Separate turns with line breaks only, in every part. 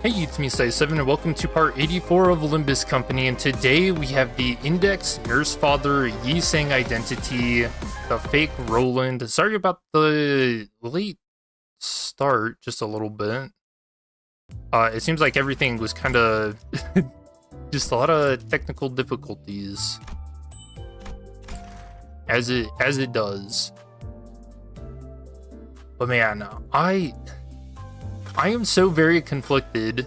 Hey, it's me, SCYTHE, and welcome to part 84 of Limbus Company, and today we have the Index, Nursefather, Yisang Identity, the fake Roland. Sorry about the late start, just a little bit. It seems like everything was kind of just a lot of technical difficulties, as it does. But man, I am so very conflicted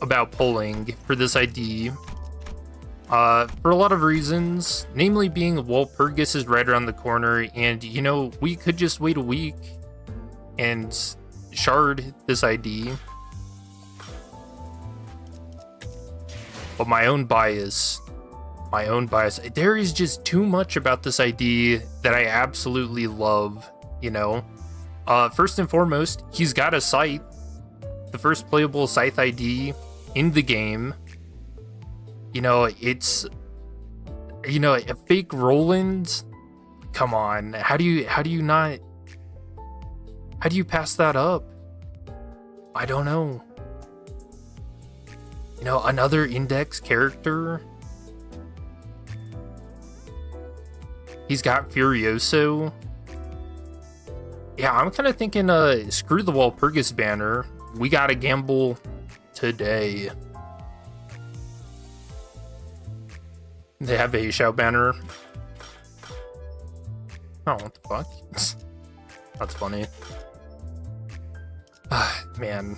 about polling for this ID for a lot of reasons, namely being Walpurgis is right around the corner, and you know, we could just wait a week and shard this ID. But my own bias, there is just too much about this ID that I absolutely love, you know. First and foremost, he's got a scythe. The first playable SCYTHE ID in the game. You know, it's, you know, a fake Roland. Come on, how do you pass that up? I don't know. You know, another Index character. He's got Furioso. Yeah, I'm kind of thinking, screw the Walpurgis banner. We gotta gamble today. They have a shout banner. Oh, what the fuck? That's funny. Man.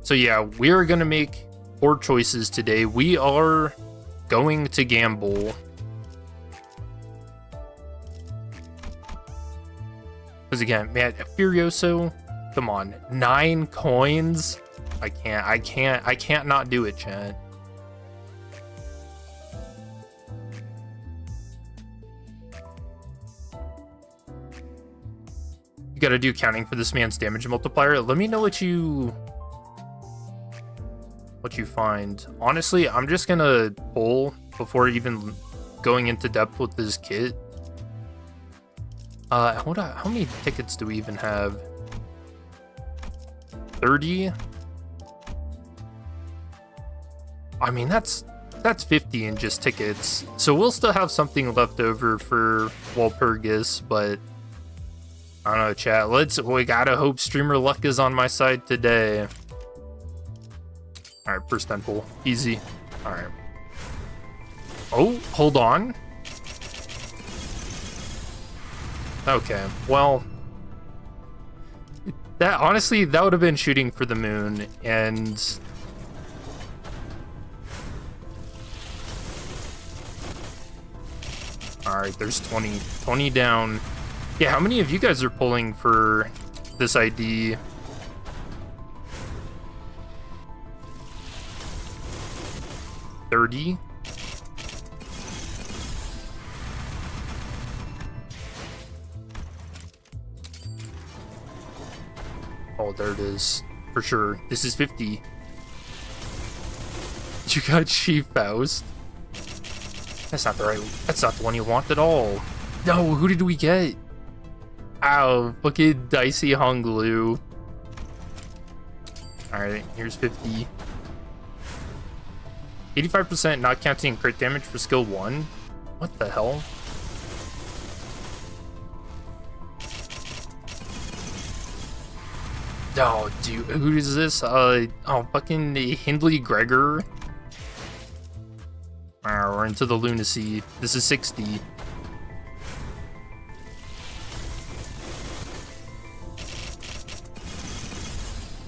So yeah, we are gonna make 4 choices today. We are going to gamble. Because again, man, Furioso, come on, 9 coins? I can't not do it, chat. You gotta do counting for this man's damage multiplier. Let me know what you find. Honestly, I'm just gonna pull before even going into depth with this kit. Hold on, how many tickets do we even have? 30? I mean, that's 50 in just tickets. So we'll still have something left over for Walpurgis, but I don't know, chat. We gotta hope streamer luck is on my side today. Alright, first 10 pull. Easy. Alright. Oh, hold on. Okay, well, that honestly, that would have been shooting for the moon, and all right, there's 20 down. Yeah, how many of you guys are pulling for this ID? $30. Oh, there it is. For sure. This is 50. You got Chief Faust. That's not the right... That's not the one you want at all. No, who did we get? Ow, fucking Dicey Honglu. Alright, here's 50. 85% not counting crit damage for skill 1? What the hell? Oh, dude, who is this? Oh, fucking Hindley Gregor. Alright, we're into the lunacy. This is 60.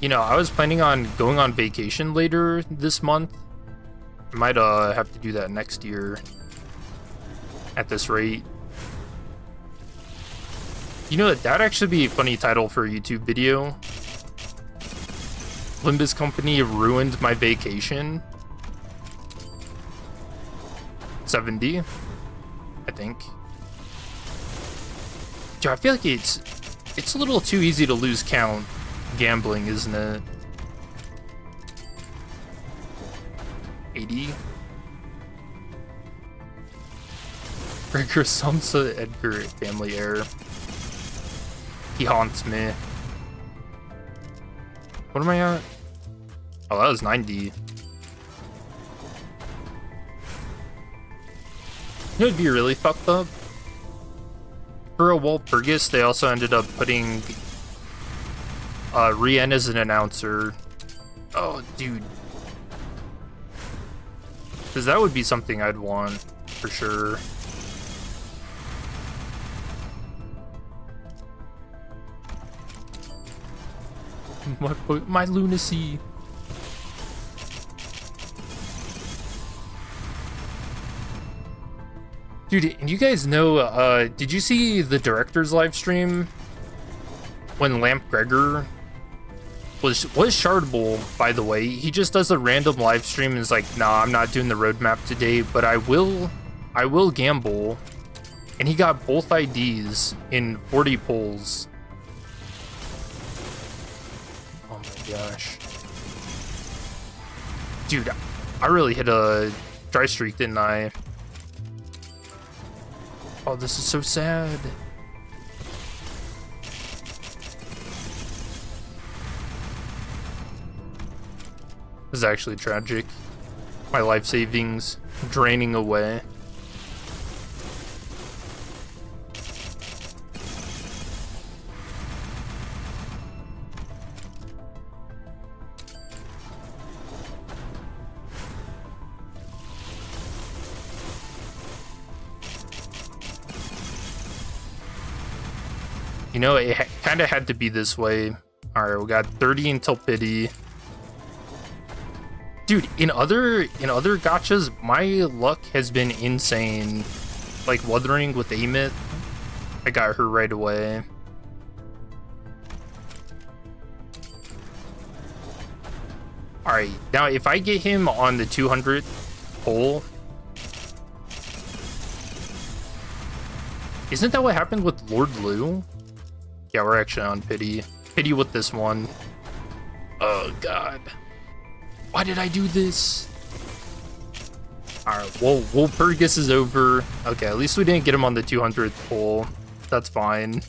You know, I was planning on going on vacation later this month. I might have to do that next year at this rate. You know, that'd actually be a funny title for a YouTube video. Limbus Company ruined my vacation. 70, I think. Dude, I feel like it's a little too easy to lose count gambling, isn't it? 80. Gregor Samsa Edgar family heir. He haunts me. What am I at? Oh, that was 90. You know what'd be really fucked up? For a Walpurgis, they also ended up putting Rien as an announcer. Oh, dude. Because that would be something I'd want, for sure. My lunacy. Dude, and you guys know, did you see the director's live stream when Lamp Gregor was shardable, by the way? He just does a random live stream and is like, nah, I'm not doing the roadmap today, but I will gamble. And he got both IDs in 40 pulls. Oh my gosh. Dude, I really hit a dry streak, didn't I? Oh, this is so sad. This is actually tragic. My life savings draining away. You know, it kind of had to be this way. All right, we got 30 until pity. Dude, in other gachas, my luck has been insane. Like Wuthering with Amit, I got her right away. All right, now if I get him on the 200th pull, isn't that what happened with Lord Lu? Yeah, we're actually on pity. Pity with this one. Oh god. Why did I do this? Alright, Walpurgis is over. Okay, at least we didn't get him on the 200th pull. That's fine.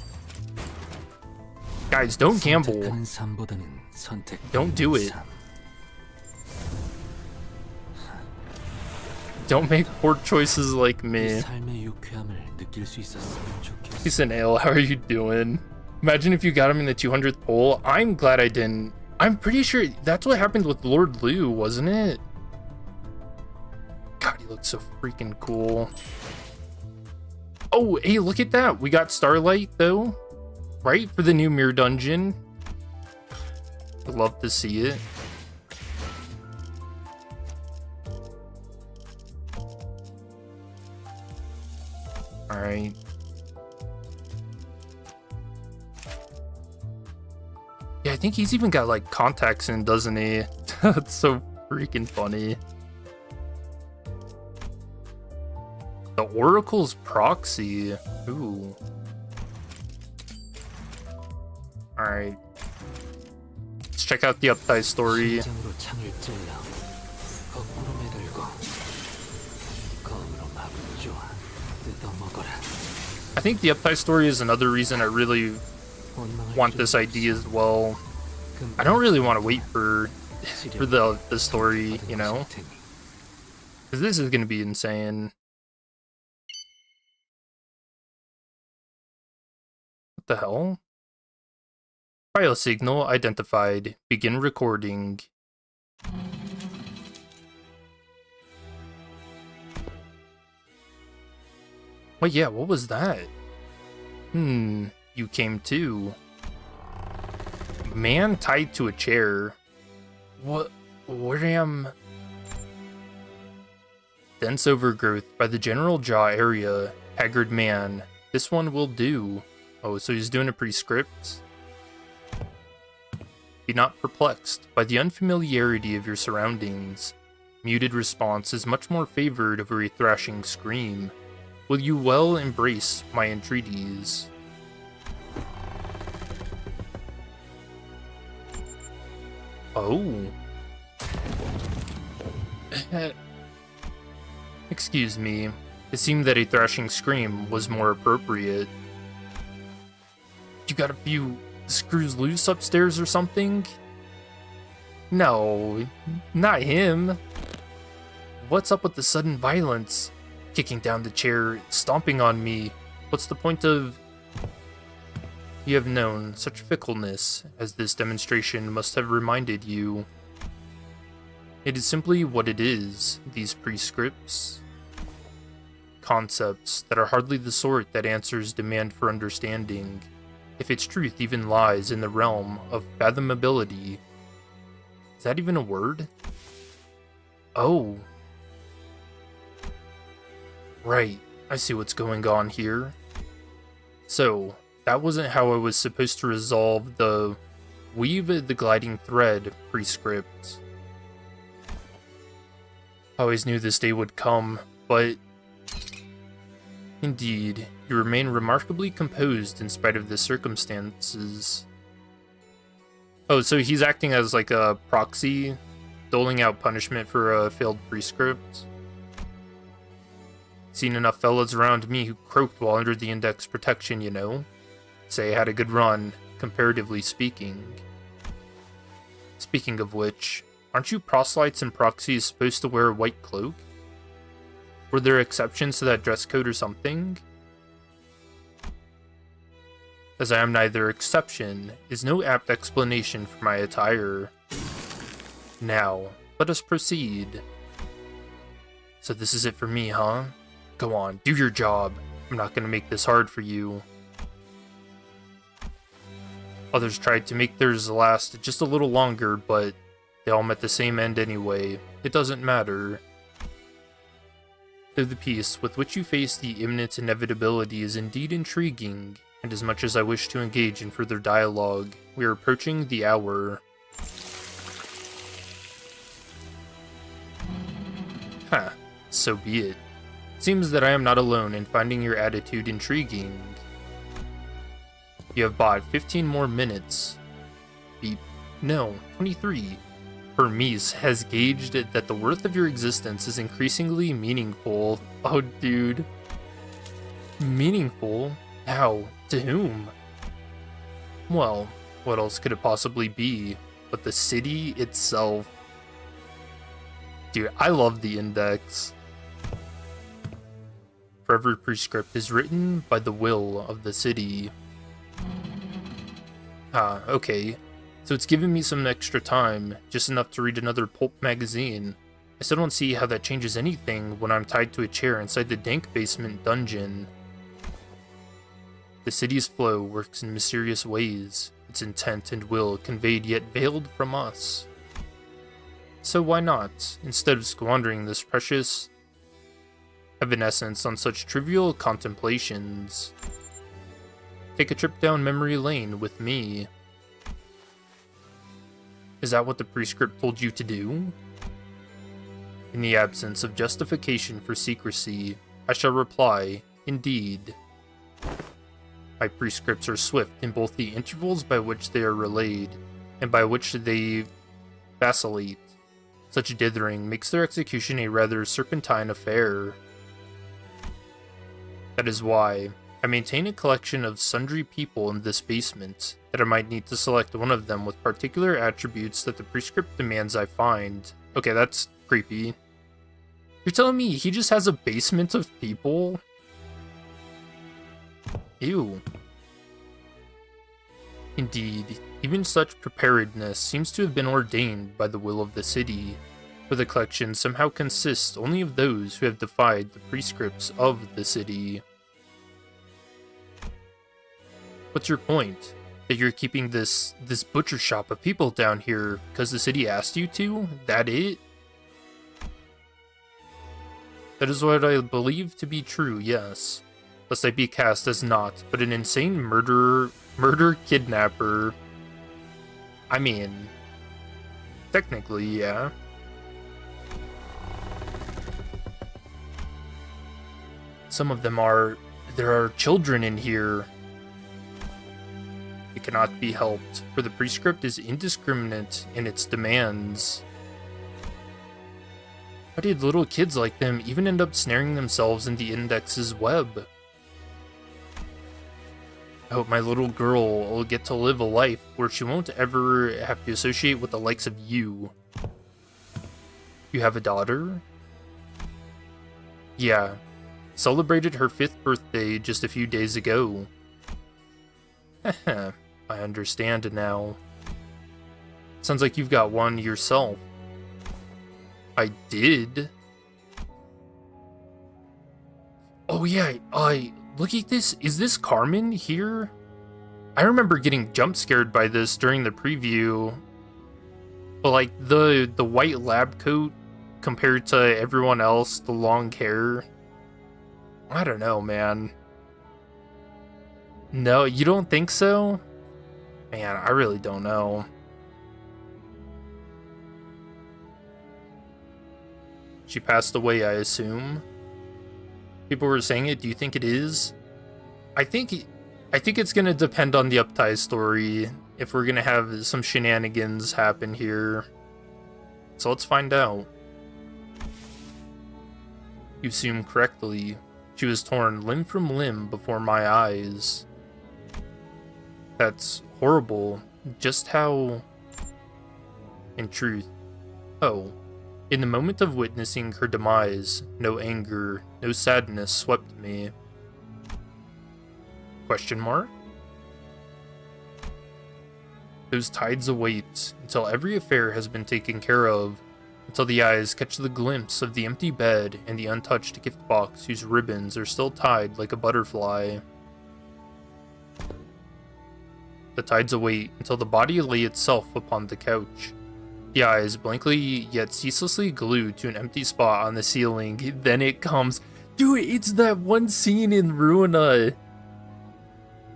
Guys, don't gamble. Don't do it. Don't make poor choices like me. He's an ale, how are you doing? Imagine if you got him in the 200th pull. I'm glad I didn't. I'm pretty sure that's what happened with Lord Lu, wasn't it? God, he looks so freaking cool. Oh, hey, look at that. We got Starlight, though. Right? For the new Mirror Dungeon. I'd love to see it. Alright. Yeah, I think he's even got like contacts in, doesn't he? That's so freaking funny. The Oracle's proxy. Ooh. Alright. Let's check out the update story. I think the update story is another reason I really want this ID as well. I don't really want to wait for the story, you know? Because this is going to be insane. What the hell? File signal identified. Begin recording. Wait, yeah, what was that? You came too. Man tied to a chair. What? Where dense overgrowth by the general jaw area. Haggard man. This one will do. Oh, so he's doing a pre-script? Be not perplexed by the unfamiliarity of your surroundings. Muted response is much more favored over a thrashing scream. Will you well embrace my entreaties? Oh. Excuse me. It seemed that a thrashing scream was more appropriate. You got a few screws loose upstairs or something? No, not him. What's up with the sudden violence? Kicking down the chair, stomping on me. What's the point of... You have known such fickleness, as this demonstration must have reminded you. It is simply what it is, these prescripts. Concepts that are hardly the sort that answers demand for understanding, if its truth even lies in the realm of fathomability. Is that even a word? Oh. Right, I see what's going on here. So, that wasn't how I was supposed to resolve the weave the gliding thread prescript. I always knew this day would come, but... Indeed, you remain remarkably composed in spite of the circumstances. Oh, so he's acting as like a proxy, doling out punishment for a failed prescript. Seen enough fellas around me who croaked while under the index protection, you know. Say I had a good run, comparatively speaking. Speaking of which, aren't you proselytes and proxies supposed to wear a white cloak? Were there exceptions to that dress code or something? As I am neither exception, is no apt explanation for my attire. Now, let us proceed. So this is it for me, huh? Go on, do your job. I'm not gonna make this hard for you. Others tried to make theirs last just a little longer, but they all met the same end anyway. It doesn't matter. Though the piece with which you face the imminent inevitability is indeed intriguing, and as much as I wish to engage in further dialogue, we are approaching the hour. Huh, so be it. Seems that I am not alone in finding your attitude intriguing. You have bought 15 more minutes. Beep. No, 23. Hermes has gauged it that the worth of your existence is increasingly meaningful. Oh, dude. Meaningful? How? To whom? Well, what else could it possibly be but the city itself? Dude, I love the index. Forever prescript is written by the will of the city. Ah, okay. So it's given me some extra time, just enough to read another pulp magazine. I still don't see how that changes anything when I'm tied to a chair inside the dank basement dungeon. The city's flow works in mysterious ways, its intent and will conveyed yet veiled from us. So why not, instead of squandering this precious evanescence on such trivial contemplations, take a trip down memory lane with me? Is that what the prescript told you to do? In the absence of justification for secrecy, I shall reply, indeed. My prescripts are swift in both the intervals by which they are relayed, and by which they vacillate. Such dithering makes their execution a rather serpentine affair. That is why I maintain a collection of sundry people in this basement, that I might need to select one of them with particular attributes that the prescript demands I find. Okay, that's creepy. You're telling me he just has a basement of people? Ew. Indeed, even such preparedness seems to have been ordained by the will of the city, for the collection somehow consists only of those who have defied the prescripts of the city. What's your point? That you're keeping this butcher shop of people down here because the city asked you to? That it? That is what I believe to be true, yes. Lest I be cast as not, but an insane murderer, kidnapper. I mean, technically, yeah. Some of them are... There are children in here. It cannot be helped, for the prescript is indiscriminate in its demands. How did little kids like them even end up snaring themselves in the index's web? I hope my little girl will get to live a life where she won't ever have to associate with the likes of you. You have a daughter? Yeah. Celebrated her 5th birthday just a few days ago. I understand now. Sounds like you've got one yourself. I did? Oh yeah, look at this. Is this Carmen here? I remember getting jump scared by this during the preview. But like the white lab coat compared to everyone else, the long hair. I don't know, man. No, you don't think so? Man, I really don't know. She passed away, I assume. People were saying it. Do you think it is? I think it's gonna depend on the Uptie story if we're gonna have some shenanigans happen here. So let's find out. You assume correctly. She was torn limb from limb before my eyes. That's horrible. Just how... In truth. Oh. In the moment of witnessing her demise, no anger, no sadness swept me. Question mark? Those tides await until every affair has been taken care of, until the eyes catch the glimpse of the empty bed and the untouched gift box whose ribbons are still tied like a butterfly. The tides await until the body lay itself upon the couch. The eyes blankly yet ceaselessly glued to an empty spot on the ceiling. Then it comes. Dude, it's that one scene in Ruina.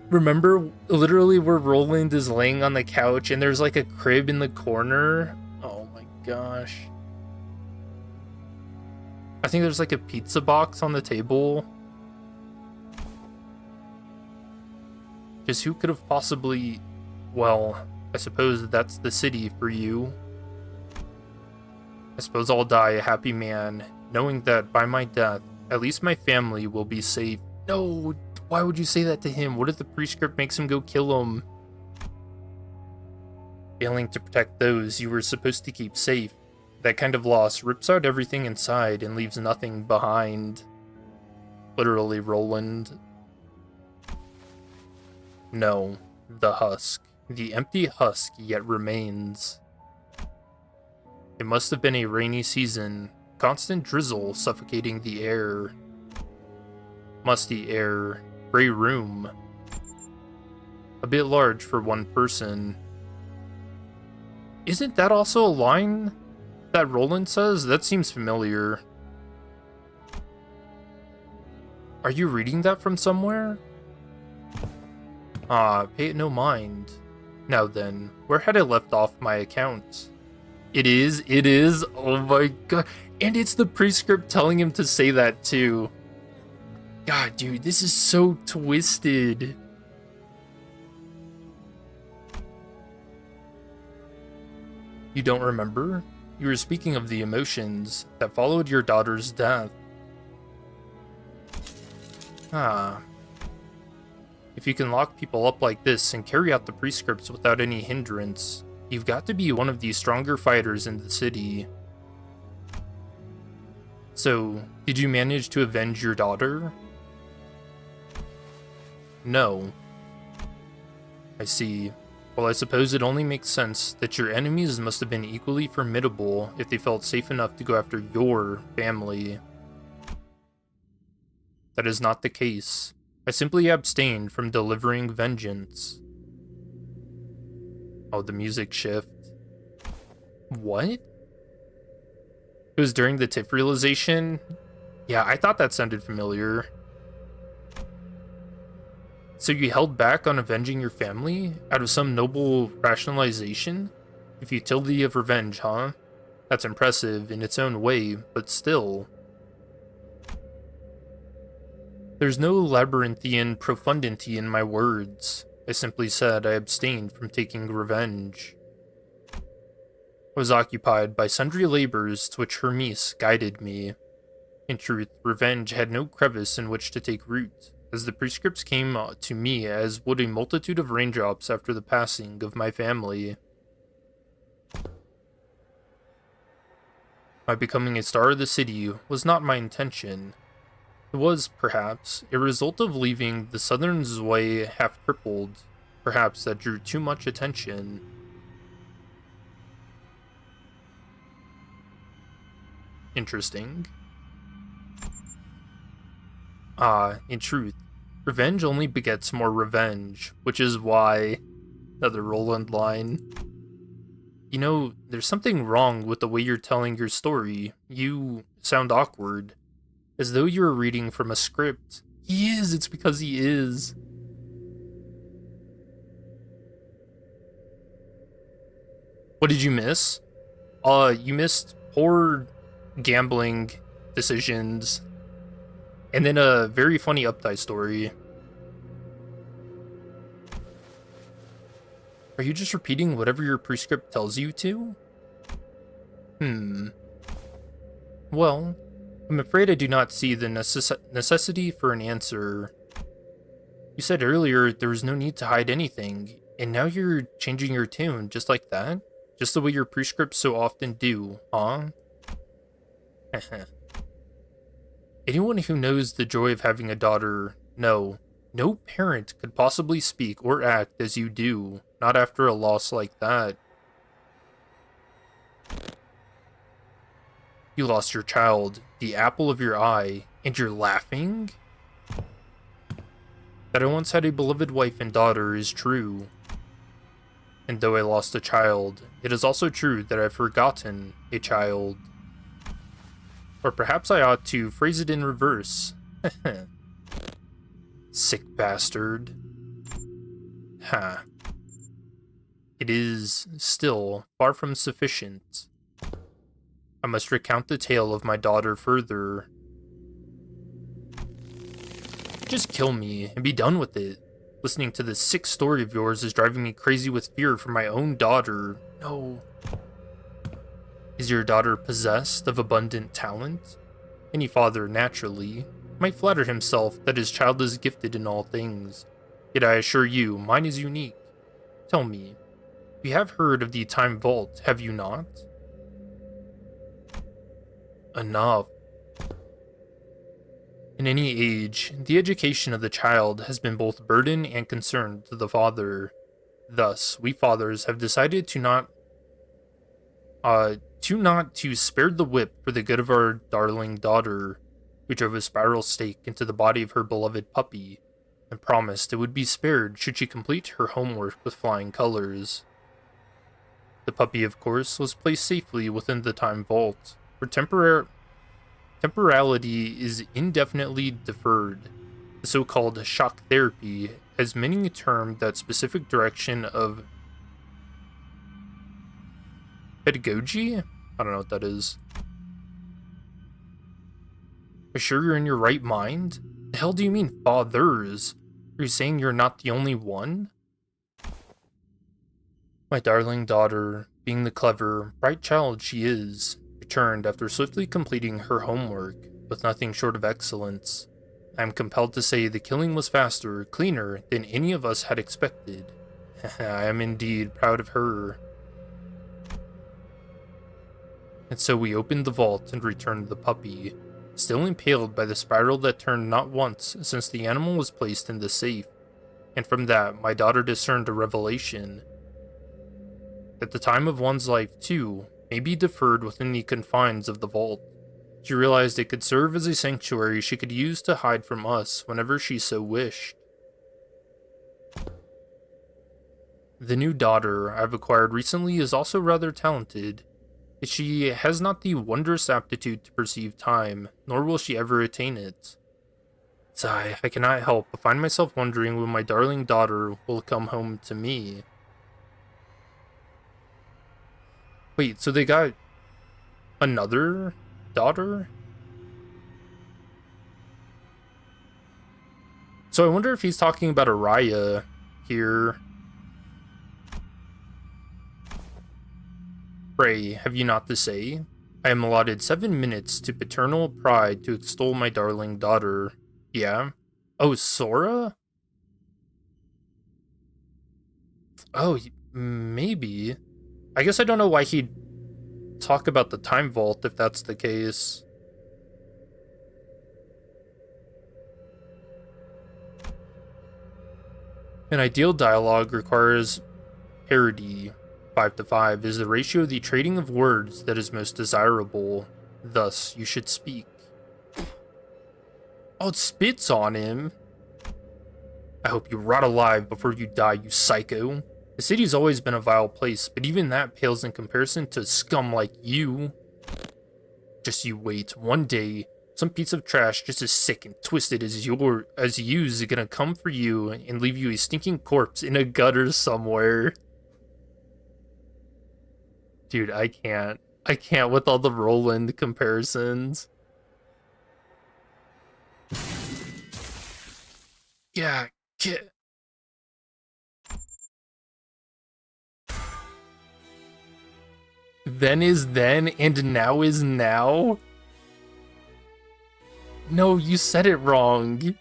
Remember, literally where Roland is laying on the couch and there's like a crib in the corner? Oh my gosh. I think there's like a pizza box on the table. Just who could have possibly... Well, I suppose that's the city for you. I suppose I'll die a happy man, knowing that by my death, at least my family will be safe. No, why would you say that to him? What if the prescript makes him go kill him? Failing to protect those you were supposed to keep safe. That kind of loss rips out everything inside and leaves nothing behind. Literally, Roland. No, the husk. The empty husk yet remains. It must have been a rainy season, constant drizzle suffocating the air. Musty air, gray room. A bit large for one person. Isn't that also a line that Roland says? That seems familiar. Are you reading that from somewhere? Ah, pay it no mind. Now then, where had I left off my account? It is. Oh my god. And it's the prescript telling him to say that too. God, dude, this is so twisted. You don't remember? You were speaking of the emotions that followed your daughter's death. Ah. If you can lock people up like this and carry out the prescripts without any hindrance, you've got to be one of the stronger fighters in the city. So, did you manage to avenge your daughter? No. I see. Well, I suppose it only makes sense that your enemies must have been equally formidable if they felt safe enough to go after your family. That is not the case. I simply abstained from delivering vengeance. Oh, the music shift. What? It was during the TIFF realization? Yeah, I thought that sounded familiar. So you held back on avenging your family out of some noble rationalization? A futility of revenge, huh? That's impressive in its own way, but still. There's no labyrinthian profundity in my words. I simply said I abstained from taking revenge. I was occupied by sundry labors to which Hermes guided me. In truth, revenge had no crevice in which to take root. as the prescripts came to me as would a multitude of raindrops after the passing of my family. My becoming a star of the city was not my intention. It was, perhaps, a result of leaving the Southern Zwei half crippled. Perhaps that drew too much attention. Interesting. In truth, revenge only begets more revenge, which is why... Another Roland line. You know, there's something wrong with the way you're telling your story. You sound awkward. As though you were reading from a script. He is, it's because he is. What did you miss? You missed poor gambling decisions. And then a very funny update story. Are you just repeating whatever your prescript tells you to? Well, I'm afraid I do not see the necessity for an answer. You said earlier there was no need to hide anything, and now you're changing your tune just like that? Just the way your prescripts so often do, huh? Anyone who knows the joy of having a daughter, no parent could possibly speak or act as you do, not after a loss like that. You lost your child, the apple of your eye, and you're laughing? That I once had a beloved wife and daughter is true. And though I lost a child, it is also true that I've forgotten a child. Or perhaps I ought to phrase it in reverse. Sick bastard. Ha. It is still far from sufficient. I must recount the tale of my daughter further. Just kill me and be done with it. Listening to this sick story of yours is driving me crazy with fear for my own daughter. No. Is your daughter possessed of abundant talent? Any father, naturally, might flatter himself that his child is gifted in all things. Yet I assure you, mine is unique. Tell me, you have heard of the Time Vault, have you not? Enough. In any age, the education of the child has been both burden and concern to the father. Thus, we fathers have decided to spare the whip for the good of our darling daughter. We drove a spiral stake into the body of her beloved puppy, and promised it would be spared should she complete her homework with flying colors. The puppy, of course, was placed safely within the Time Vault, where temporality is indefinitely deferred. The so-called shock therapy has many termed that specific direction of pedagogy? I don't know what that is. Are you sure you're in your right mind? The hell do you mean, fathers? Are you saying you're not the only one? My darling daughter, being the clever, bright child she is, returned after swiftly completing her homework with nothing short of excellence. I am compelled to say the killing was faster, cleaner than any of us had expected. I am indeed proud of her. And so we opened the vault and returned the puppy, still impaled by the spiral that turned not once since the animal was placed in the safe. And from that, my daughter discerned a revelation. That the time of one's life, too, may be deferred within the confines of the vault. She realized it could serve as a sanctuary she could use to hide from us whenever she so wished. The new daughter I've acquired recently is also rather talented. She has not the wondrous aptitude to perceive time, nor will she ever attain it. Sigh, I cannot help but find myself wondering when my darling daughter will come home to me. Wait, so they got another daughter? So I wonder if he's talking about Araya here. Pray, have you not to say? I am allotted 7 minutes to paternal pride to extol my darling daughter. Yeah? Oh, Sora? Oh, maybe. I guess I don't know why he'd talk about the time vault if that's the case. An ideal dialogue requires parity. 5 to 5 is the ratio of the trading of words that is most desirable. Thus, you should speak. Oh, it spits on him. I hope you rot alive before you die, you psycho. The city's always been a vile place, but even that pales in comparison to scum like you. Just you wait. One day, some piece of trash just as sick and twisted as you is gonna come for you and leave you a stinking corpse in a gutter somewhere. Dude, I can't. I can't with all the Roland comparisons. Yeah, get. Then is then and now is now? No, you said it wrong. Dude.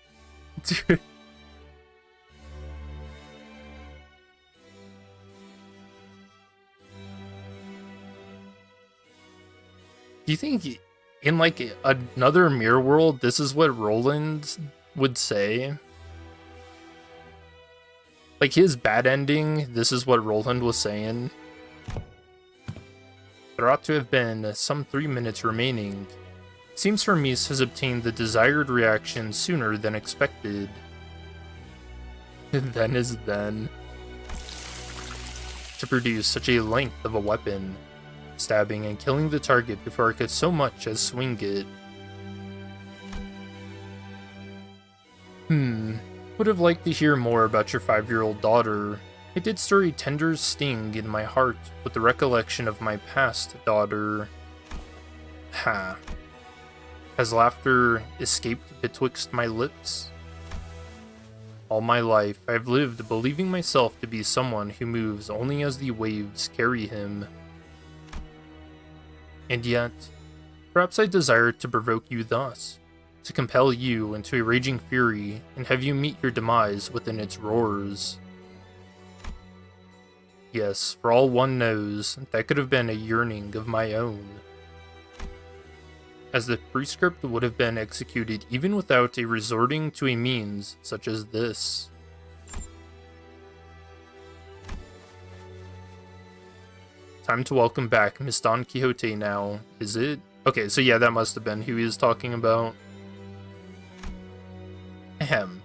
Do you think in like another mirror world, this is what Roland would say? Like his bad ending, this is what Roland was saying? There ought to have been some 3 minutes remaining. It seems Hermes has obtained the desired reaction sooner than expected. Then is then. To produce such a length of a weapon, stabbing and killing the target before I could so much as swing it. Would have liked to hear more about your 5-year-old daughter. It did stir a tender sting in my heart with the recollection of my past daughter. Ha. Has laughter escaped betwixt my lips? All my life, I have lived believing myself to be someone who moves only as the waves carry him. And yet, perhaps I desire to provoke you thus, to compel you into a raging fury and have you meet your demise within its roars. Yes, for all one knows, that could have been a yearning of my own. As the prescript would have been executed even without a resorting to a means such as this. Time to welcome back Miss Don Quixote now, is it? Okay, so yeah, that must have been who he was talking about. Ahem.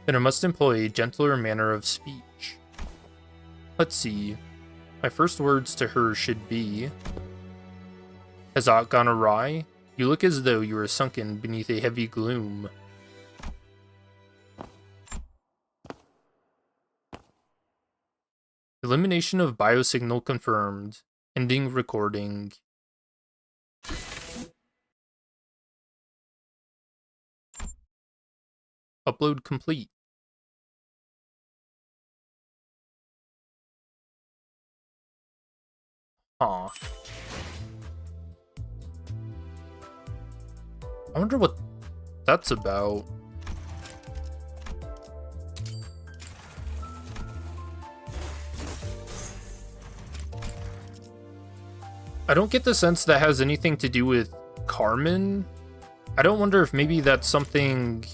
Then I must employ a gentler manner of speech. Let's see. My first words to her should be... Has aught gone awry? You look as though you are sunken beneath a heavy gloom. Elimination of biosignal confirmed. Ending recording. Upload complete. Aw. I wonder what that's about. I don't get the sense that has anything to do with Carmen. I don't wonder if maybe that's something...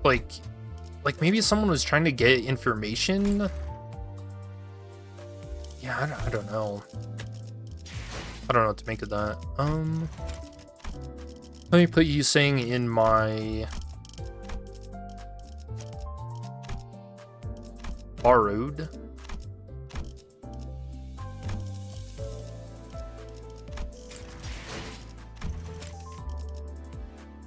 Like maybe someone was trying to get information? Yeah, I don't know. I don't know what to make of that. Let me put you saying in my... borrowed.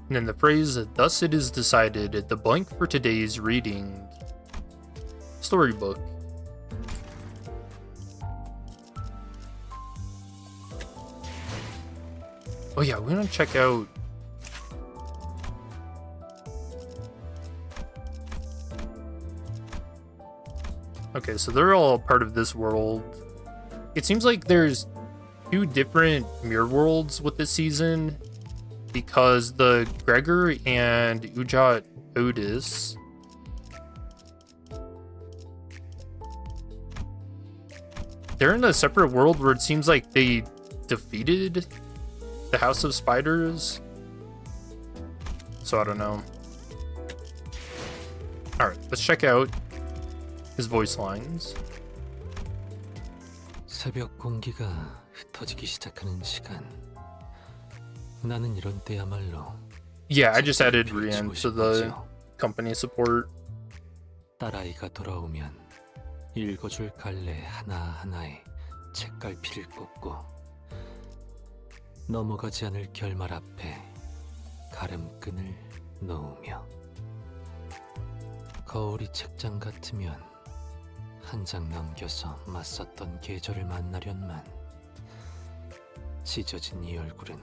And then the phrase, thus it is decided, the blank for today's reading. Storybook. Oh yeah, we want to check out... Okay, so they're all part of this world. It seems like there's 2 different mirror worlds with this season. because the Gregor and Ujat Otis they're in a separate world where it seems like they defeated the House of Spiders. So I don't know. Alright, let's check out his voice lines.
새벽 공기가 흩어지기 시작하는 시간. 나는 이런 때야말로
Yeah, I just added Rien to the company support.
딸아이가 돌아오면 읽어줄 갈래 하나하나에 책갈피를 꽂고 넘어가지 않을 결말 앞에 가름끈을 놓으며 거울이 책장 같으면 한 장 넘겨서 맞섰던 계절을 만나련만 찢어진 이 얼굴은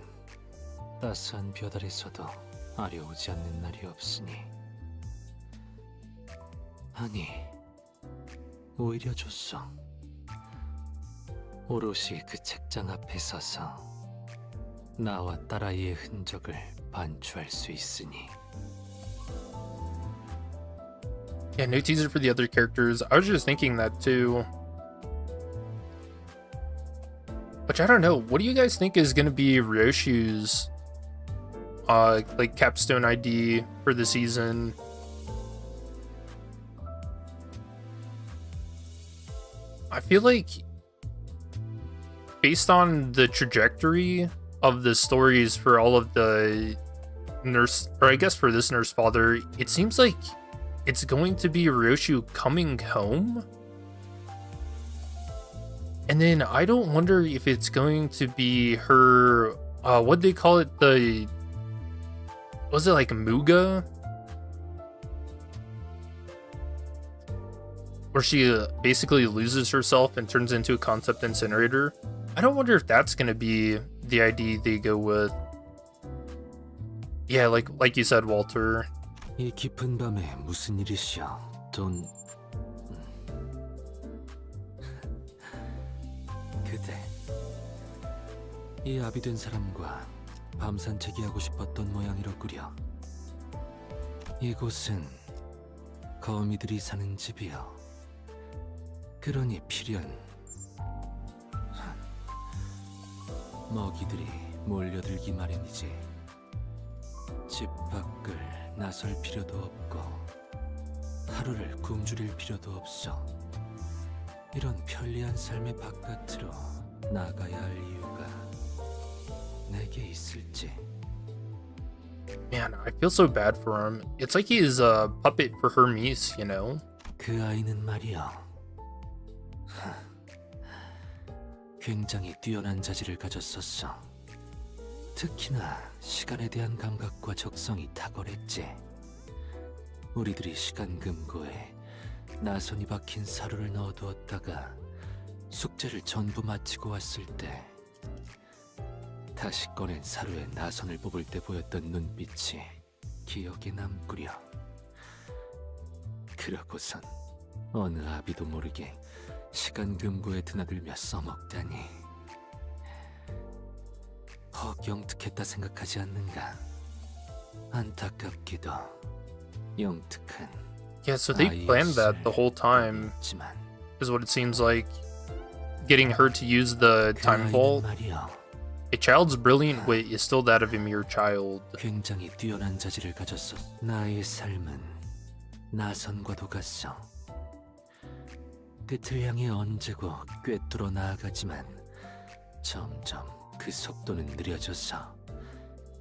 따스한 볕 아래서도 아려오지 않는 날이 없으니 아니 오히려 좋소. 오롯이 그 책장 앞에 서서 나와 딸아이의 흔적을 반추할 수 있으니.
Yeah, no teaser for the other characters. I was just thinking that too. Which I don't know. What do you guys think is going to be Ryoshu's like capstone ID for the season? I feel like based on the trajectory of the stories for all of the nurse, or I guess for this Nursefather, it seems like it's going to be Ryoshu coming home. And then I don't wonder if it's going to be her, what'd they call it? Was it like Muga? Where she basically loses herself and turns into a concept incinerator. I don't wonder if that's going to be the ID they go with. Yeah, like you said, Walter.
이 깊은 밤에 무슨 일이시여? 돈... 그대... 이 아비된 사람과 밤 산책이하고 싶었던 모양이로구려. 이곳은 거미들이 사는 집이여. 그러니 필연 먹이들이 몰려들기 마련이지. 집 밖을 나설 필요도 없고 하루를 굶주릴 필요도 없어. 이런 편리한 삶의 바깥으로 나가야 할 이유가 내게 있을지.
Man, I feel so bad for him. It's like he's a puppet for Hermes, you know?
그 아이는 말이야. 굉장히 뛰어난 자질을 가졌었어. 특히나 시간에 대한 감각과 적성이 탁월했지. 우리들이 시간 금고에 나선이 박힌 사료를 넣어두었다가 숙제를 전부 마치고 왔을 때 다시 꺼낸 사료에 나선을 뽑을 때 보였던 눈빛이 기억에 남구려. 그러고선 어느 아비도 모르게 시간 금고에 드나들며 써먹다니. 헉 영특했다 생각하지 않는가? 안타깝게도 영특한.
Yeah, so they planned that the whole time, is what it seems like. Getting her to use the time vault. A child's brilliant wit is still that of a mere child.
굉장히 뛰어난 자질을 가졌어. 나의 삶은 나선과도 같소. 끝을 향해 언제고 꿰뚫어 나아가지만 점점 그 속도는 느려져서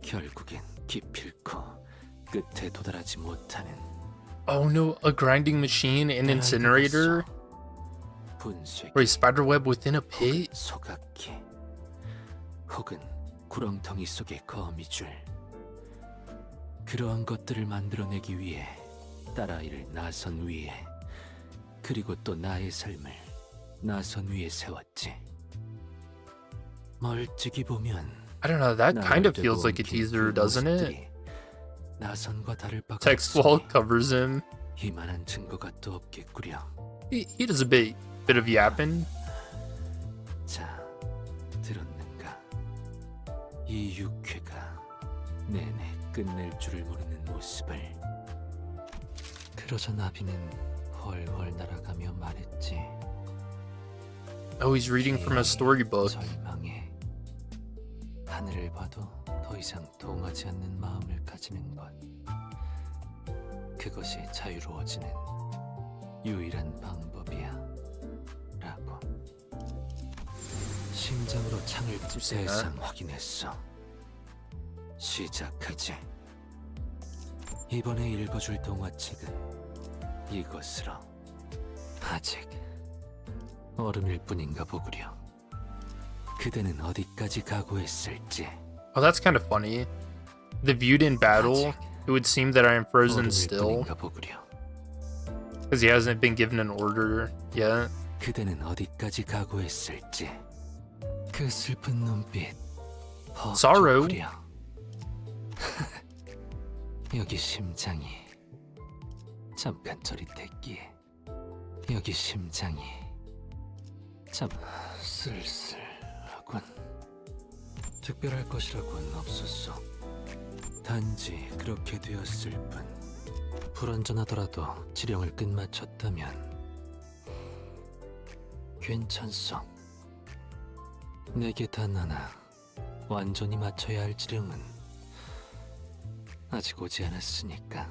결국엔 기필코 끝에 도달하지 못하는.
Oh no, a grinding machine, an incinerator? Or a spiderweb within a pit?
소각기 혹은 구렁텅이 속의 거미줄. 그러한 것들을 만들어내기 위해 딸아이를 나선 위에 그리고 또 나의 삶을 나선 위에 세웠지. 멀찍이 보면
I don't know, that kind of feels like a teaser, doesn't it?
나선과 다를 바가
Text wall covers him.
이만한 증거가 또 없겠구려.
He does a bit of yapping.
자, 들었는가? 이 육회가 내내 끝낼 줄을 모르는 모습을. 그러자 나비는 훨훨 날아가며 말했지.
Oh, he's reading from a storybook.
절망해. 하늘을 봐도 더 이상 동하지 않는 마음을 가지는 것. 그것이 자유로워지는 유일한 방법이야. 라고. 심장으로 창을 세상 확인했어. 시작하지. 이번에 읽어줄 동화책은 이것으로. 아직 얼음일 뿐인가 보구려. 그대는 어디까지 각오했을지.
Oh, that's kind of funny. The viewed in battle, it would seem that I am frozen still because he hasn't been given an order yet.
그대는 어디까지 각오했을지. 그 슬픈 눈빛.
Sorrow.
여기 심장이 잠깐 저릿했기에. 여기 심장이 참 쓸쓸하군. 특별할 것이라고는 없었어. 단지 그렇게 되었을 뿐. 불완전하더라도 지령을 끝마쳤다면 괜찮소. 내게 단 하나 완전히 맞춰야 할 지령은 아직 오지 않았으니까.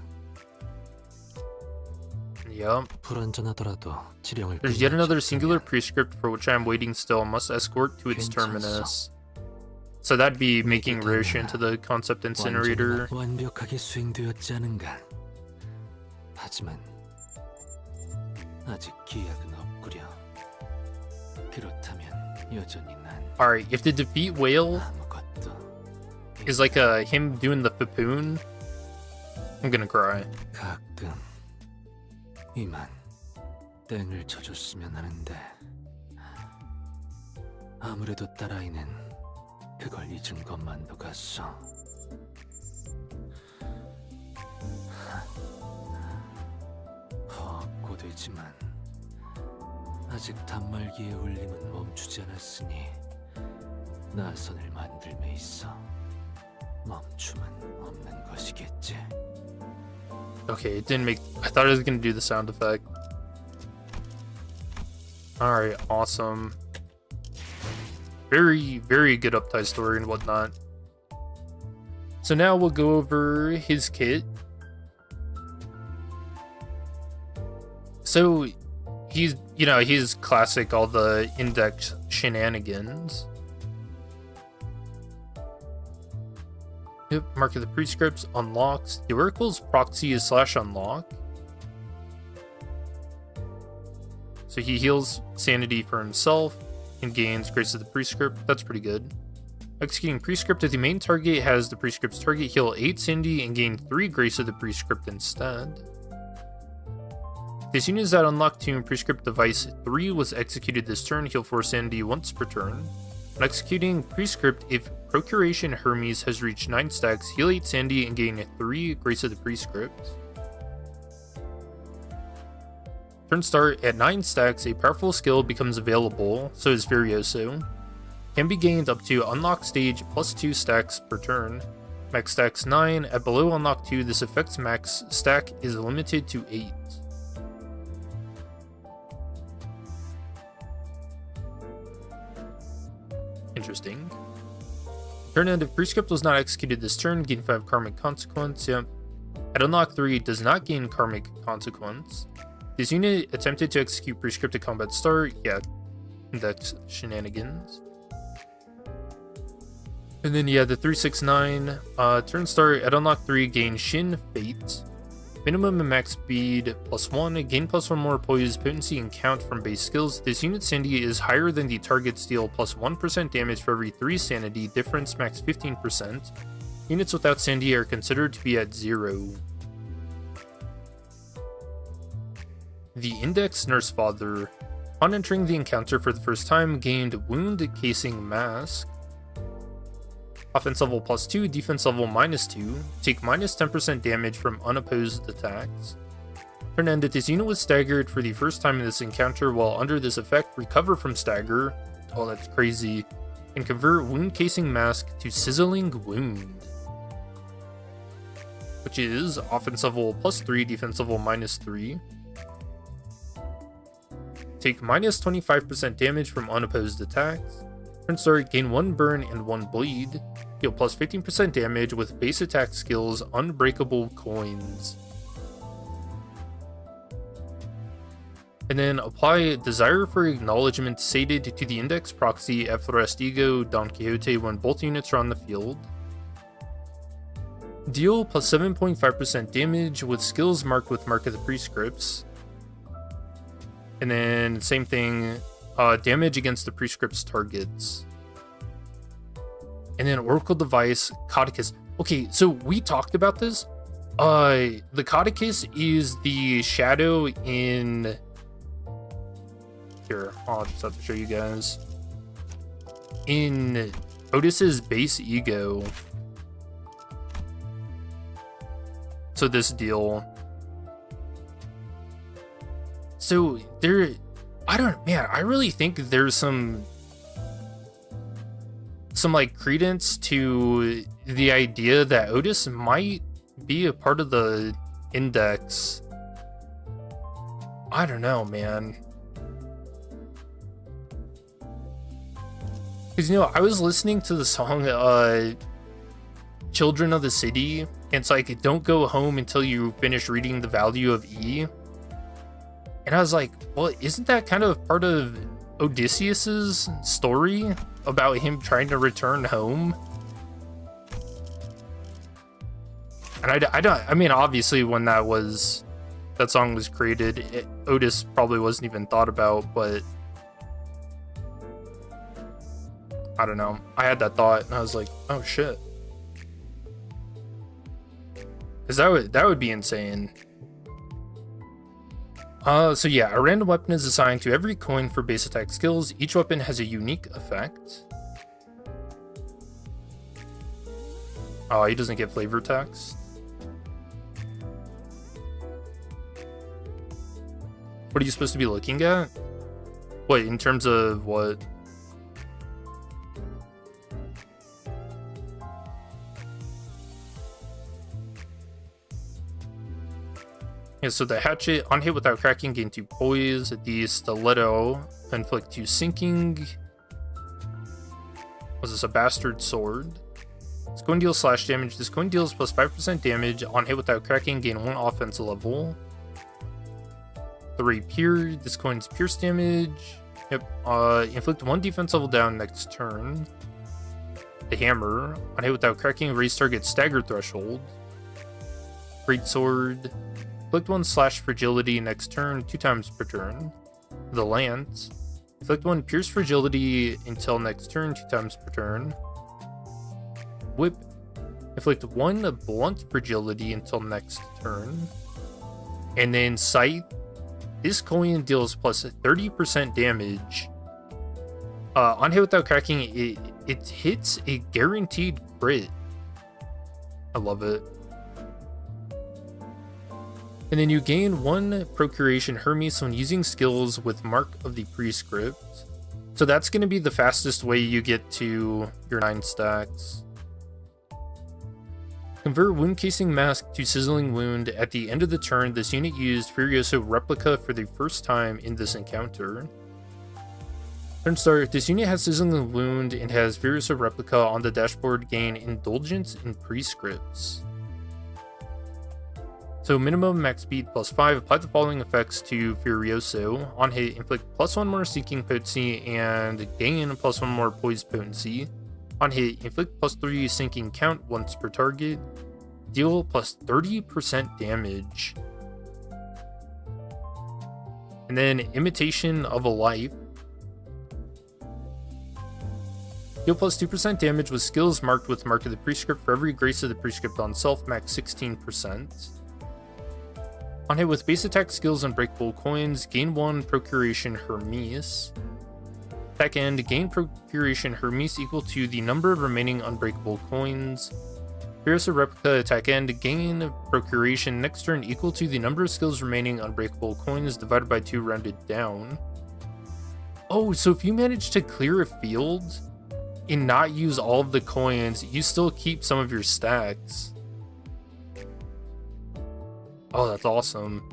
Yup.
불완전하더라도 지령을
There's yet another singular prescript for which I am waiting still. Must escort to its terminus. So that'd be making Roche into the concept incinerator.
완벽하게 수행되었지 않은가. 하지만 아직 기약은 없구려. 그렇다면 여전히 난
Alright, if the defeat whale
아무것도
is like him doing the papoon, I'm gonna cry.
가끔 이만 땡을 쳐줬으면 하는데 아무래도 딸아이는 그걸 잊은 것만도 같소. 헛고되지만 아직 단말기의 울림은 멈추지 않았으니 나선을 만들매 있어. 멈춤은 없는 것이겠지.
Okay, it didn't make... I thought it was gonna do the sound effect. Alright, awesome. Very, very good uptie story and whatnot. So now we'll go over his kit. So he's, you know, he's classic, all the index shenanigans. Yep, mark of the prescripts, unlocks. The oracle's proxy is /unlock. So he heals sanity for himself and gains grace of the prescript. That's pretty good. Executing prescript, if the main target has the prescript's target heal 8 sanity and gain 3 grace of the prescript instead. This unit is at unlock to prescript device 3 was executed this turn, heal 4 sanity once per turn. When executing prescript, if Procuration Hermes has reached 9 stacks, heal 8 sanity and gain 3 grace of the prescript. Turn start, at 9 stacks, a powerful skill becomes available, so is Furioso. Can be gained up to unlock stage plus 2 stacks per turn. Max stacks 9, at below unlock 2, this effect's max stack is limited to 8. Interesting. Turn end, if prescript was not executed this turn, gain 5 karmic consequence. Yep. At unlock 3, it does not gain karmic consequence. This unit attempted to execute prescript at combat start. Yeah, index shenanigans. And then yeah, the 369 turn start at unlock 3, gain Shin Fate. Minimum and max speed +1, gain +1 more poise, potency, and count from base skills. This unit's sanity is higher than the target's deal +1% damage for every 3 sanity, difference max 15%. Units without sanity are considered to be at 0. The Index Nursefather, on entering the encounter for the first time, gained Wound Casing Mask. Offense level +2, defense level -2. Take -10% damage from unopposed attacks. Turn end, if this unit was staggered for the first time in this encounter while under this effect, recover from stagger. Oh, that's crazy. And convert Wound Casing Mask to Sizzling Wound. which is offense level +3, defense level -3. Take minus 25% damage from unopposed attacks. Turn start, gain 1 burn and 1 bleed. Deal plus 15% damage with base attack skills Unbreakable Coins. And then apply Desire for Acknowledgement sated to the index proxy at Forestigo Don Quixote when both units are on the field. Deal plus 7.5% damage with skills marked with Mark of the Prescripts. And then same thing, damage against the Prescripts targets. And then Oracle Device, Codicus. Okay, so we talked about this. The Codicus is the shadow in... Here, I'll just have to show you guys. In Otis's base ego. So this deal. So there, I really think there's some like credence to the idea that Otis might be a part of the index. I don't know, man. Because, you know, I was listening to the song Children of the City, and it's like, don't go home until you finish reading The Value of E. And I was like, well, isn't that kind of part of Odysseus's story about him trying to return home? And I mean, obviously when that song was created, Otis probably wasn't even thought about, but I don't know. I had that thought and I was like, oh shit. Because that would be insane. So yeah, a random weapon is assigned to every coin for base attack skills. Each weapon has a unique effect. Oh, he doesn't get flavor text. What are you supposed to be looking at? What, in terms of what? Yeah, so the hatchet, on hit without cracking, gain 2 poise. The stiletto, inflict 2 sinking. Was this a bastard sword? This coin deals slash damage. This coin deals plus 5% damage. On hit without cracking, gain 1 offense level. The rapier, this coin's pierce damage. Yep. Inflict 1 defense level down next turn. The hammer, on hit without cracking, raise target stagger threshold. Great sword. Inflict 1 slash fragility next turn, 2 times per turn. The lance. Inflict 1 pierce fragility until next turn, 2 times per turn. Whip. Inflict 1 blunt fragility until next turn. And then Scythe. This coin deals plus 30% damage. On hit without cracking, it hits a guaranteed crit. I love it. And then you gain 1 Procuration Hermes when using skills with Mark of the Prescript. So that's going to be the fastest way you get to your 9 stacks. Convert Wound Casing Mask to Sizzling Wound. At the end of the turn, this unit used Furioso Replica for the first time in this encounter. Turn start. This unit has Sizzling Wound and has Furioso Replica on the dashboard. Gain Indulgence in Prescripts. So minimum max speed plus 5. Apply the following effects to Furioso. On hit, inflict plus 1 more Seeking Potency and gain plus 1 more Poise Potency. On hit, inflict plus 3 Sinking Count once per target. Deal plus 30% damage. And then Imitation of a Life. Deal plus 2% damage with skills marked with Mark of the Prescript for every Grace of the Prescript on self, max 16%. On hit with base attack skills Unbreakable Coins, gain 1 Procuration Hermes. Attack end, gain Procuration Hermes equal to the number of remaining Unbreakable Coins. Furioso Replica attack end, gain Procuration next turn equal to the number of skills remaining Unbreakable Coins divided by 2 rounded down. Oh, so if you manage to clear a field and not use all of the coins, you still keep some of your stacks. Oh, that's awesome.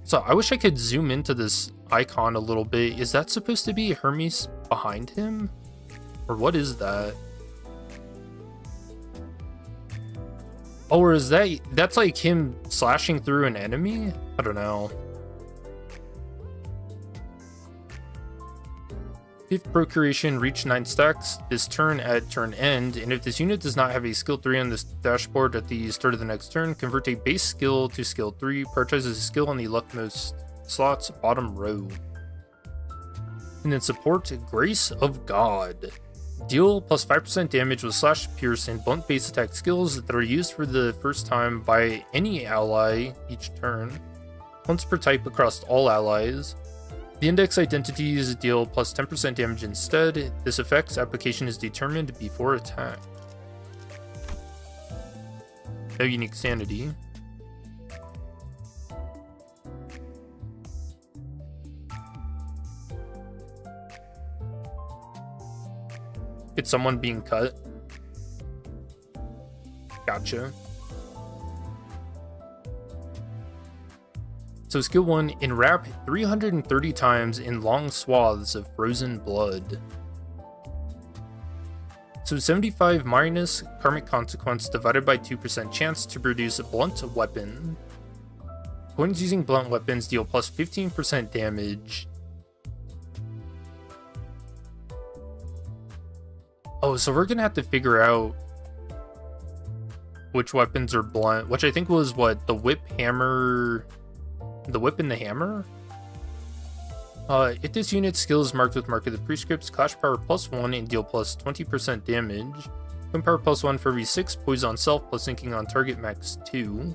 So I wish I could zoom into this icon a little bit. Is that supposed to be Hermes behind him? Or what is that? Oh, or is that's like him slashing through an enemy? I don't know. If Procreation reach 9 stacks this turn at turn end, and if this unit does not have a skill 3 on this dashboard at the start of the next turn, convert a base skill to skill 3, prioritizes a skill on the leftmost slot's bottom row. And then support Grace of God. Deal plus 5% damage with slash, pierce, and blunt base attack skills that are used for the first time by any ally each turn. Once per type across all allies. The index identities deal plus 10% damage instead. This effect's application is determined before attack. No unique sanity. It's someone being cut. Gotcha. So skill 1, enwrap 330 times in long swaths of frozen blood. So 75 minus karmic consequence divided by 2% chance to produce a blunt weapon. Coins using blunt weapons deal plus 15% damage. Oh, so we're gonna have to figure out which weapons are blunt, which I think was what, the whip, hammer... The whip and the hammer? If this unit's skill is marked with Mark of the Prescripts, Clash Power +1 and deal plus 20% damage. Coin Power +1 for every 6, poise on self plus sinking on target max 2.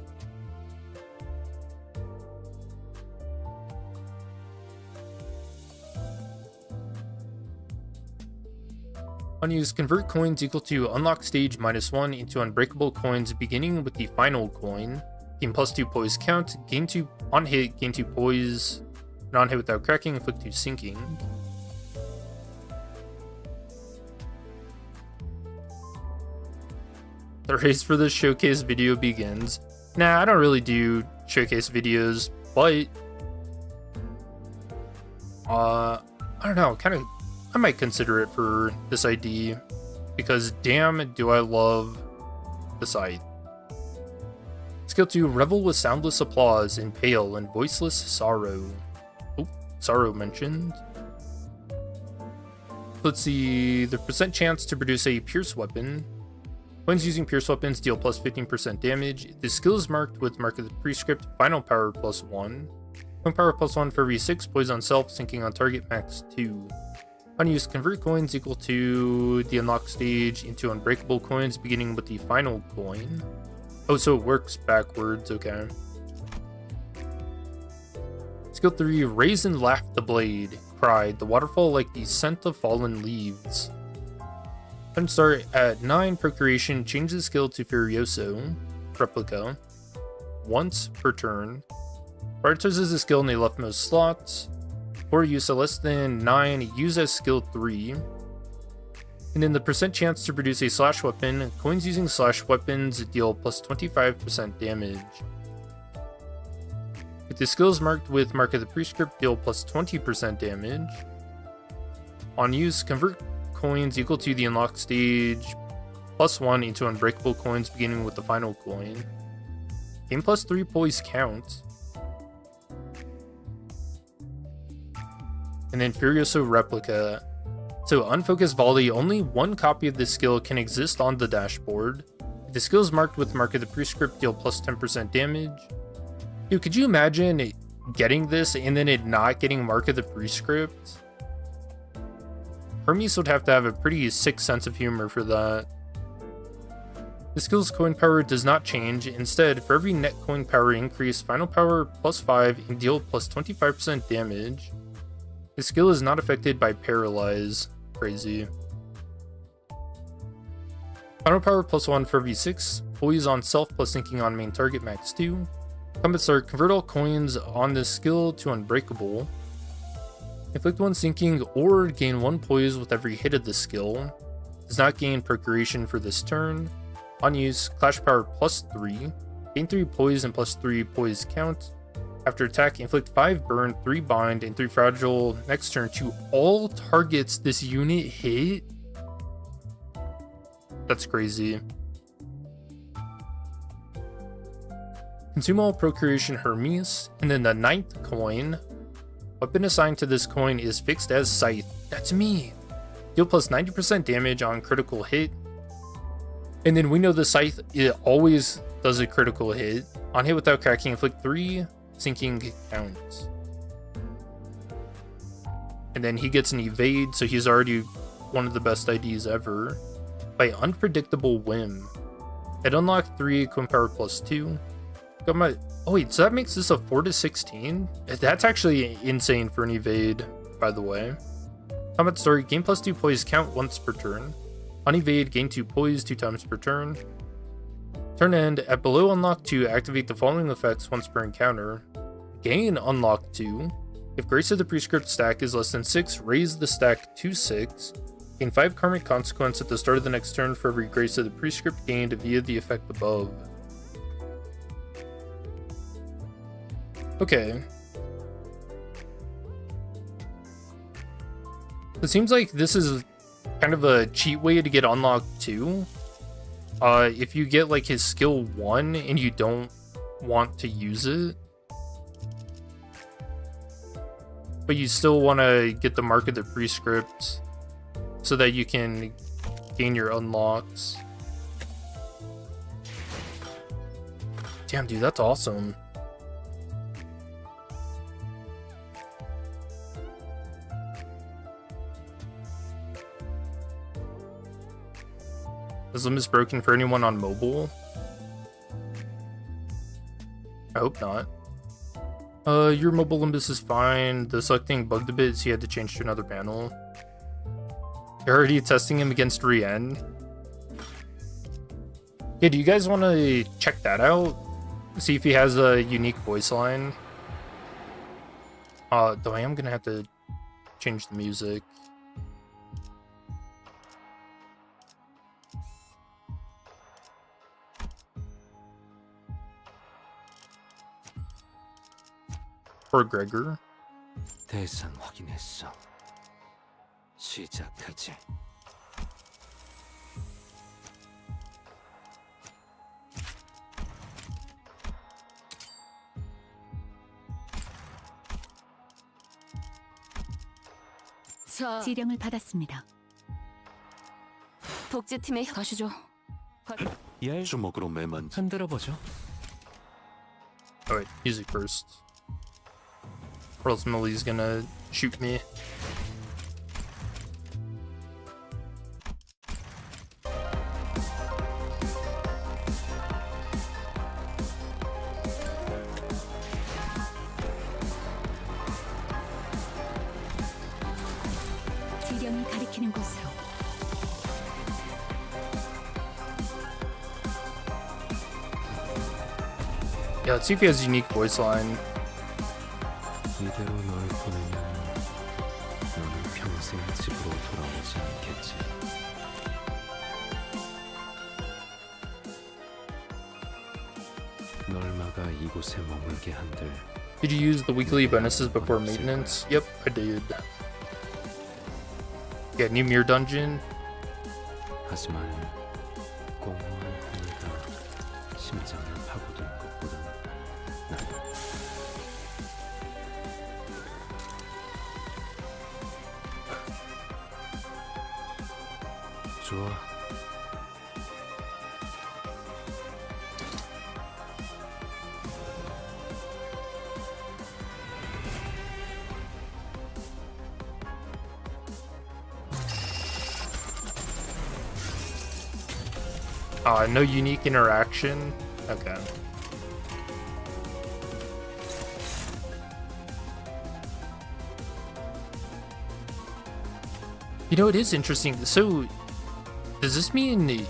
Unused convert coins equal to unlock stage -1 into unbreakable coins beginning with the final coin. Gain +2 poise count, gain 2 on hit, gain 2 poise, and on hit without cracking, inflict 2 sinking. The race for this showcase video begins. Nah, I don't really do showcase videos, but I don't know, I might consider it for this ID, because damn do I love the scythe. Skill 2, revel with soundless applause in pale and voiceless sorrow. Oh, sorrow mentioned. Let's see, the percent chance to produce a pierce weapon. Coins using pierce weapons deal plus 15% damage. The skill is marked with Mark of the Prescript, final power +1. Coin power +1 for every 6, poise on self, sinking on target max 2. Unused convert coins equal to the unlock stage into unbreakable coins beginning with the final coin. Oh, so it works backwards, okay. Skill 3, raise and laugh the blade. Cried, the waterfall like the scent of fallen leaves. Turn start at 9, procreation, change the skill to Furioso, replica, once per turn. Prioritizes the skill in the leftmost slot. For use at less than 9, use as skill 3. And then the percent chance to produce a slash weapon, coins using slash weapons deal plus 25% damage. If the skill is marked with Mark of the Prescript, deal plus 20% damage. On use, convert coins equal to the unlock stage +1 into unbreakable coins beginning with the final coin. Gain plus 3 poise count. And then Furioso replica. So unfocused volley, only one copy of this skill can exist on the dashboard. If the skill is marked with Mark of the Prescript, deal plus 10% damage. Dude, could you imagine getting this and then it not getting Mark of the Prescript? Hermes would have to have a pretty sick sense of humor for that. The skill's coin power does not change. Instead, for every net coin power increase, final power +5 and deal plus 25% damage. The skill is not affected by paralyze. Crazy. Final power +1 for every 6, poise on self plus sinking on main target max 2. Combat start, convert all coins on this skill to unbreakable. Inflict 1 sinking or gain 1 poise with every hit of the skill. Does not gain procreation for this turn. On use, Clash Power +3. Gain 3 poise and +3 poise count. After attack, inflict 5 burn, 3 bind, and 3 fragile next turn to all targets this unit hit. That's crazy. Consume all Procreation Hermes, and then the 9th coin. Weapon assigned to this coin is fixed as Scythe. That's me. Deal plus 90% damage on critical hit. And then we know the Scythe, it always does a critical hit. On hit without cracking, inflict 3 sinking counts. And then he gets an evade, so he's already one of the best IDs ever. By Unpredictable Whim. It unlocked 3 equip power +2. Got my. Oh wait, so that makes this a 4 to 16? That's actually insane for an evade, by the way. Combat story, gain +2 poise count once per turn. On evade, gain 2 poise 2 times per turn. Turn end, at below unlock 2, activate the following effects once per encounter. Gain unlock 2. If Grace of the Prescript stack is less than 6, raise the stack to 6. Gain 5 karmic consequence at the start of the next turn for every Grace of the Prescript gained via the effect above. Okay. It seems like this is kind of a cheat way to get unlocked 2. If you get like his skill 1 and you don't want to use it, but you still want to get the Mark of the Prescript so that you can gain your unlocks. Damn, dude, that's awesome. Is Limbus broken for anyone on mobile? I hope not. Your mobile Limbus is fine. The selecting bugged a bit, so you had to change to another panel. You're already testing him against Rien. Yeah, do you guys want to check that out? See if he has a unique voice line. Though I am gonna have to change the music. For Gregor.
대상 확인했어. 시작하지.
지령을 받았습니다.
독재팀에 가시죠.
주먹으로 매만
흔들어 보죠.
Alright, music first. Or else Millie's gonna shoot me.
지령이 가리키는 곳으로.
Yeah, let's see if he has a unique voice line.
이대로 널 보내면 너는 평생 집으로 돌아오지 않겠지. 널 막아 이곳에 머물게 한들.
Did you use the weekly bonuses before maintenance? Yep, I did. Yeah, new mirror dungeon.
하지만 공허한 하늘가 심장을 파고들 것보다 난 좋아.
No unique interaction. Okay. You know, it is interesting. So, does this mean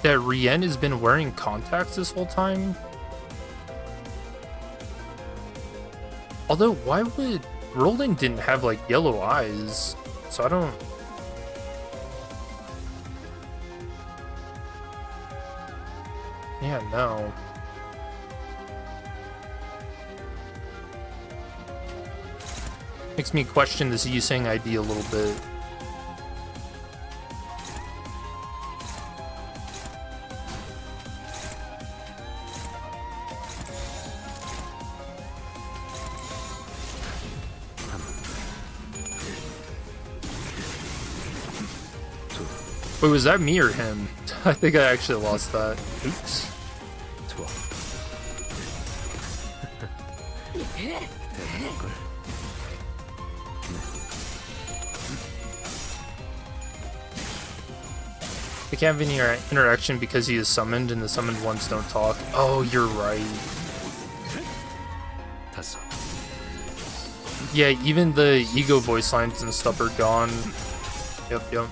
that Rien has been wearing contacts this whole time? Although, why would Roland didn't have like yellow eyes? So I don't. Yeah, no. Makes me question this Yusang ID a little bit. Wait, was that me or him? I think I actually lost that. Oops.
좋아. 대단한 걸.
They can't have any interaction because he is summoned and the summoned ones don't talk. Oh, you're right.
다섯.
Yeah, even the ego voice lines and stuff are gone. Yep.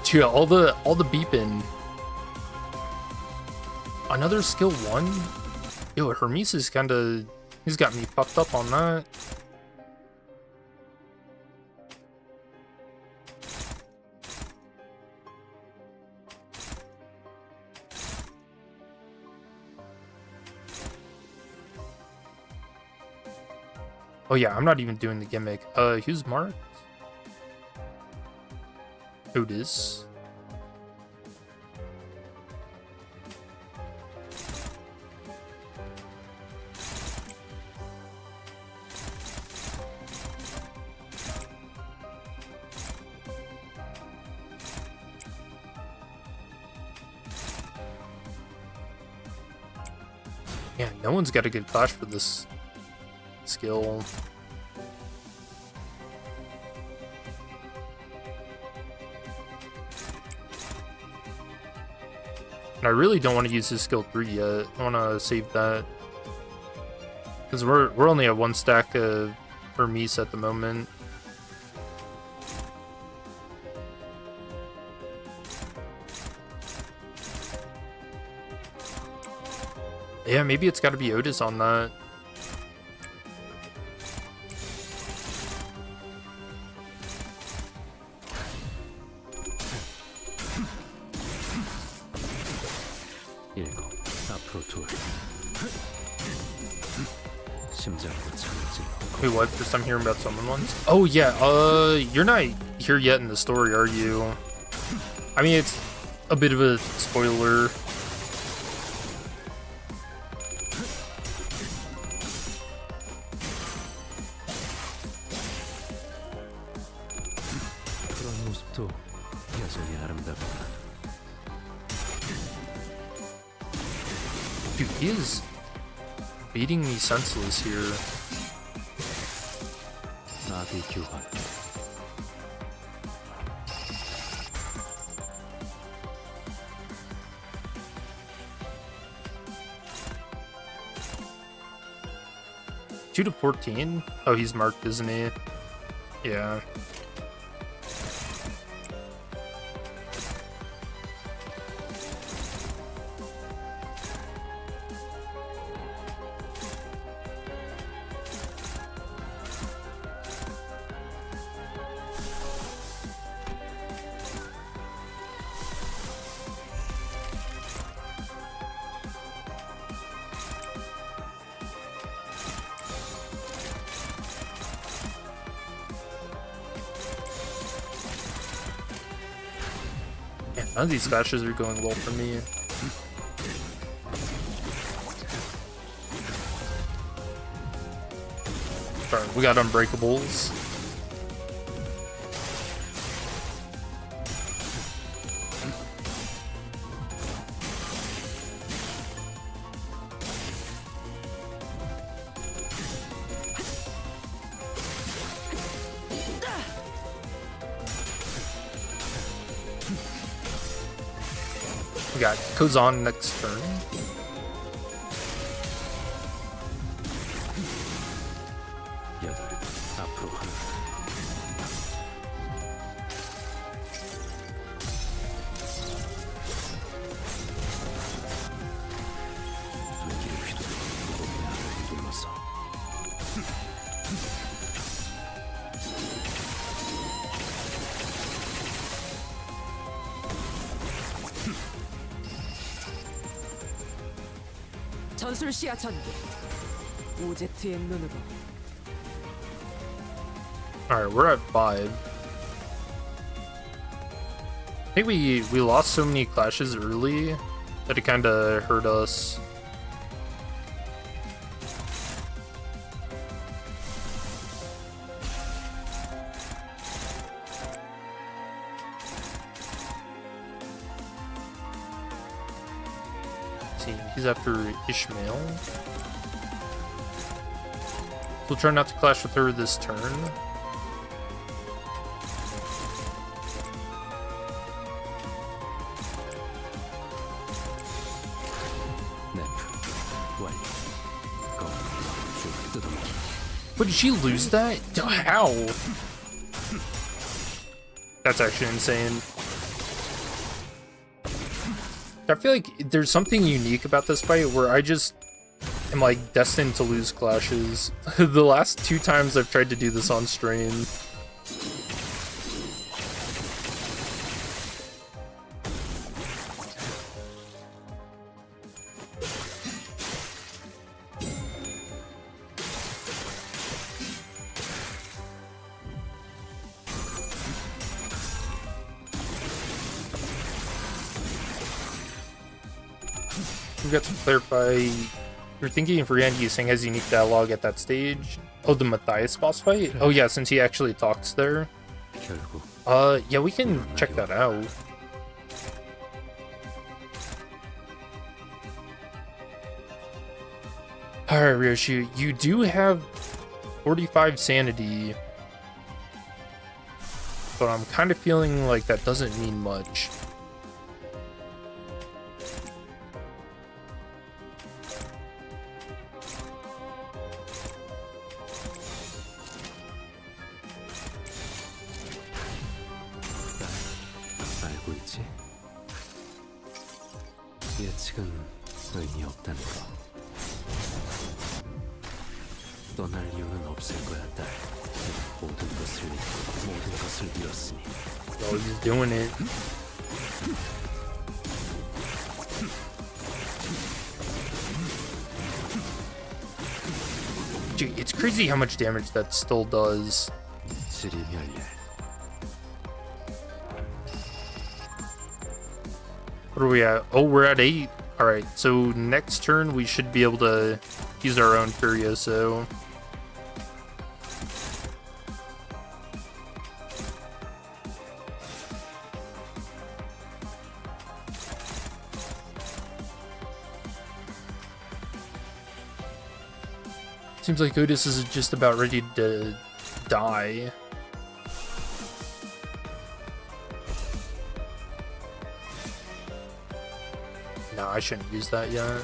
Dude, all the beeping. Another skill 1? Yo, Hermes is kinda... He's got me fucked up on that. Oh yeah, I'm not even doing the gimmick. Who's marked? Otis. Yeah, no one's got a good clash for this skill. And I really don't want to use his skill 3 yet. I want to save that. Because we're only at 1 stack of Hermes at the moment. Yeah, maybe it's got to be Otis on that.
일곱. 앞으로 둘. 심장으로 창을 찔러.
Wait, what? First time hearing about summon ones? Oh yeah, you're not here yet in the story, are you? I mean, it's a bit of a spoiler.
그런 모습도 여전히 아름답구나.
Dude, he is beating me senseless here.
나비 교환. Two to
14? Oh, he's marked, isn't he? Yeah. None of these smashes are going well for me. Alright, we got unbreakables. We got Kozan next turn.
여덟. 앞으로 하나. 불길을 휘두르고 무겁게 나를 휘둘렀어.
전술 시야 전개. 오제트의 눈으로.
Alright, we're at 5. I think we lost so many clashes early that it kind of hurt us. See, he's after Ishmael. We'll try not to clash with her this turn. But did she lose that? How? That's actually insane. I feel like there's something unique about this fight where I just am like destined to lose clashes. The last 2 times I've tried to do this on stream. We got to clarify. You're thinking of Rien using has unique dialogue at that stage. Oh, the Matthias boss fight? Oh yeah, since he actually talks there. Yeah, we can check that out. Alright, Ryoshu, you do have 45 sanity. But I'm kind of feeling like that doesn't mean much.
예측은 의미 없다는 거. 떠날 이유는 없을 거야, 딸. 모든 것을 잃고 모든 것을 잃었으니.
Oh, he's doing it. Dude, it's crazy how much damage that still does. What are we at? Oh, we're at 8. Alright, so next turn we should be able to use our own Furioso. Seems like Otis is just about ready to die. No, I shouldn't use that yet.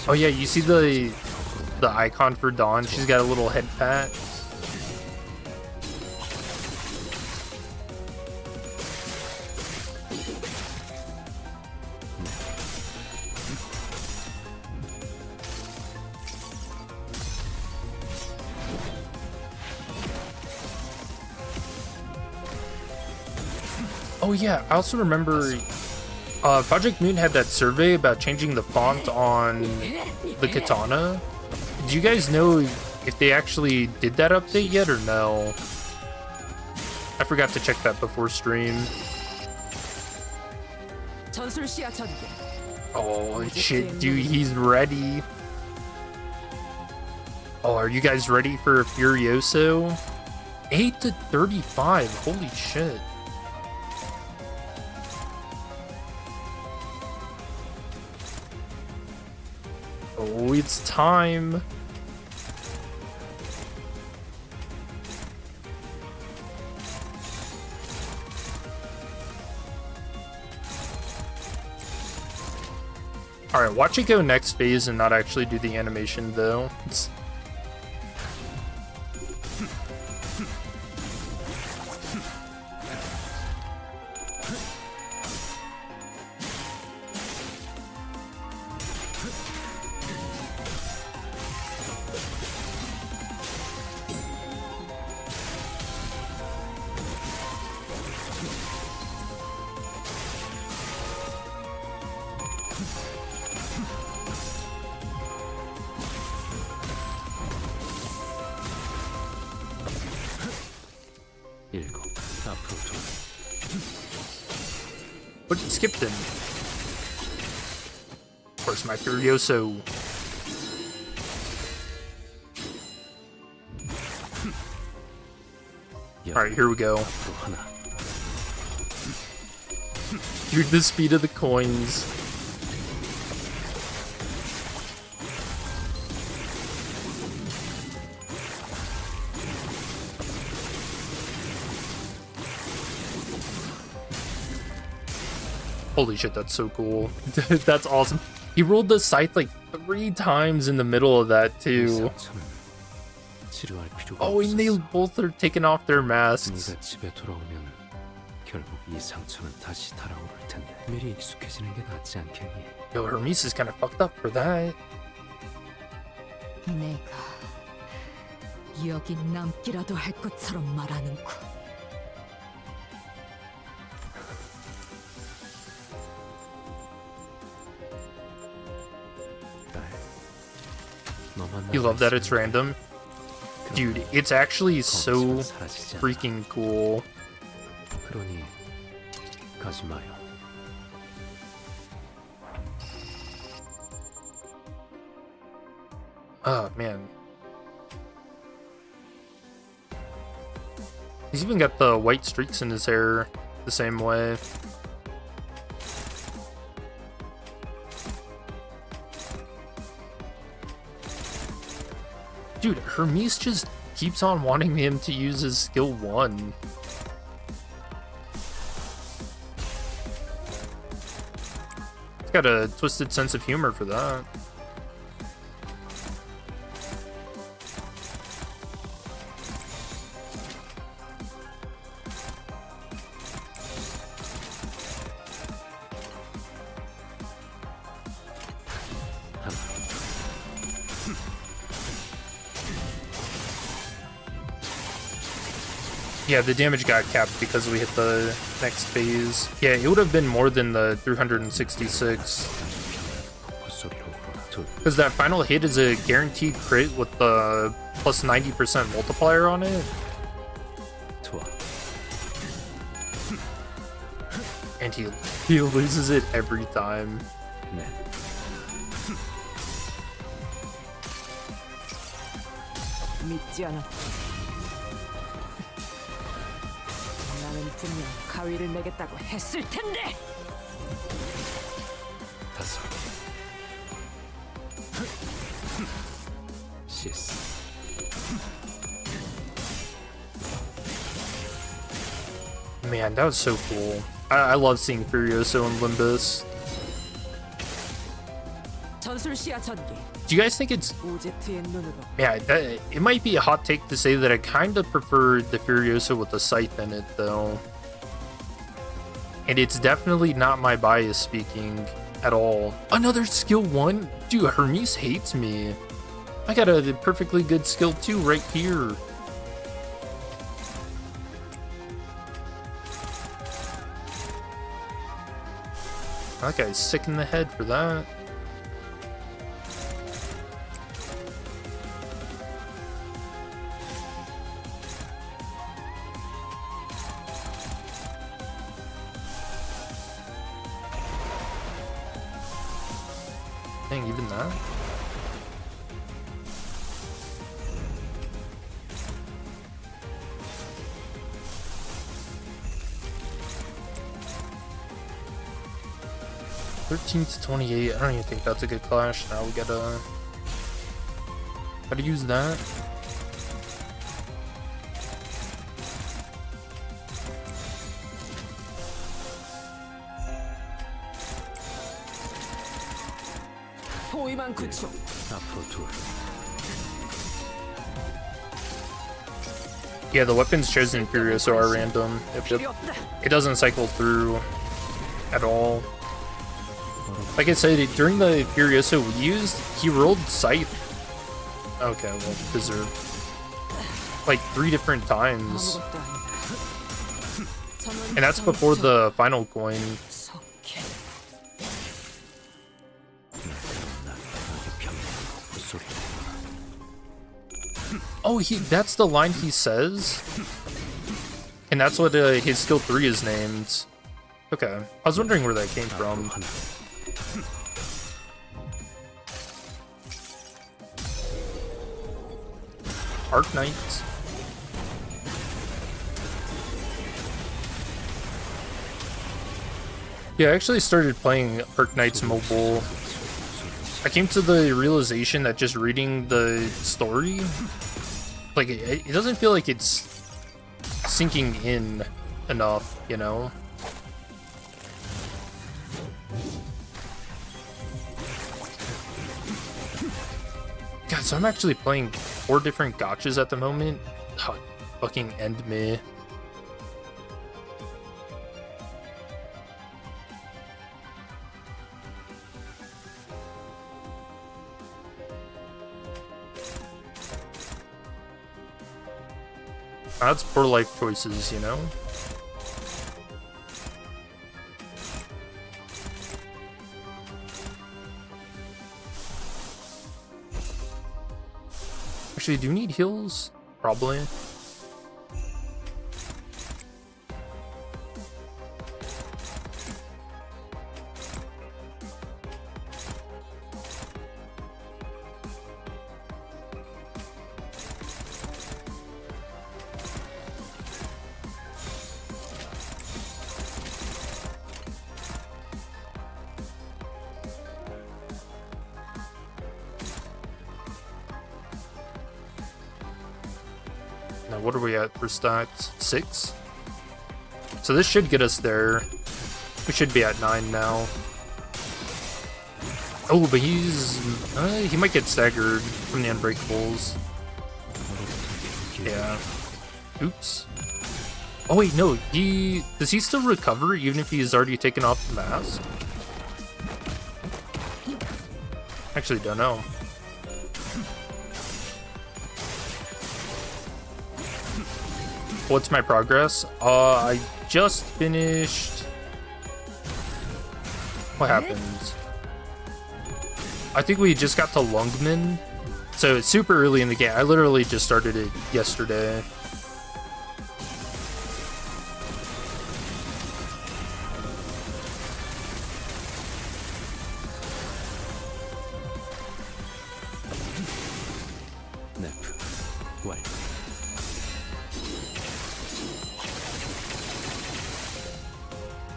Oh yeah, you see the icon for Dawn? She's got a little head pat. Oh yeah, I also remember Project Moon had that survey about changing the font on the katana. Do you guys know if they actually did that update yet or no? I forgot to check that before stream. Oh shit, dude, he's ready. Oh, are you guys ready for Furioso? 8 to 35, holy shit. Oh, it's time. Alright, watch it go next phase and not actually do the animation, though.
일곱, 앞으로 좀.
But it skipped him. Of course, my Furioso. Alright, here we go.
앞으로 하나.
Dude, the speed of the coins. Holy shit, that's so cool. That's awesome. He rolled the scythe like 3 times in the middle of that
이
too.
상처는 치료할 필요가
Oh, and they
없었어.
both are taking off their masks.
네가 집에 돌아오면 결국 이 상처는 다시 달아오를 텐데 미리 익숙해지는 게 낫지 않겠니?
Yo, Hermes is kind of fucked up for that.
내가 여기 남기라도 할 것처럼 말하는군.
너만
You love that it's
남아있으면
random? Dude, it's actually so
거기서는 사라지지 않아.
freaking cool.
그러니 가지 마요.
Oh, man. He's even got the white streaks in his hair the same way. Dude, Hermes just keeps on wanting him to use his skill 1. He's got a twisted sense of humor for that. Yeah, the damage got capped because we hit the next phase. Yeah, it would have been more than the 366.
헛소리로 불어라. 둘,
Because that final hit is a guaranteed crit with the plus 90% multiplier on it.
좋아.
And he loses it every time.
넷.
믿지 않아. 나는 분명 가위를 내겠다고 했을 텐데.
다섯. 시스.
Man, that was so cool. I love seeing Furioso and Limbus.
전술시야 전기.
Do you guys think it's...
오제트의 눈으로.
Yeah, it might be a hot take to say that I kind of prefer the Furioso with the scythe in it, though. And it's definitely not my bias speaking at all. Another skill 1? Dude, Hermes hates me. I got a perfectly good skill 2 right here. That guy's sick in the head for that. Dang, even that? $13 to 28. I don't even think that's a good clash. Now we gotta use that.
포위만 구축.
앞으로 둘.
Yeah, the weapons chosen in Furioso are random.
필요 없다.
It doesn't cycle through at all. Like I said, during the Furioso we used, he rolled Scythe. Okay, well, deserved. Like 3 different times.
아무것도 아니다.
And that's before the final coin.
속해.
Oh, that's the line he says? And that's what his skill 3 is named. Okay. I was wondering where that came from. Arc Knight. Yeah, I actually started playing Arc Knight's mobile. I came to the realization that just reading the story, like, it doesn't feel like it's sinking in enough, you know? God, so I'm actually playing 4 different gachas at the moment? Oh, fucking end me. That's poor life choices, you know? Actually, do you need heals? Probably. Now, what are we at for stacks? 6? So this should get us there. We should be at 9 now. Oh, but he might get staggered from the Unbreakables. Yeah. Oops. Oh wait, no, does he still recover even if he's already taken off the mask? Actually don't know. What's my progress? I just finished... What happened? I think we just got to Lungman. So it's super early in the game. I literally just started it yesterday.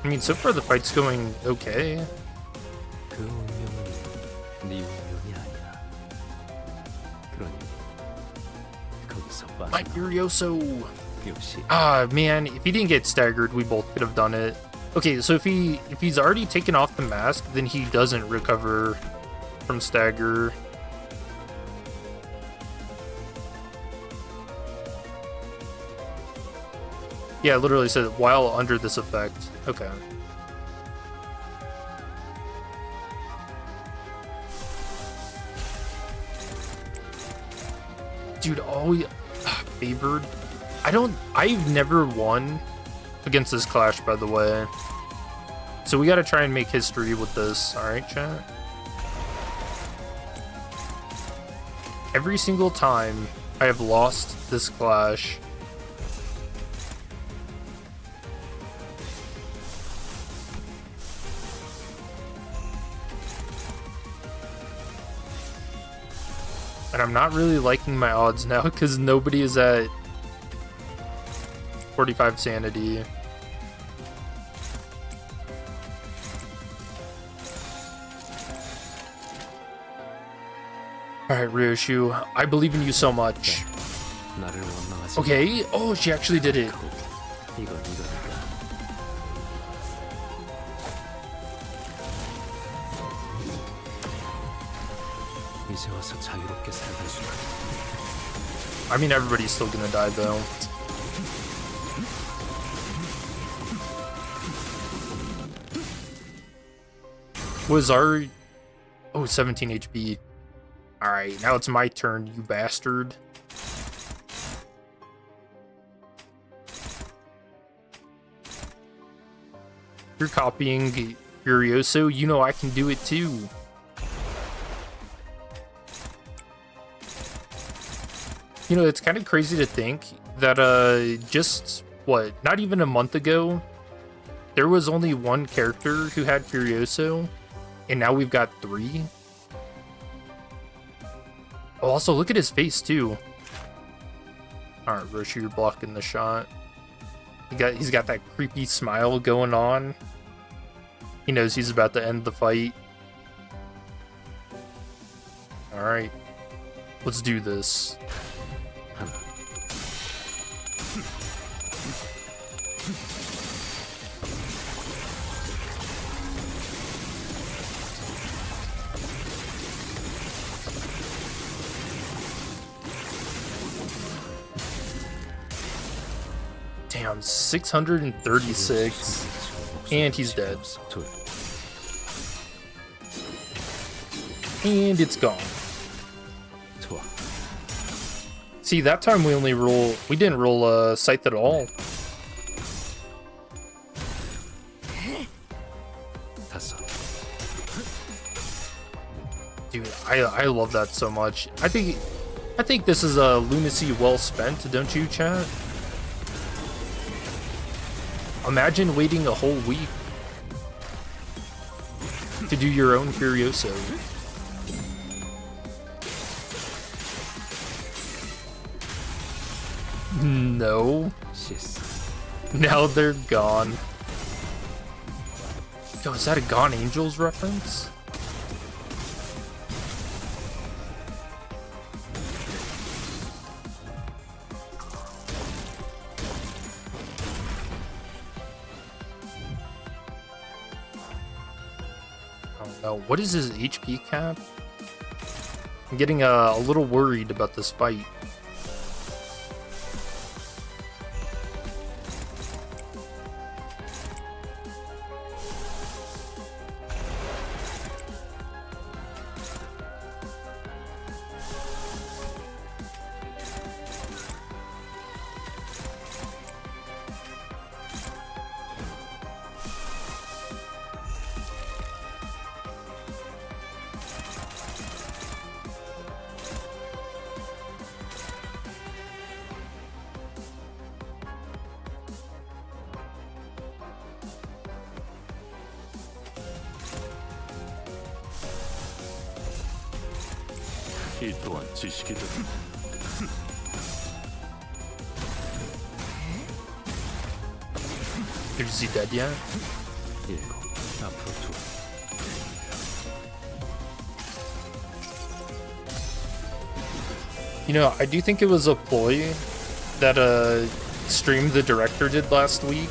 I mean, so far the fight's going okay. My Furioso! Ah, man, if he didn't get staggered, we both could have done it. Okay, so if he's already taken off the mask, then he doesn't recover from stagger. Yeah, it literally said while under this effect. Okay. Dude, always favored. I've never won against this clash, by the way. So we gotta try and make history with this. Alright, chat? Every single time I have lost this clash, and I'm not really liking my odds now because nobody is at 45 sanity. Alright, Ryoshu, I believe in you so much. Okay, oh, she actually did it.
이제 와서 자유롭게 살갈 수가.
I mean, everybody's still gonna die though. Was our... Oh, 17 HP. Alright, now it's my turn, you bastard. You're copying Furioso, you know I can do it too. You know, it's kind of crazy to think that just, what, not even a month ago, there was only one character who had Furioso, and now we've got 3. Oh, also, look at his face, too. Alright, Roshi, you're blocking the shot. He's got that creepy smile going on. He knows he's about to end the fight. Alright. Let's do this. Damn, 636. And he's dead. And it's gone. See, that time we didn't roll Scythe at all. Dude, I love that so much. I think this is a lunacy well spent, don't you, chat? Imagine waiting a whole week to do your own Furioso. No. Now they're gone. Yo, is that a Gone Angels reference? Oh no, what is his HP cap? I'm getting a little worried about this fight.
이 또한 지식이다.
Is he dead yet?
앞으로 두.
You know, I do think it was a ploy that stream the director did last week.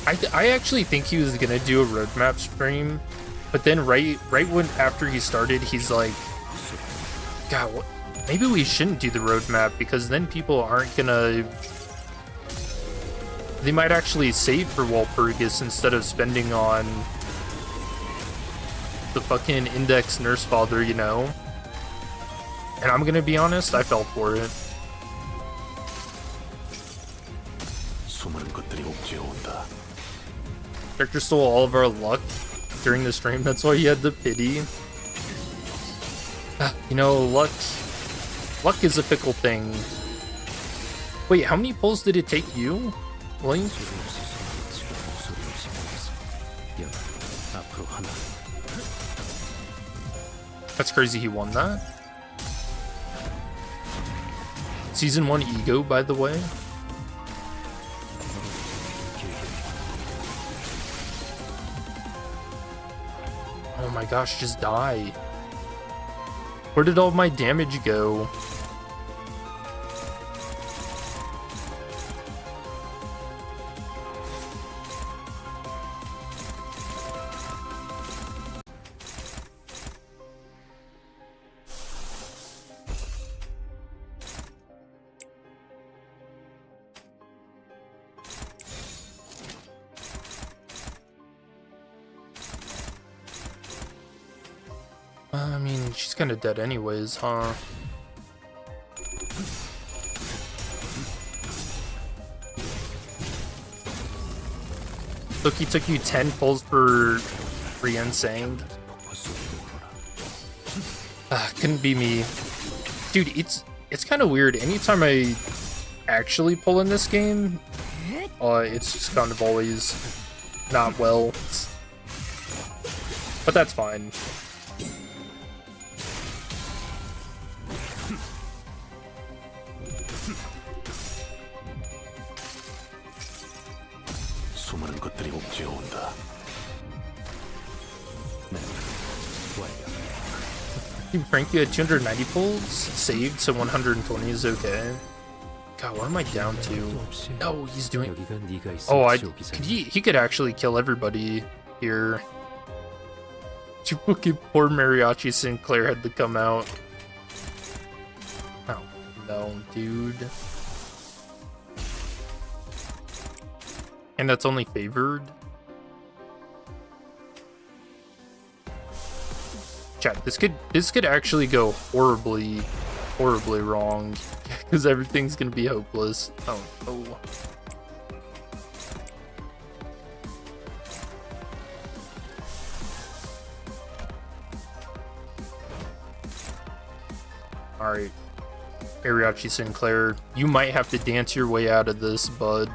I actually think he was gonna do a roadmap stream, but then right when after he started, he's like, God, maybe we shouldn't do the roadmap because then people aren't gonna. They might actually save for Walpurgis instead of spending on the fucking Index Nursefather, you know? And I'm gonna be honest, I fell for it.
수많은 것들이 옥죄어 온다.
Director stole all of our luck during the stream, that's why he had the pity. You know, luck is a fickle thing. Wait, how many pulls did it take you, Link? That's crazy he won that. Season 1 ego, by the way. Oh my gosh, just die. Where did all my damage go? mean, she's kind of dead anyways, huh? Look, he took you 10 pulls for Rien saying. Couldn't be me. Dude, it's kind of weird. Anytime I actually pull in this game, it's just kind of always not well. But that's fine.
수많은 것들이 옥죄어온다.
Dude, Frank, you had 290 pulls saved, so 120 is okay. God, what am I down to? No, he's doing. Oh, he could actually kill everybody here. Poor Mariachi Sinclair had to come out. Oh no, dude. And that's only favored. Chat, this could actually go horribly wrong, because everything's gonna be hopeless. Oh no. Alright, Mariachi Sinclair, you might have to dance your way out of this, bud.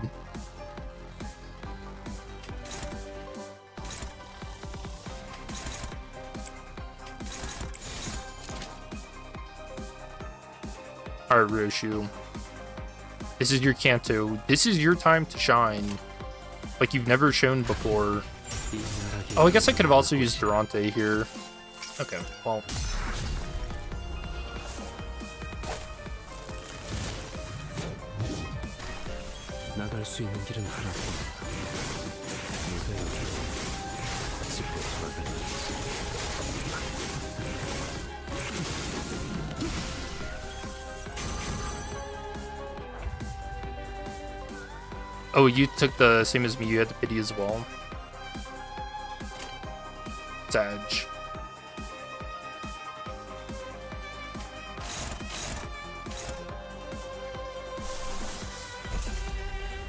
Alright, Roshu. This is your Kanto. This is your time to shine. Like you've never shown before. Oh, I guess I could have also used Durante here. Okay, well.
나갈 수 있는 길은 하나뿐이다. 네가 여기 짚고 돌아다니는
Oh, you took the same as me. You had the pity as well. Sag.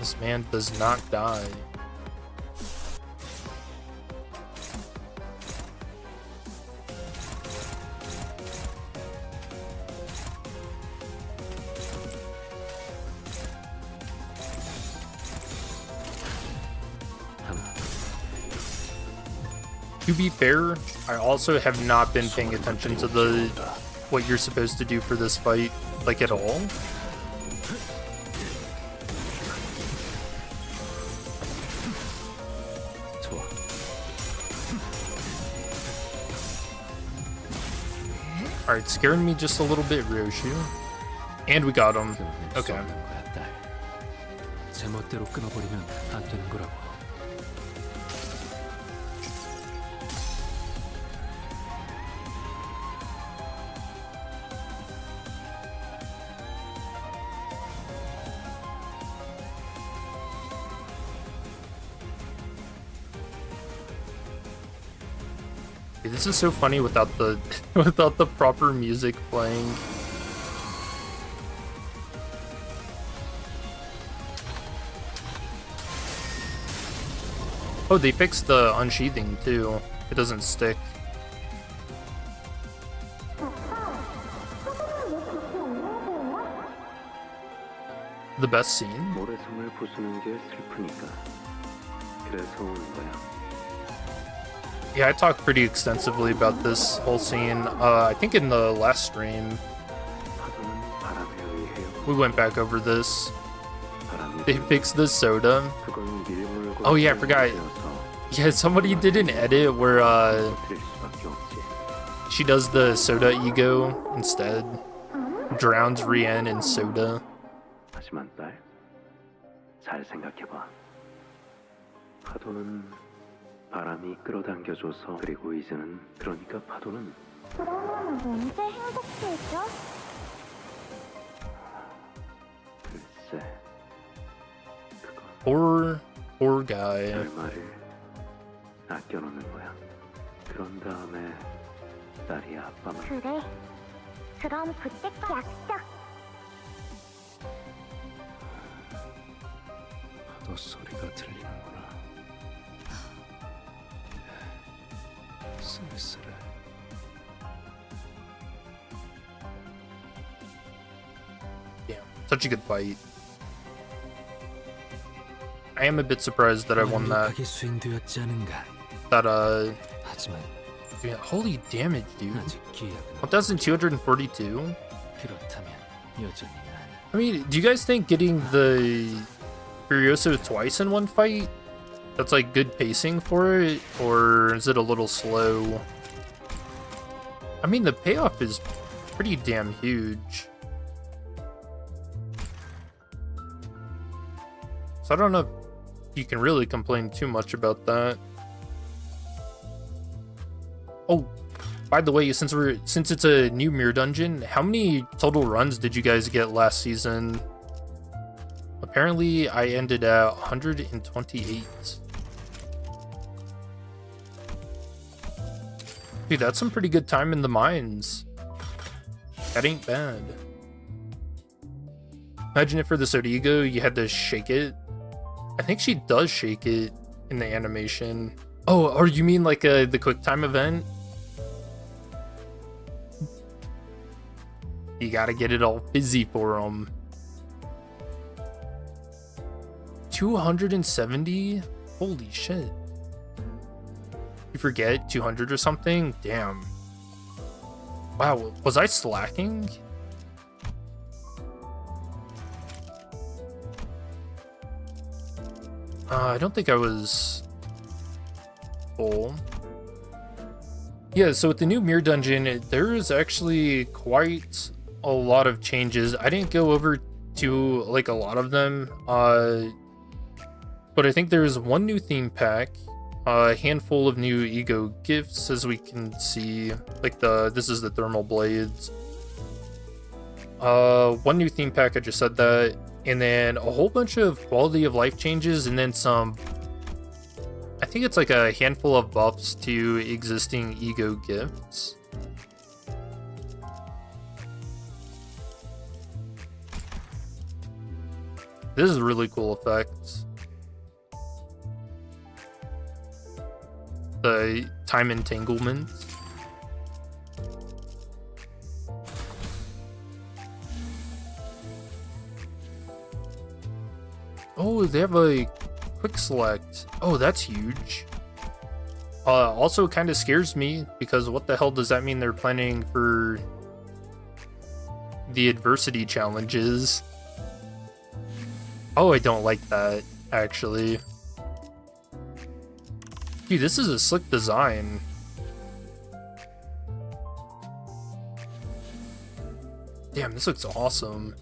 This man does not die. To be fair, I also have not been paying attention to what you're supposed to do for this fight, like at all. Alright, scaring me just a little bit, Ryoshi. And we got him. Okay.
제멋대로 끊어버리면 안 되는 거라고.
This is so funny without the without the proper music playing. Oh, they fixed the unsheathing too. It doesn't stick. The best scene?
모래성을 부수는 게 슬프니까. 그래서 오는 거야.
Yeah, I talked pretty extensively about this whole scene. I think in the last stream, we went back over this. They fixed the soda. Oh yeah, I forgot. Yeah, somebody did an edit where she does the soda ego instead. Drowns Rien in soda.
하지만 딸, 잘 생각해봐. 파도는 바람이 끌어당겨줘서 그리고 이제는 그러니까 파도는
그러면 언제 행복해져?
글쎄 그건
Poor guy.
결말을 아껴놓는 거야. 그런 다음에 딸이 아빠만
그래. 그럼 그때까지 약속.
파도 소리가 들리는구나. 쓸쓸해.
Damn, such a good fight. I am a bit surprised that I won that.
완벽하게 수행되었지 않은가. 하지만
Yeah, holy damage, dude.
아직 기약은
1,242?
그렇다면 여전히 난
I mean, do you guys think getting the Furioso twice in one fight, that's like good pacing for it? Or is it a little slow? I mean, the payoff is pretty damn huge. So I don't know if you can really complain too much about that. Oh, by the way, since it's a new mirror dungeon, how many total runs did you guys get last season? Apparently, I ended at 128. Dude, that's some pretty good time in the mines. That ain't bad. Imagine if for the Sodigo you had to shake it. I think she does shake it in the animation. Oh, or you mean like the quick time event? You gotta get it all fizzy for them. 270? Holy shit. You forget 200 or something? Damn. Wow, was I slacking? I don't think I was full. Yeah, so with the new mirror dungeon, there is actually quite a lot of changes. I didn't go over to like a lot of them, but I think there's one new theme pack, a handful of new ego gifts, as we can see, like this is the thermal blades. One new theme pack, I just said that, and then a whole bunch of quality of life changes, and then some, I think it's like a handful of buffs to existing ego gifts. This is a really cool effect. The time entanglement. Oh, they have a quick select. Oh, that's huge. Also kind of scares me, because what the hell does that mean they're planning for the adversity challenges? Oh, I don't like that, actually. Dude, this is a slick design. Damn, this looks awesome.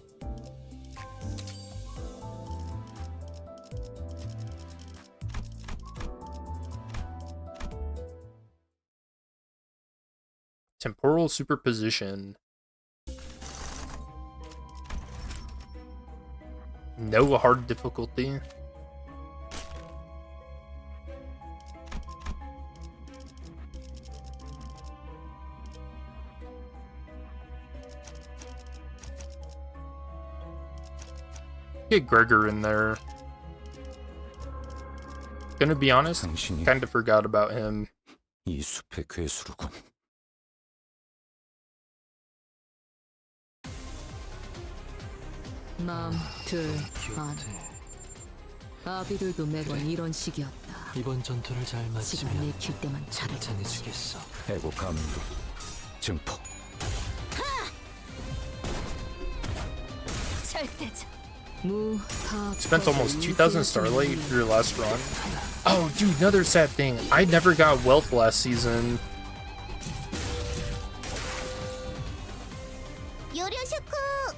Temporal superposition. No hard difficulty. Get Gregor in there. Gonna be honest,
당신이
kind of forgot about him.
이 숲의 괴수로군.
마음 둘 반. 아비들도 매번 이런 식이었다.
이번 전투를 잘
지금
마치면
내킬 때만 잘해주지.
괜찮아지겠어. 해고 감도 증폭.
절대적. 무타.
Spent almost 2,000 starlight for your last run. Oh, dude, another sad thing. I never got wealth last season.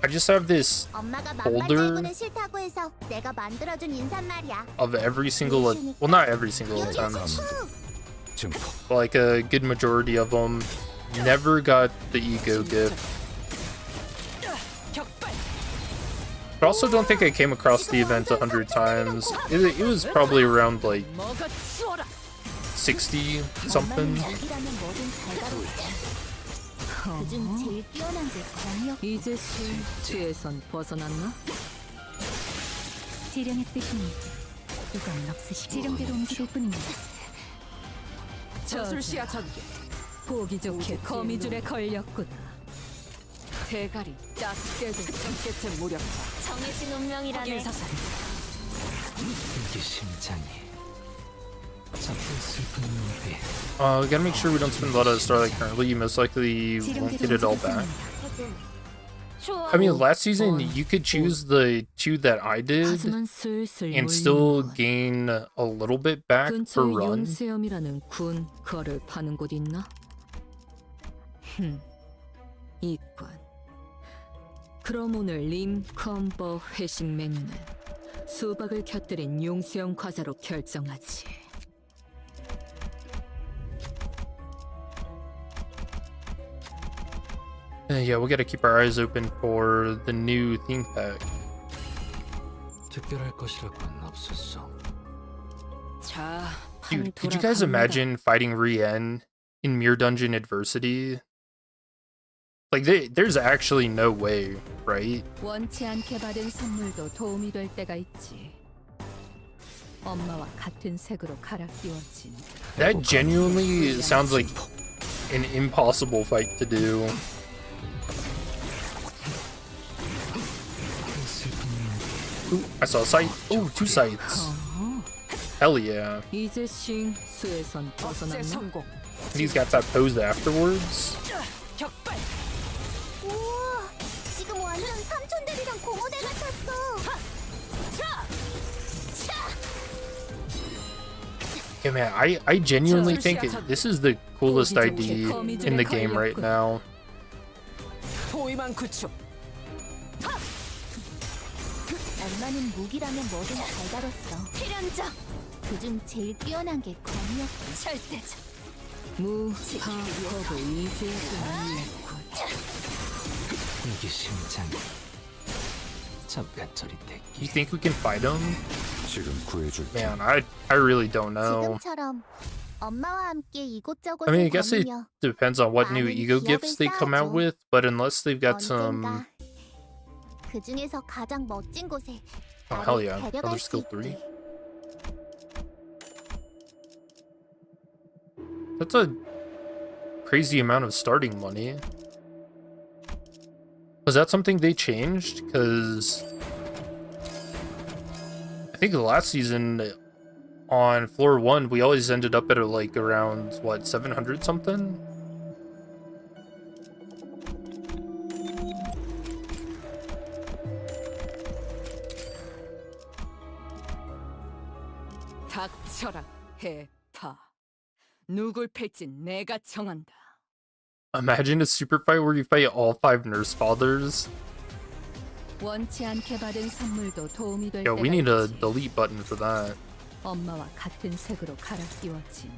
I just have this folder of every single, well, not every single attempt,
증폭.
but like a good majority of them. Never got the ego gift. But I also don't think I came across the event 100 times. It was probably around like 60 something.
그중 제일 뛰어난 게 검이었고
이제 실추에선 벗어났나?
지령의 뜻이니 이건 없으시고 지령대로 움직일 뿐입니다.
저술시야 전개. 보기 좋게 거미줄에 걸렸구나. 대가리 딱 떼고 적개체 무력화.
정해진 운명이라네.
사살.
이게 심장이. 잡힌 슬픈 눈빛.
We gotta make sure we don't spend a lot of Starlight currently. You most likely won't get it all back.
좋아.
I mean, last season you could choose the 2 that I did
하지만 슬슬
and still
몰리는군.
gain a little bit back per
근처에
run.
윤수염이라는 군 거를 파는 곳 있나? 있군. 그럼 오늘 림컴버 회식 메뉴는 수박을 곁들인 용수염 과자로 결정하지.
Yeah, we gotta keep our eyes open for the new theme pack.
특별할 것이라고는 없었어.
자,
Dude, could you guys imagine fighting Rien in Mirror Dungeon Adversity? Like, there's actually no way, right?
원치 않게 받은 선물도 도움이 될 때가 있지. 엄마와 같은 색으로 갈아 끼워진
That genuinely sounds like an impossible fight to do. Ooh, I saw a sight. Ooh, 2 sights. Hell yeah.
이제 싱수에선 벗어났나?
And he's got that pose afterwards.
우와, 지금 완전 삼촌들이랑 공호대 같았어.
Yeah, man, I genuinely think this is the coolest ID in the game right now.
포위만 구축.
엄마는 무기라면 뭐든 잘 다뤘어. 필연적. 그중 제일 뛰어난 게 검이었고. 절대적.
무파허브 이제는
이게 심장이. 잠깐 저리 대.
You think we can fight him?
지금 구해줄게.
Man, I really don't know.
지금처럼 엄마와 함께 이곳저곳을
I mean, I guess it
거닐며
depends on what new ego gifts they come out with, but unless they've got some...
언젠가 그 중에서 가장 멋진 곳에
Oh, hell
나를
yeah.
데려갈
Elder
수
Skill
있게.
3. That's a crazy amount of starting money. Was that something they changed? Because I think the last season on floor 1, we always ended up at like around, what, 700 something?
닥쳐라 해파. 누굴 팰지 내가 정한다.
Imagine a super fight where you fight all 5 Nursefathers.
원치 않게 받은 선물도 도움이 될
Yo,
때가
we need a
있지.
delete button for that.
엄마와 같은 색으로 갈아 끼워진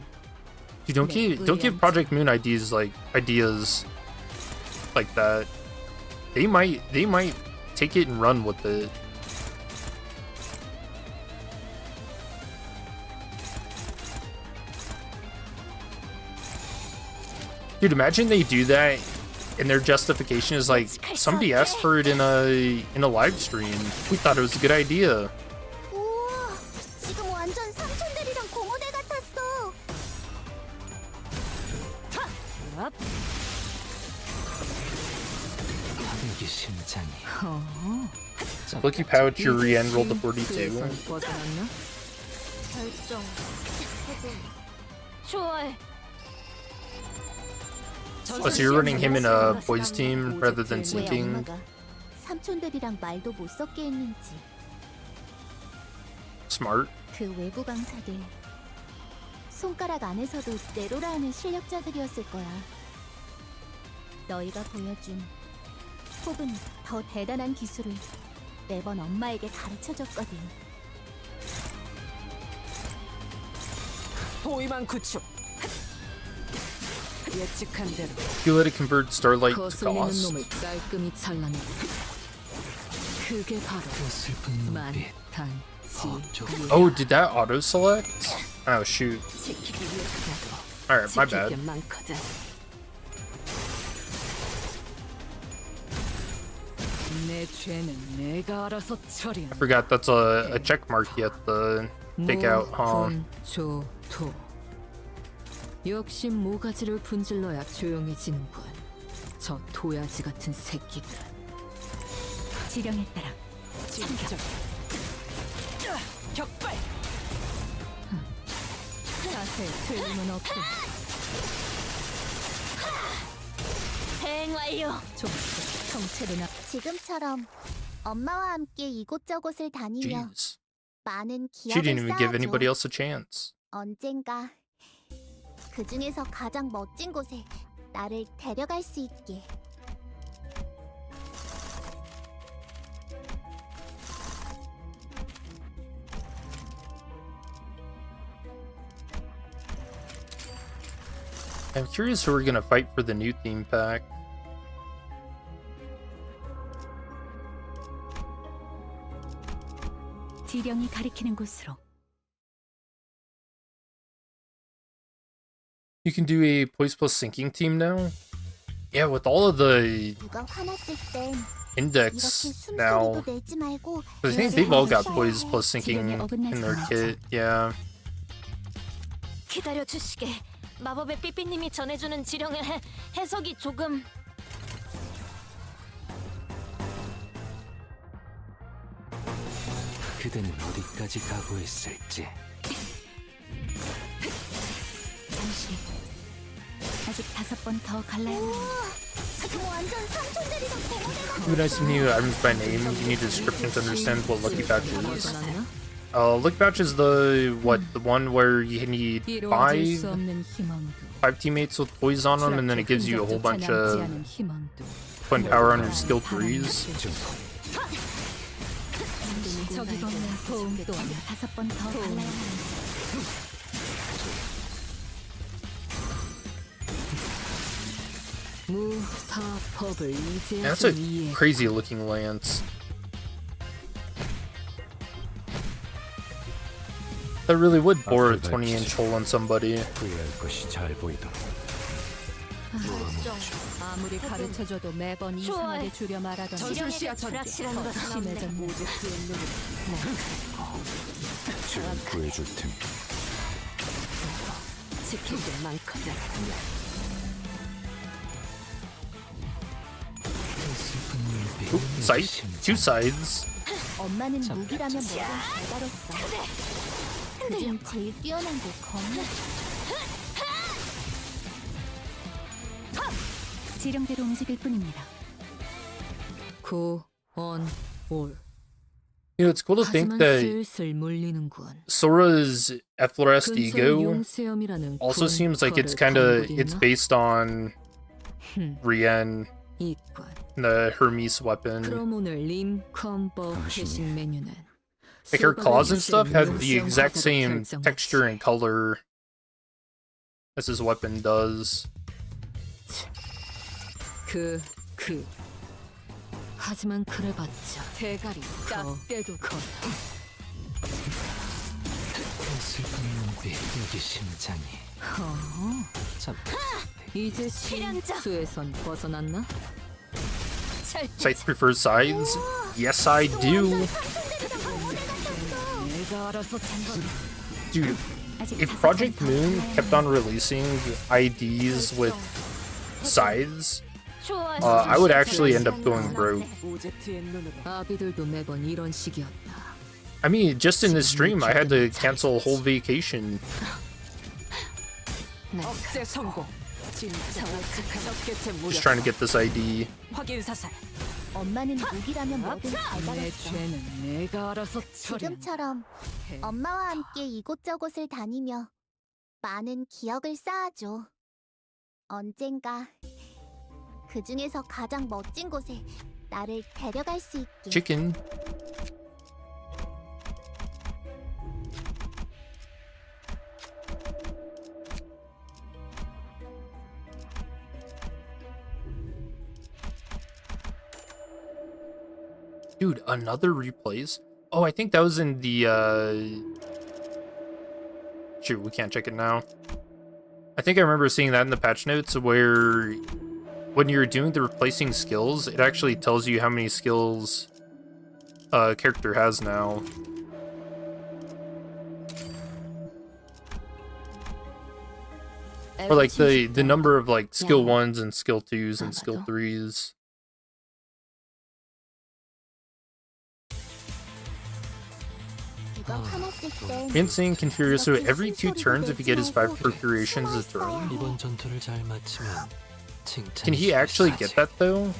Dude, don't give Project Moon ideas like that. They might take it and run with it. Dude, imagine they do that and their justification is like somebody asked for it in a live stream. We thought it was a good idea.
우와, 지금 완전 삼촌들이랑 공호대 같았어.
이게 심장이.
Lucky Pouch, your Rien rolled a 42.
싱수에선 벗어났나?
결정. 좋아해.
Oh, so you're running him in a boys team rather than
왜
sinking.
엄마가 삼촌들이랑 말도 못 섞게 했는지.
Smart.
그 외부 강사들 손가락 안에서도 내로라 하는 실력자들이었을 거야. 너희가 보여준 혹은 더 대단한 기술을 매번 엄마에게 가르쳐줬거든.
포위만 구축. 예측한 대로
You let it convert Starlight to
거슬리는
Gauss.
놈을 깔끔히 잘라내. 그게 바로
슬픈 눈빛.
만탄지.
Oh, did that auto select? Oh shoot.
지키기 위해서라도
Alright, my
지킬 게
bad.
많거든. 내 죄는 내가 알아서 처리한다.
I forgot that's a check mark you have to take out, huh?
조토. 역시 모가지를 분질러야 조용해지는군. 저 도야지 같은 새끼들.
지령에 따라
진짜. 격발.
자세에 틀림은 없고
대응 완료.
좀 정체를 나.
지금처럼 엄마와 함께 이곳저곳을 다니며
Jeez.
많은
She didn't
기억을
even give anybody
쌓아줘.
else a chance.
언젠가 그 중에서 가장 멋진 곳에 나를 데려갈 수 있게.
I'm curious who we're gonna fight for the new theme pack.
지령이 가리키는 곳으로.
You can do a poise plus sinking team now? Yeah, with all of the
누가 화났을 땐
index
이렇게
now.
숨소리도 내지 말고
I think they've all got
대화를
poise
해야
plus
해.
sinking
지령에 어긋나지
in their
않아서.
kit. Yeah.
기다려 주시게. 마법의 삐삐님이 전해주는 지령의 해석이 조금.
그대는 어디까지 각오했을지.
잠시. 아직 5번 더 갈라야 해. 완전 삼촌들이랑
Who nice to meet you items by name. You need a description to understand what Lucky Badge is. Lucky Badge is the one where you need
이루어질 수 없는 희망도
five teammates with poise on them, and then it gives you a whole bunch of
않은 희망도
point power on your skill threes.
적이 걷는 도움 또한
5번 더 갈라야 해.
무파법을 이제
Yeah, that's a crazy looking lance. That really would bore a 20-inch hole on somebody.
후회할 것이 잘 보이도록.
아무리 가르쳐줘도 매번 이상하게 줄여 말하던
전술시야 전개.
더 심해졌네.
지금 구해줄 팀.
지킬 게 많거든.
Oop, scythe. Two sides.
엄마는 무기라면 뭐든 잘 다뤘어. 그중 제일 뛰어난 게 검이야. 지령대로 움직일 뿐입니다.
고, on, 올.
You know, it's cool to think
하지만
that
슬슬 물리는군.
Sora's effloresced
근처에
ego
용세염이라는
also
군
seems like it's
거를
kind of
간 곳
it's
있나?
based on Rien,
이관.
the Hermes weapon.
그럼 오늘 림 컴버
당신이
회식 메뉴는
Like her claws and stuff have the
용세염
exact
화살을
same
결정하지.
texture and color as his weapon does.
하지만 그래봤자 대가리 딱 떼도 커.
슬픈 눈빛 여기 심장이. 참.
이제 실수에선 벗어났나?
Scythe prefers sides? Yes, I do.
내가 알아서 잔건.
Dude, if Project Moon kept on releasing IDs with sides, I would actually end up going broke.
오제트의 눈으로 아비들도 매번 이런 식이었다.
I mean, just in this stream, I had to cancel a whole vacation.
억제 성공. 진짜 적개체 무력.
Just trying to get this ID.
확인 사살.
엄마는 무기라면 뭐든 잘
내
다뤘어.
죄는 내가 알아서 처리한다.
지금처럼 엄마와 함께 이곳저곳을 다니며 많은 기억을 쌓아줘. 언젠가 그 중에서 가장 멋진 곳에 나를 데려갈 수 있게.
Chicken. Dude, another replays? Oh, I think that was in the, Shoot, we can't check it now. I think I remember seeing that in the patch notes where when you're doing the replacing skills, it actually tells you how many skills a character has now. Or like the number of like skill 1s and skill 2s and skill 3s. Riensing can Furioso every 2 turns if he gets his 5 procreations a turn.
이번 전투를 잘 마치면
Can he actually get that though?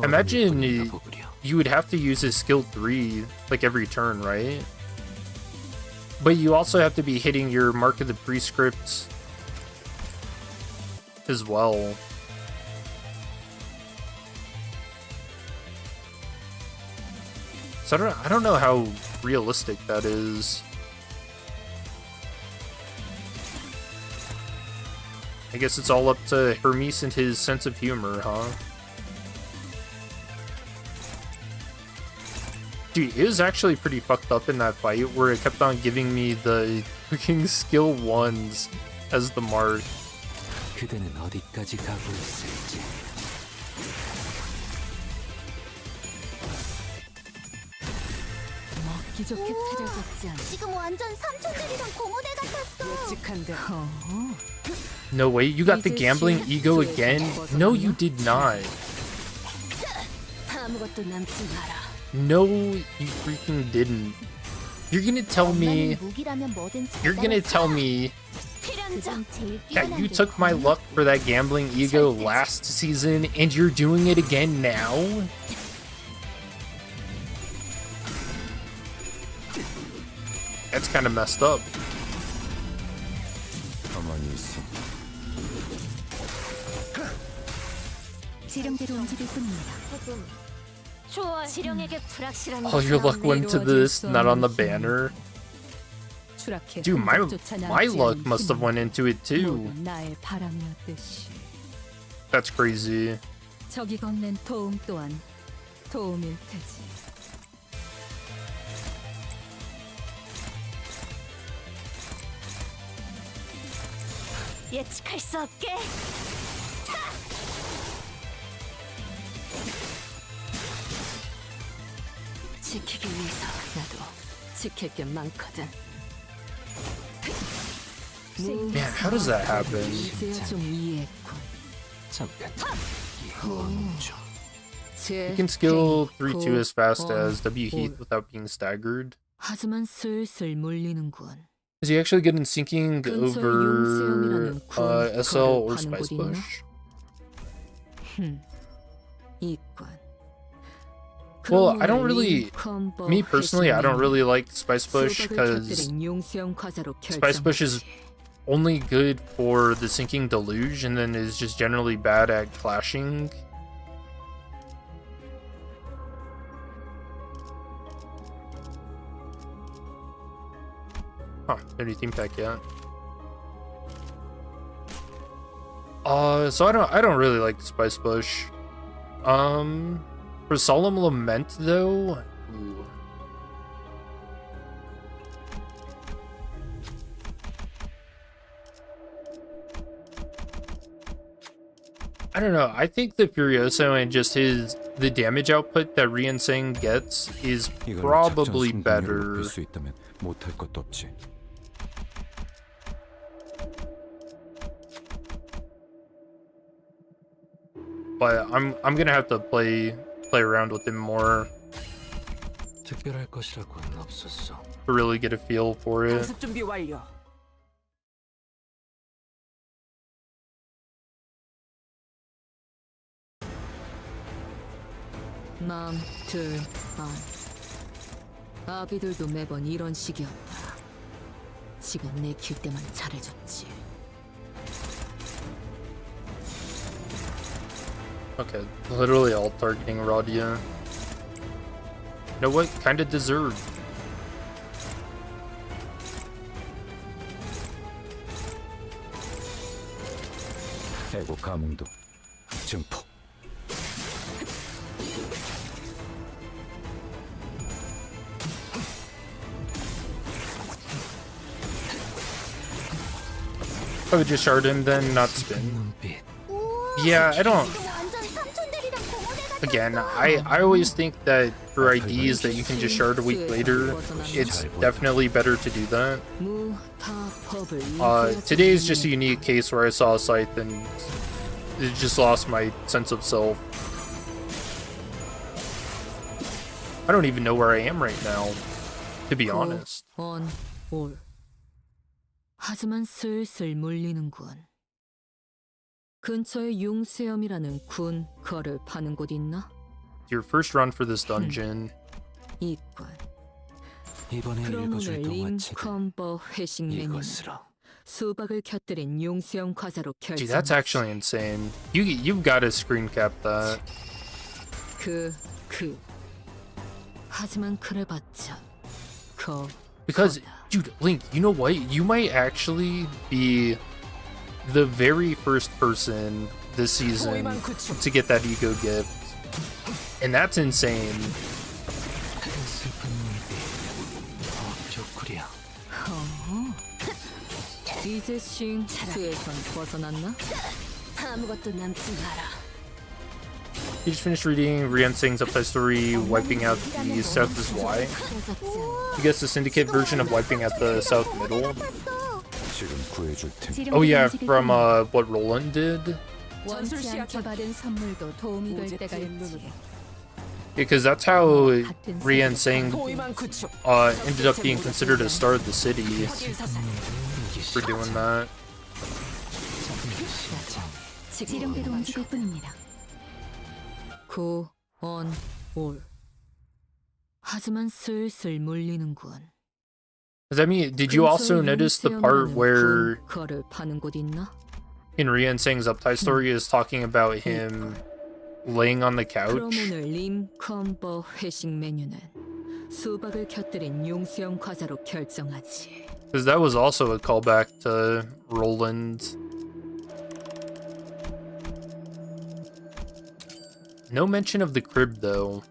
Imagine you would have to use his skill 3 like every turn, right? But you also have to be hitting your Mark of the Prescripts as well. So I don't know how realistic that is. I guess it's all up to Hermes and his sense of humor, huh? Dude, it was actually pretty fucked up in that fight where it kept on giving me the fucking skill 1s as the mark.
그대는 어디까지 가고 있을지.
먹기 좋게 차려졌지 않아.
지금 완전 삼촌들이랑 고모대 같았어.
예측한데.
No way, you got the gambling ego again? No, you did not.
아무것도 남지 마라.
No, you freaking didn't. You're gonna tell me that you took my luck for that gambling ego last season and you're doing it again now? That's kind of messed up.
가만히 있어.
지령대로 움직일 뿐입니다.
좋아. 지령에게 불확실한
All your luck went to this, not on the banner. Dude, my luck must have went into it too.
나의 바람이었듯이.
That's crazy.
적이 건넨 도움 또한 도움일 테지.
예측할 수 없게. 지키기 위해서 나도 지킬 게 많거든.
Man, how does that happen?
이제야 좀 이해했군.
잠깐 이해하는 중.
You can skill 3-2 as fast as W Heath without being staggered.
하지만 슬슬 물리는군.
Is he actually good in sinking over SL or Spice Push?
이건.
Well, I don't really, me personally, I don't really like Spice Push because Spice Push is only good for the sinking deluge and then is just generally bad at clashing. Huh, no new theme pack yet. So I don't really like Spice Push. For Solemn Lament though, ooh. I don't know. I think the Furioso and just the damage output that Rien gets is probably better.
수 있다면 못할 것도 없지.
But I'm gonna have to play around with him more
특별할 것이라고는 없었어.
to really get a feel for it.
연습 준비 완료. 마음 둘 아비들도 매번 이런 식이었다. 지가 내킬 때만 잘해줬지.
Okay, literally all targeting Radia. You know what? Kinda deserved.
해고 감흥도 증폭.
I would just shard him then, not spin.
눈빛.
Yeah, I don't. Again, I always think that for IDs that you can just shard a week later, it's definitely better to do that. Today is just a unique case where I saw a scythe and it just lost my sense of self. I don't even know where I am right now, to be honest.
하지만 슬슬 물리는군. 근처에 융수염이라는 군 거를 파는 곳 있나?
Your first run for this dungeon.
있군.
이번에 읽어줄
림
동화책은
컴버 회식 메뉴는
이것으로.
수박을 곁들인 융수염 과자로
Dude, that's
결정.
actually insane. You've got to screen cap that.
하지만 그래봤자
Because, dude, Link, you know what? You might actually be the very first person this season to get that ego gift. And that's insane.
이제 싱크에선 벗어났나?
아무것도 남지 마라.
You just finished reading Rien Sing's Subtitle story, Wiping Out the South is Why. You guess the syndicate version of Wiping Out the South Middle?
지금 구해줄 테니.
Oh yeah, from what Roland did?
원치 않게 받은 선물도 도움이 될 때가 있지.
Because that's how Rien Sing ended up being considered a star of the city for doing that.
지름대로 움직일 뿐입니다.
하지만 슬슬 물리는군.
Because I mean, did you also notice the part where
거를 파는 곳 있나?
in Rien Sing's Uptide story is talking about him laying on the couch?
그럼 오늘 림 컴버 회식 메뉴는 수박을 곁들인 융수염 과자로 결정하지.
Because that was also a callback to Roland. No mention of the crib, though.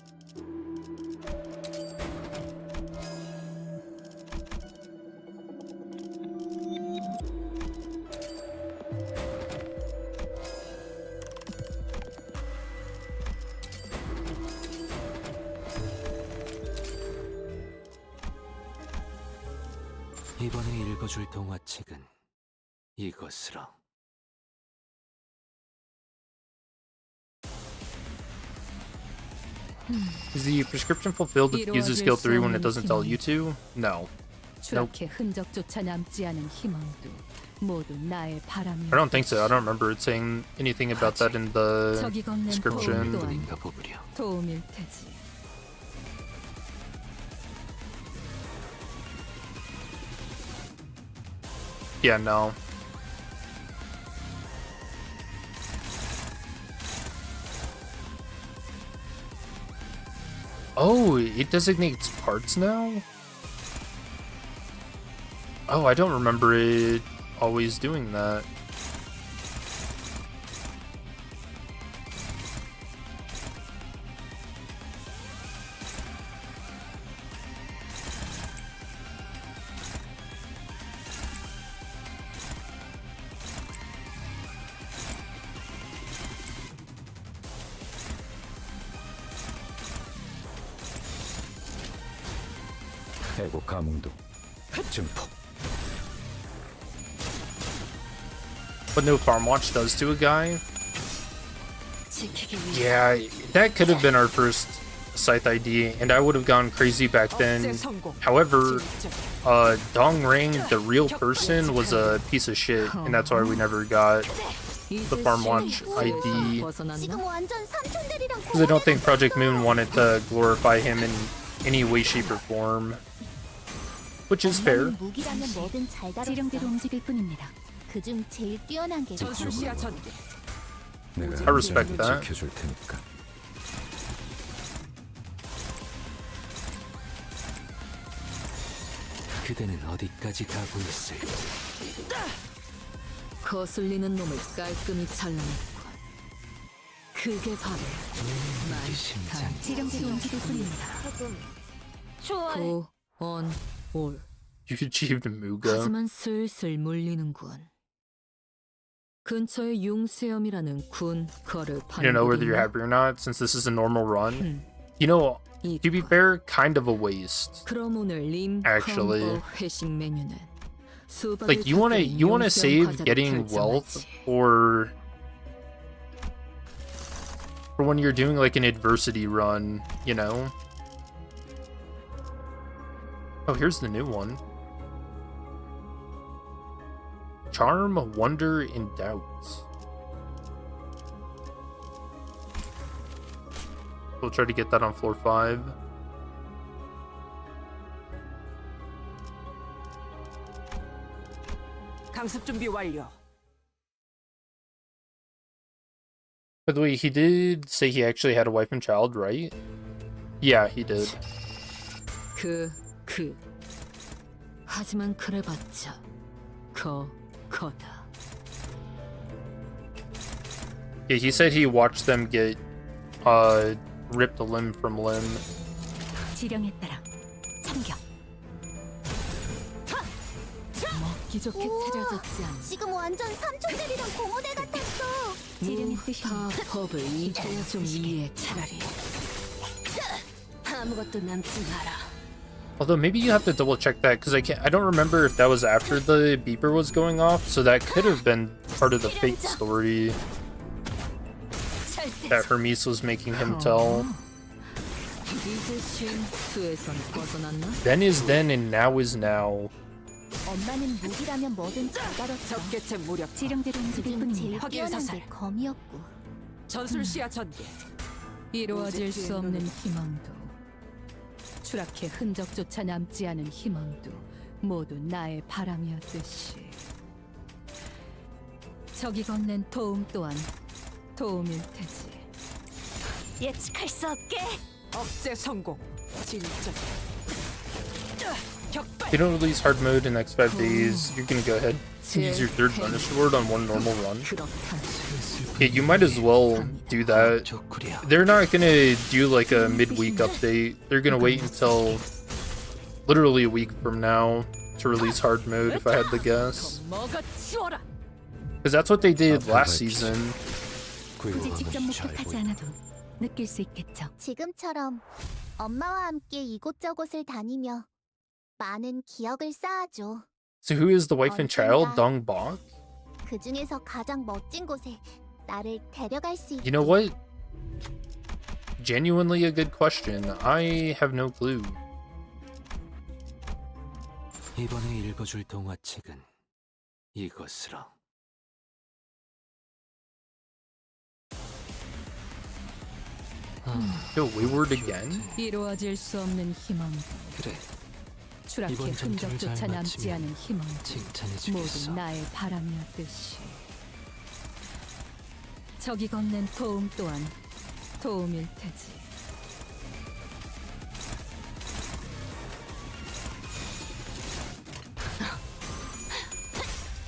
이번에 읽어줄 동화책은 이것으로.
Is the prescription fulfilled if you use skill 3 when it doesn't tell you to? No.
추락해 흔적조차 남지 않은 희망도 모두 나의 바람이.
I don't think so. I don't remember it saying anything about that in the
저기 건넨
description.
보험 또한
인가 보부려.
도움일 테지.
Yeah, no. Oh, it designates parts now? Oh, I don't remember it always doing that.
해고 감흥도 증폭.
What no farm watch does to a guy? Yeah, that could have been our first Scythe ID, and I would have gone crazy back then. However, Dong Ring, the real person, was a piece of shit, and that's why we never got the farm watch ID.
지금 완전 삼촌들이랑
Because I don't think Project Moon wanted to glorify him in any way, shape, or form. Which is fair.
무기라면 뭐든 잘 다뤘어.
지름대로 움직일 뿐입니다.
그중 제일 뛰어난 게
내가
I respect that.
지켜줄 테니까.
그대는 어디까지 가고 있을까?
거슬리는 놈을 깔끔히 잘라냈군. 그게 바로
이 심장.
지름대로 움직일 뿐입니다.
좋아해.
You achieved Muga.
하지만 슬슬 물리는군.
근처에 융수염이라는 군 거를
You
파는
don't know whether you're
곳이
happy or not since this is a normal run.
음.
You know,
있나?
to be fair, kind of a waste.
그럼 오늘 림
Actually.
컴버 회식 메뉴는 수박을
Like you wanna
곁들인
save
용수염
getting
과자로
wealth
결정하지.
for when you're doing like an adversity run, you know? Oh, here's the new one. Charm, Wonder, and Doubt. We'll try to get that on floor 5.
강습 준비 완료.
By the way, he did say he actually had a wife and child, right? Yeah, he did.
하지만 그래봤자 거다.
Yeah, he said he watched them get ripped a limb from limb.
지령에 따라 참격.
먹기 좋게 차려졌지 않나.
지금 완전 삼촌들이랑 고모대 같았어. 지령의 뜻이
다 법을 이제야 좀 이해해.
차라리 아무것도 남지 마라.
Although maybe you have to double check that because I don't remember if that was after the beeper was going off, so that could have been part of the fake story that Hermes was making him tell.
이제 쉰 수에선 벗어났나?
Then is then and now is now.
엄마는 무기라면 뭐든 잘 다뤘어.
적개체 무력.
지령대로 움직일 뿐입니다. 제일
확인
뛰어난
사살.
게 검이었고.
전술 시야 전개.
이루어질 수 없는 희망도 추락해 흔적조차 남지 않은 희망도 모두 나의 바람이었듯이 적이 건넨 도움 또한 도움일 테지.
예측할 수 없게.
억제 성공. 진짜. 격발.
If you don't release hard mode in the next 5 days, you're gonna go ahead and use your third bonus sword on one normal run. Yeah, you might as well do that. They're not gonna do like a midweek update. They're gonna wait until literally a week from now to release hard mode if I had to guess.
뭐가 치워라.
Because that's what they did last season.
굳이 직접 목격하지 않아도 느낄 수 있겠죠. 지금처럼 엄마와 함께 이곳저곳을 다니며 많은 기억을 쌓아줘.
So who is the wife and child? Dong Bok?
그 중에서 가장 멋진 곳에 나를 데려갈 수 있게.
You know what? Genuinely a good question. I have no clue.
이번에 읽어줄 동화책은 이것으로.
Yo, wayward again?
이루어질 수 없는 희망도
그래,
추락해
이번 전투를
흔적조차
잘
남지
마치면
않은 희망도
칭찬해주겠어.
모두 나의 바람이었듯이 적이 건넨 도움 또한 도움일 테지.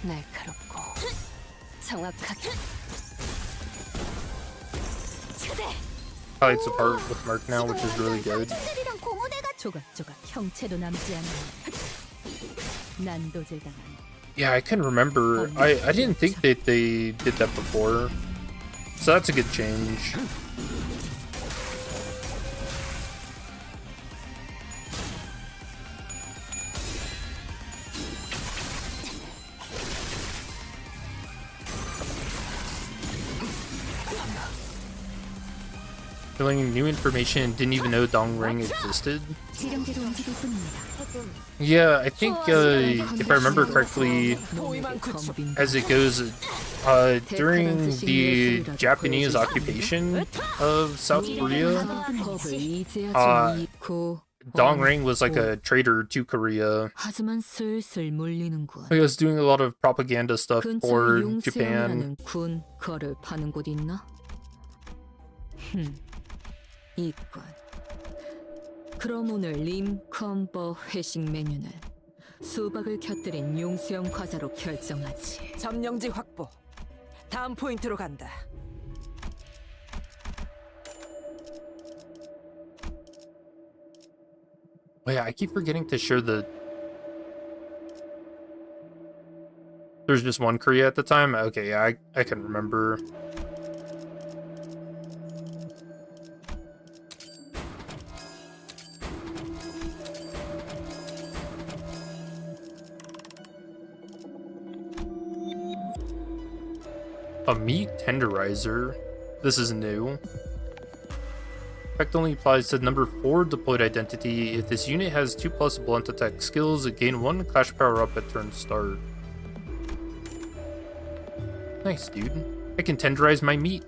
날카롭고 정확하게.
Probably it's a part with Mark now, which is really good.
삼촌들이랑 고모대가
조각조각 형체도 남지 않은 난도질당한
Yeah, I couldn't remember. I didn't think that they did that before. So that's a good change. Feeling new information and didn't even know Dong Ring existed.
지령대로 움직일 뿐입니다.
Yeah, I think if I remember correctly, as it goes, during the Japanese occupation of South Korea,
법을 이제야 좀 잊고
Dong Ring was like a traitor to Korea.
하지만 슬슬 물리는군.
He was doing a lot of propaganda stuff
근처에
for Japan.
용수염이라는 군 거를 파는 곳 있나? 있군. 그럼 오늘 림 컴버 회식 메뉴는 수박을 곁들인 용수염 과자로 결정하지.
점령지 확보. 다음 포인트로 간다.
Oh yeah, I keep forgetting to share the There's just one Korea at the time? Okay, yeah, I can remember. A meat tenderizer. This is new. Effect only applies to number 4 deployed identity. If this unit has 2+ blunt attack skills, gain 1 clash power up at turn start. Nice, dude. I can tenderize my meat.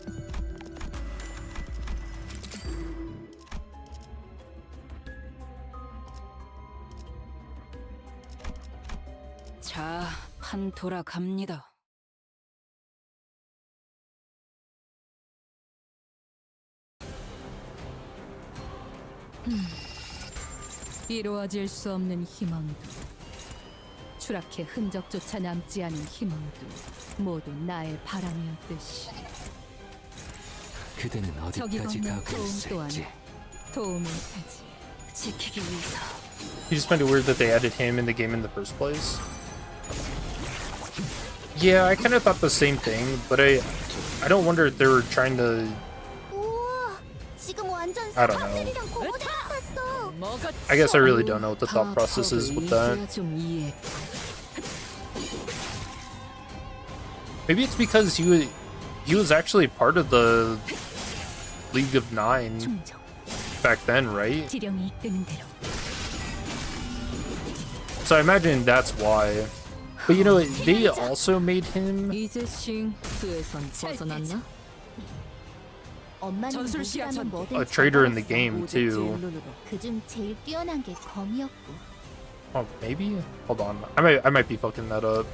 자, 판 돌아갑니다.
이루어질 수 없는 희망도, 추락해 흔적조차 남지 않은 희망도 모두 나의 바람이었듯이
그대는
저기
어디까지
걷는
가고
도움 또한
있을지.
도움일 테지.
지키기 위해서.
You just find it weird that they added him in the game in the first place. Yeah, I kind of thought the same thing, but I don't wonder if they were trying to.
우와, 지금 완전
I don't know.
사람들이랑 고모들 같았어.
I guess I really don't know what the thought process is with that.
좀 이해.
Maybe it's because he was actually part of the League of Nine
충정,
back then, right?
지령이 이끄는 대로.
So I imagine that's why. But you know, they also made him.
이제 싱크에선 벗어났나?
엄마는
전술시야
무기라면
전-
뭐든
A traitor in the
잘
game too.
그중 제일 뛰어난 게 검이었고.
Oh, maybe. Hold on. I might be fucking that up.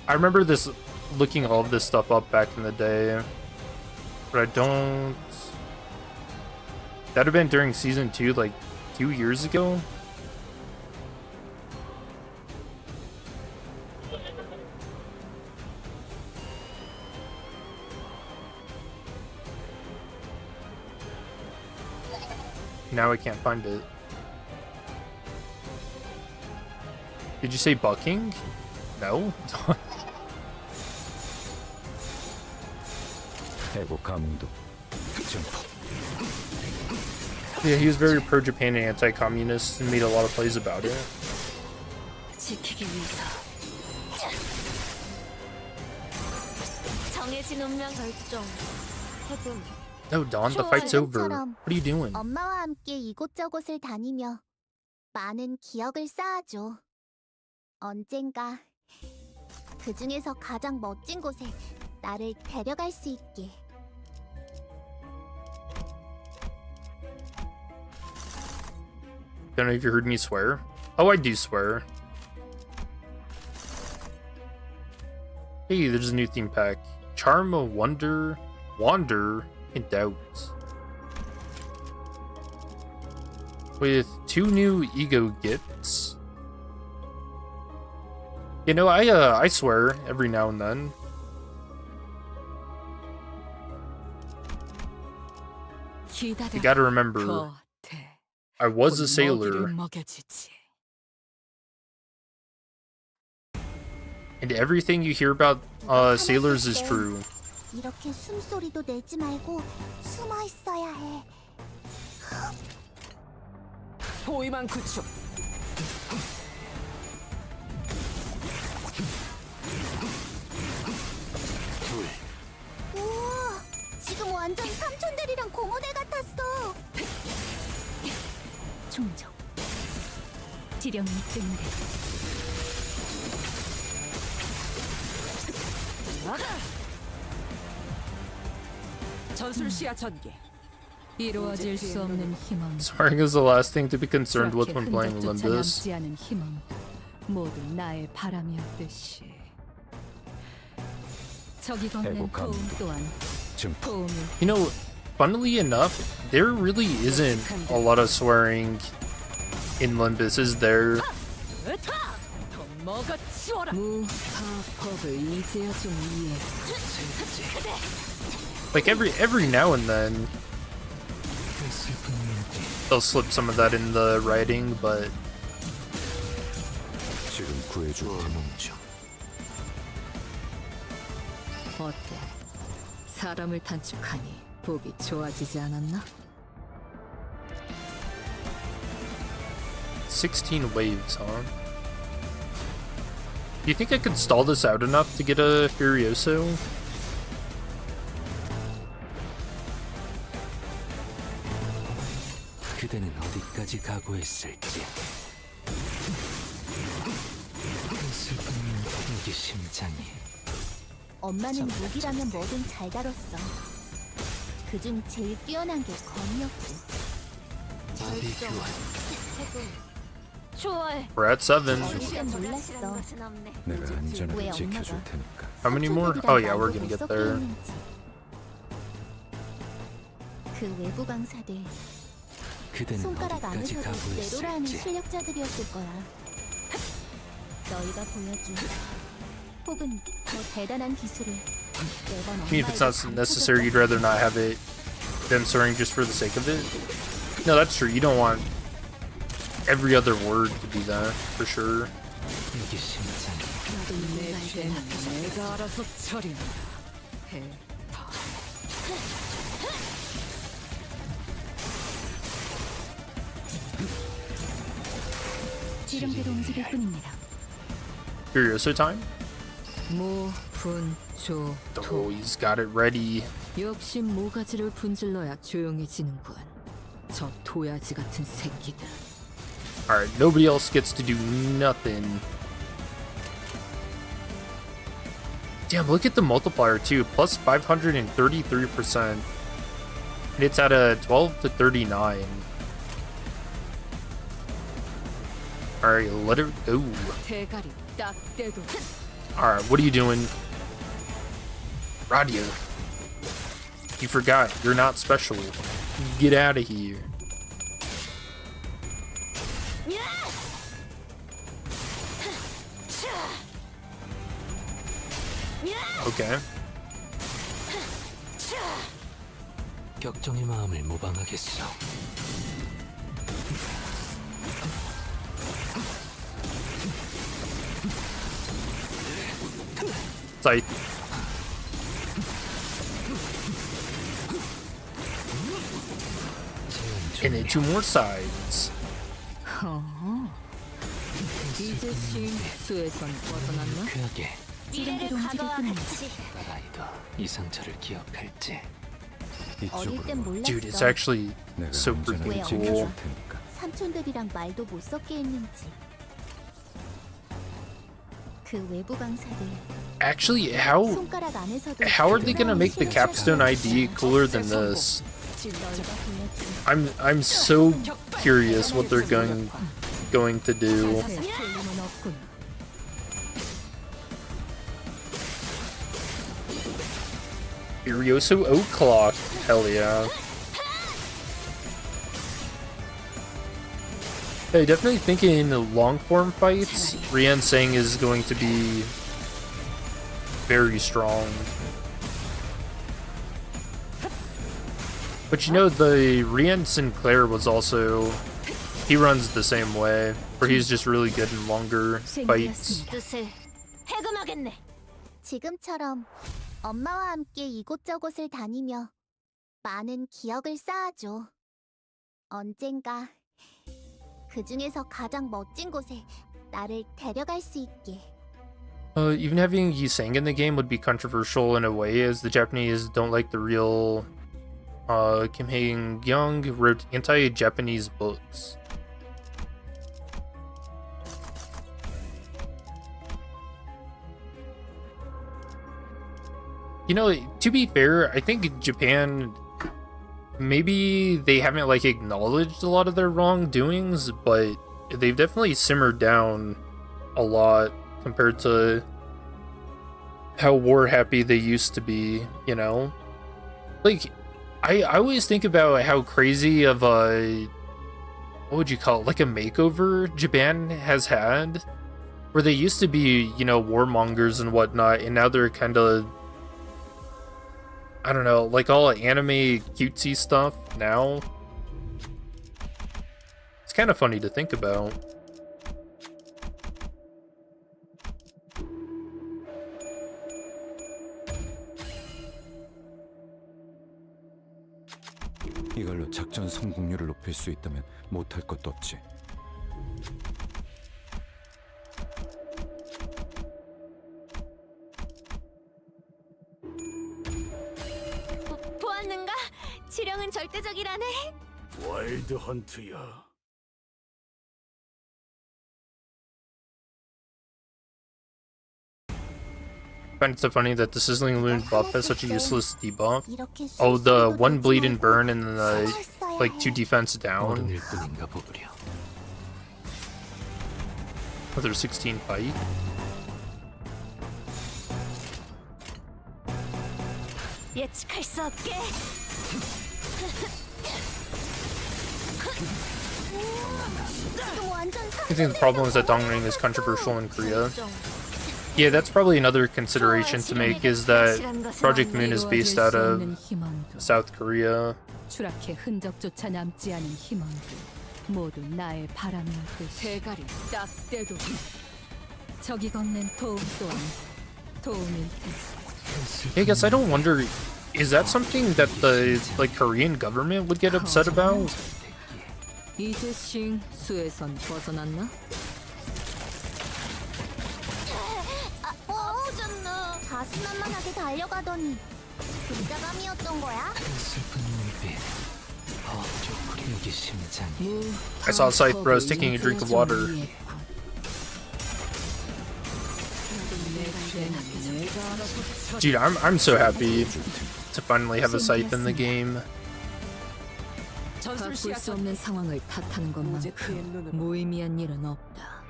I remember this looking all of this stuff up back in the day, but I don't. That'd have been during season 2, like 2 years ago. Now I can't find it. Did you say bucking? No?
해고 감흥도 증폭.
Yeah, he was very pro-Japan and anti-communist and made a lot of plays about it.
지키기 위해서.
정해진 운명 결정. 해봄.
No, Dawn, the fight's over. What are you doing?
엄마와 함께 이곳저곳을 다니며 많은 기억을 쌓아줘. 언젠가 그 중에서 가장 멋진 곳에 나를 데려갈 수 있게.
Don't know if you heard me swear. Oh, I do swear. Hey, there's a new theme pack. Charm of Wonder, Wander in Doubt. With 2 new ego gifts. You know, I swear every now and then. You gotta remember, I was a sailor, and everything you hear about sailors is true.
이렇게 숨소리도 내지 말고 숨어 있어야 해.
포위만 구축.
우와, 지금 완전 삼촌들이랑 고모들 같았어. 충정. 지령이 이끄는 대로.
전술 시야 전개.
이루어질 수 없는 희망,
Swearing is the last thing to be concerned with when playing
흔적조차
Limbus.
남지 않은 희망 모두 나의 바람이었듯이 저기 걷는
해고
도움
감도
또한
증폭.
도움을
You know, funnily enough, there really isn't a lot of swearing in Limbus, is there?
더 먹어치워라. 무파법을 이제야 좀 이해.
Like every now and then they'll slip some of that in the writing, but
지금 구해줄 테니
어때? 사람을 단축하니 보기 좋아지지 않았나?
16 waves, huh? Do you think I could stall this out enough to get a Furioso?
그대는 어디까지 각오했을지. 여기 심장이
엄마는 무기라면 뭐든 잘 다뤘어. 그중 제일 뛰어난 게 검이었고.
마비 교환.
좋아해.
We're at 7.
일단 몰랐어.
내가
왜
안전하게
엄마가
지켜줄 테니까.
How many more? Oh yeah, we're gonna get there.
그 외부 강사들
그대는
손가락
어디까지
안에서도 내로라 하는
각오했을지.
실력자들이었을 거야. 너희가 보여준 혹은 더 대단한 기술을 매번
I mean, if it's not
엄마에게
necessary, you'd rather not have it them soaring just for the sake of it. No, that's true. You don't want every other word to be that, for sure.
여기 심장이
내 죄는 내가 알아서 처리한다. 해파.
지름대로 움직일 뿐입니다.
Furioso time?
모, 분, 조,
Oh,
토.
he's got it ready.
역시 모가지를 분질러야 조용해지는군. 저 도야지 같은 새끼들.
Alright, nobody else gets to do nothing. Damn, look at the multiplier too. Plus 533%. And it's at a 12 to 39. Alright, let it go.
대가리 딱 떼도
Alright, what are you doing? Radio. You forgot, you're not special. Get out of here. Okay.
격정의 마음을 모방하겠어.
Scythe. And then 2 more sides.
이제 쉼수에선 벗어났나?
쾌하게
지름대로 움직일 뿐입니다.
나라이도 이 상처를 기억할지.
어릴 땐
이쪽으로
몰랐어.
Dude, it's actually
내가
so
안전하게
freaking
왜
cool.
지켜줄 테니까.
삼촌들이랑 말도 못 섞게 했는지. 그 외부 강사들
Actually, how
손가락 안에서도
are they gonna make the capstone ID cooler than this?
너희가 보여준
I'm so curious what they're going to do.
틀림은 없군.
Furioso Oak Clock. Hell yeah. I definitely think in the long form fights, Rien Sang is going to be very strong. But you know, the Rien Sinclair was also, he runs the same way, where he's just really good in longer fights.
뜻을 해금하겠네. 지금처럼 엄마와 함께 이곳저곳을 다니며 많은 기억을 쌓아줘. 언젠가 그 중에서 가장 멋진 곳에 나를 데려갈 수 있게.
Even having Yi Sang in the game would be controversial in a way, as the Japanese don't like the real Kim Hae-young wrote anti-Japanese books. You know, to be fair, I think Japan, maybe they haven't like acknowledged a lot of their wrongdoings, but they've definitely simmered down a lot compared to how war happy they used to be, you know? Like, I always think about how crazy of a, what would you call it, like a makeover Japan has had, where they used to be, you know, warmongers and whatnot, and now they're kind of, I don't know, like all anime cutesy stuff now. It's kind of funny to think about.
이걸로 작전 성공률을 높일 수 있다면 못할 것도 없지.
보았는가? 지령은 절대적이라네.
와일드 헌트야.
I find it so funny that the Sizzling Loon buff has such a useless debuff.
이렇게
Oh, the
실수로
one bleed and
놓지
burn and the
말고 써야
like
해.
2 defense down.
어른일 뿐인가 보구려.
With their 16 fight.
예측할 수 없게.
I think the problem is that Dongring is controversial in Korea. Yeah, that's probably another consideration to make, is that Project Moon is based out of South Korea.
추락해 흔적조차 남지 않은 희망들 모두 나의 바람이었듯이
대가리 딱 떼도
적이 건넨 도움 또한 도움일 테지.
I guess I don't wonder, is that something that the like Korean government would get upset about?
이제 싱 수에선 벗어났나?
졌나? 자신만만하게 달려가더니 불자감이었던 거야?
슬픈 눈빛. 여기 심장이.
I saw Scythe Bros taking a drink of water. Dude, I'm so happy to finally have a Scythe in the game.
바꿀 수 없는 상황을 탓하는 것만큼 무의미한 일은 없다.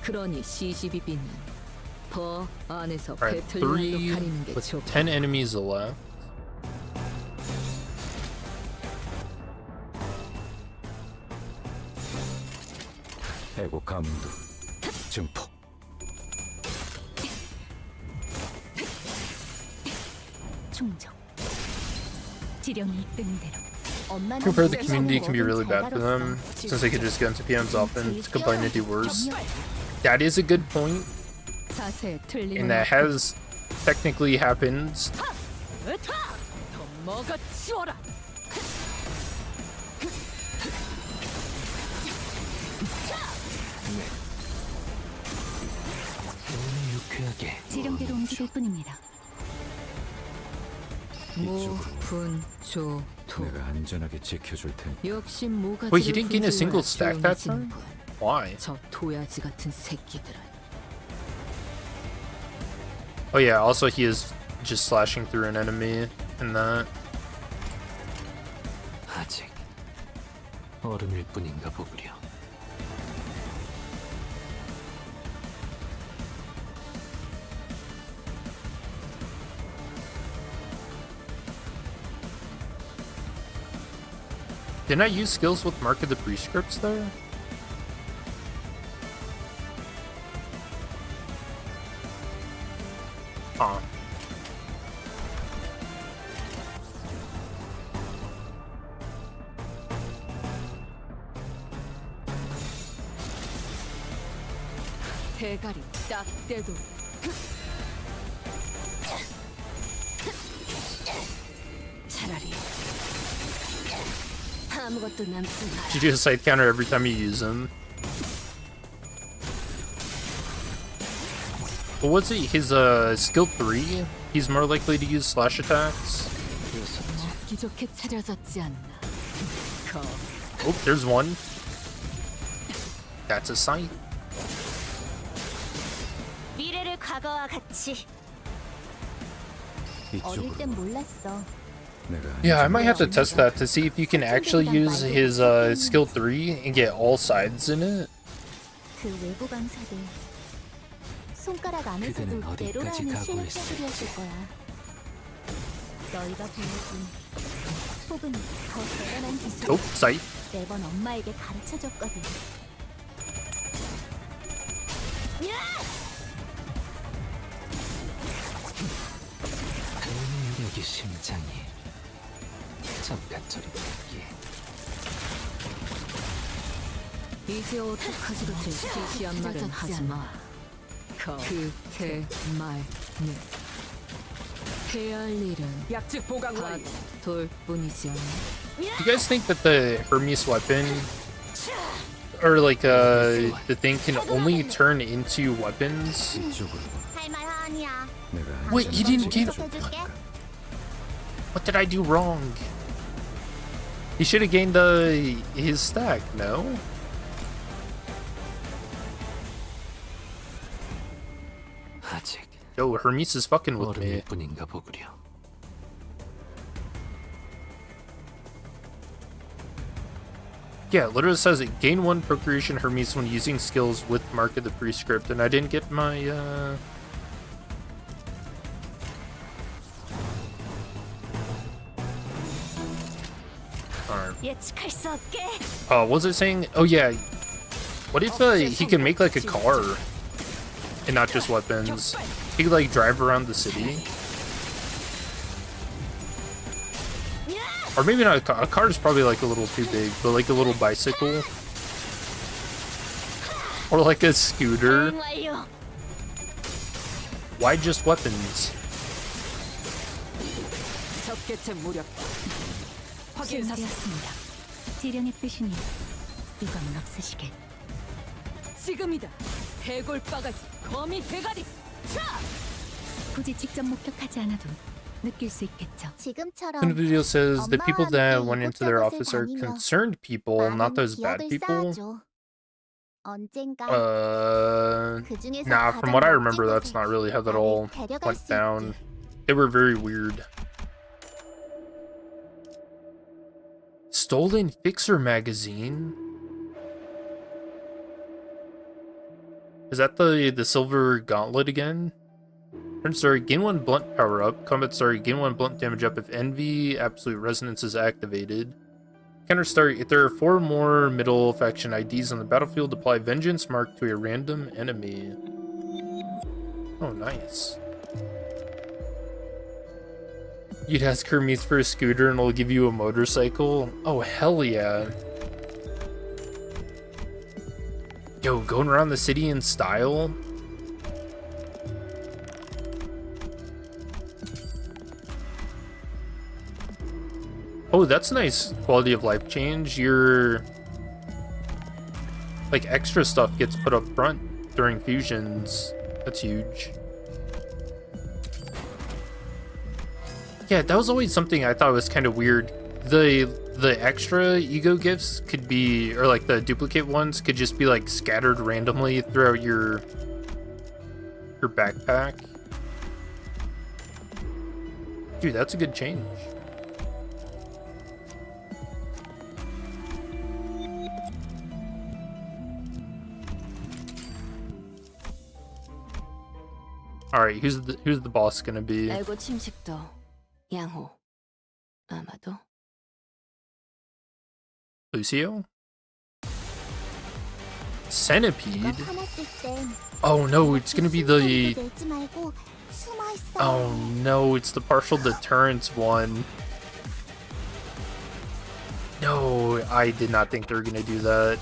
그러니 CCBB는 더 안에서
Alright,
배틀로만도
3
가리는 게
with
좋고
10 enemies left.
해고 감도 증폭.
충정. 지령이 이끄는 대로. 엄마는
Compare the
세상을
community can be
뭐든
really
잘
bad for them,
다뤘어.
since they could just get into PMs often to complain and do worse.
격려해.
That is a good point,
자세에 틀림은
and that has technically happened.
더 먹어치워라.
너무 유쾌하게.
지령대로 움직일 뿐입니다.
모분조토
내가 안전하게 지켜줄 테니.
역시 뭐가
Wait, he didn't get a single stack that time? Why?
저 도야지 같은 새끼들은
Oh yeah, also he is just slashing through an enemy in that.
아직 어른일 뿐인가 보구려.
Didn't I use skills with Mark of the Prescripts there? Huh.
대가리 딱 떼도 차라리
아무것도 남지 마.
You do a scythe counter every time you use him. But what's it? His skill 3? He's more likely to use slash attacks.
먹기 좋게 차려졌지 않나.
Oh, there's one. That's a scythe.
미래를 과거와 같이. 어릴
이쪽으로.
땐 몰랐어.
내가
Yeah, I might have to
안전하게
test that to see if you can actually use his skill 3 and get all sides in it.
그 외부 강사들 손가락 안에서도
그대는 어디까지
내로라는
가고
실력자들이었을 거야. 너희가 보여준 혹은 더 대단한 기술
Oh, scythe.
매번 엄마에게 가르쳐줬거든.
여기 심장이 잠깐처리 됐기에
이제 어떡하지도 시시한 말은 하지 마. 그대말은 해야 할 일은
약직 보강 완료.
돌 뿐이지 않나?
Do you guys think that the Hermes weapon, or like the thing, can only turn into weapons?
이쪽으로
할 말 아니야.
내가
Wait, you didn't get.
해줄게.
What did I do wrong? He should have gained his stack. No.
아직
Yo, Hermes is fucking with me.
어른일 뿐인가 보구려.
Yeah, it literally says it gain 1 procreation Hermes when using skills with Mark of the Prescript, and I didn't get my Alright.
예측할 수 없게.
What was it saying? Oh yeah. What if he could make like a car and not just weapons? He could like drive around the city. Or maybe not a car. A car is probably like a little too big, but like a little bicycle. Or like a scooter.
완료.
Why just weapons?
적개체 무력. 확인 사.
되었습니다. 지령의 뜻이니 이건 없으시게.
지금이다. 해골 바가지. 거미 대가리. 차!
굳이 직접 목격하지 않아도 느낄 수 있겠죠. 지금처럼
The video says the people that went into their office are concerned people, not those bad people.
언젠가
Nah, from what I remember, that's not really how that all went down. They were very weird. Stolen Fixer magazine? Is that the silver gauntlet again? Turn story, gain 1 blunt power up. Combat story, gain 1 blunt damage up if Envy Absolute Resonance is activated. Counter story, if there are 4 more middle faction IDs on the battlefield, apply Vengeance Mark to a random enemy. Oh, nice. You'd ask Hermes for a scooter and it'll give you a motorcycle? Oh, hell yeah. Yo, going around the city in style? Oh, that's a nice quality of life change. Your like extra stuff gets put up front during fusions. That's huge. Yeah, that was always something I thought was kind of weird. The extra ego gifts could be, or like the duplicate ones could just be like scattered randomly throughout your backpack. Dude, that's a good change. Alright, who's the boss gonna be?
알고 침식도 양호. 아마도
Lucio? Centipede? Oh no, it's gonna be the... Oh no, it's the partial deterrence one. No, I did not think they were gonna do that.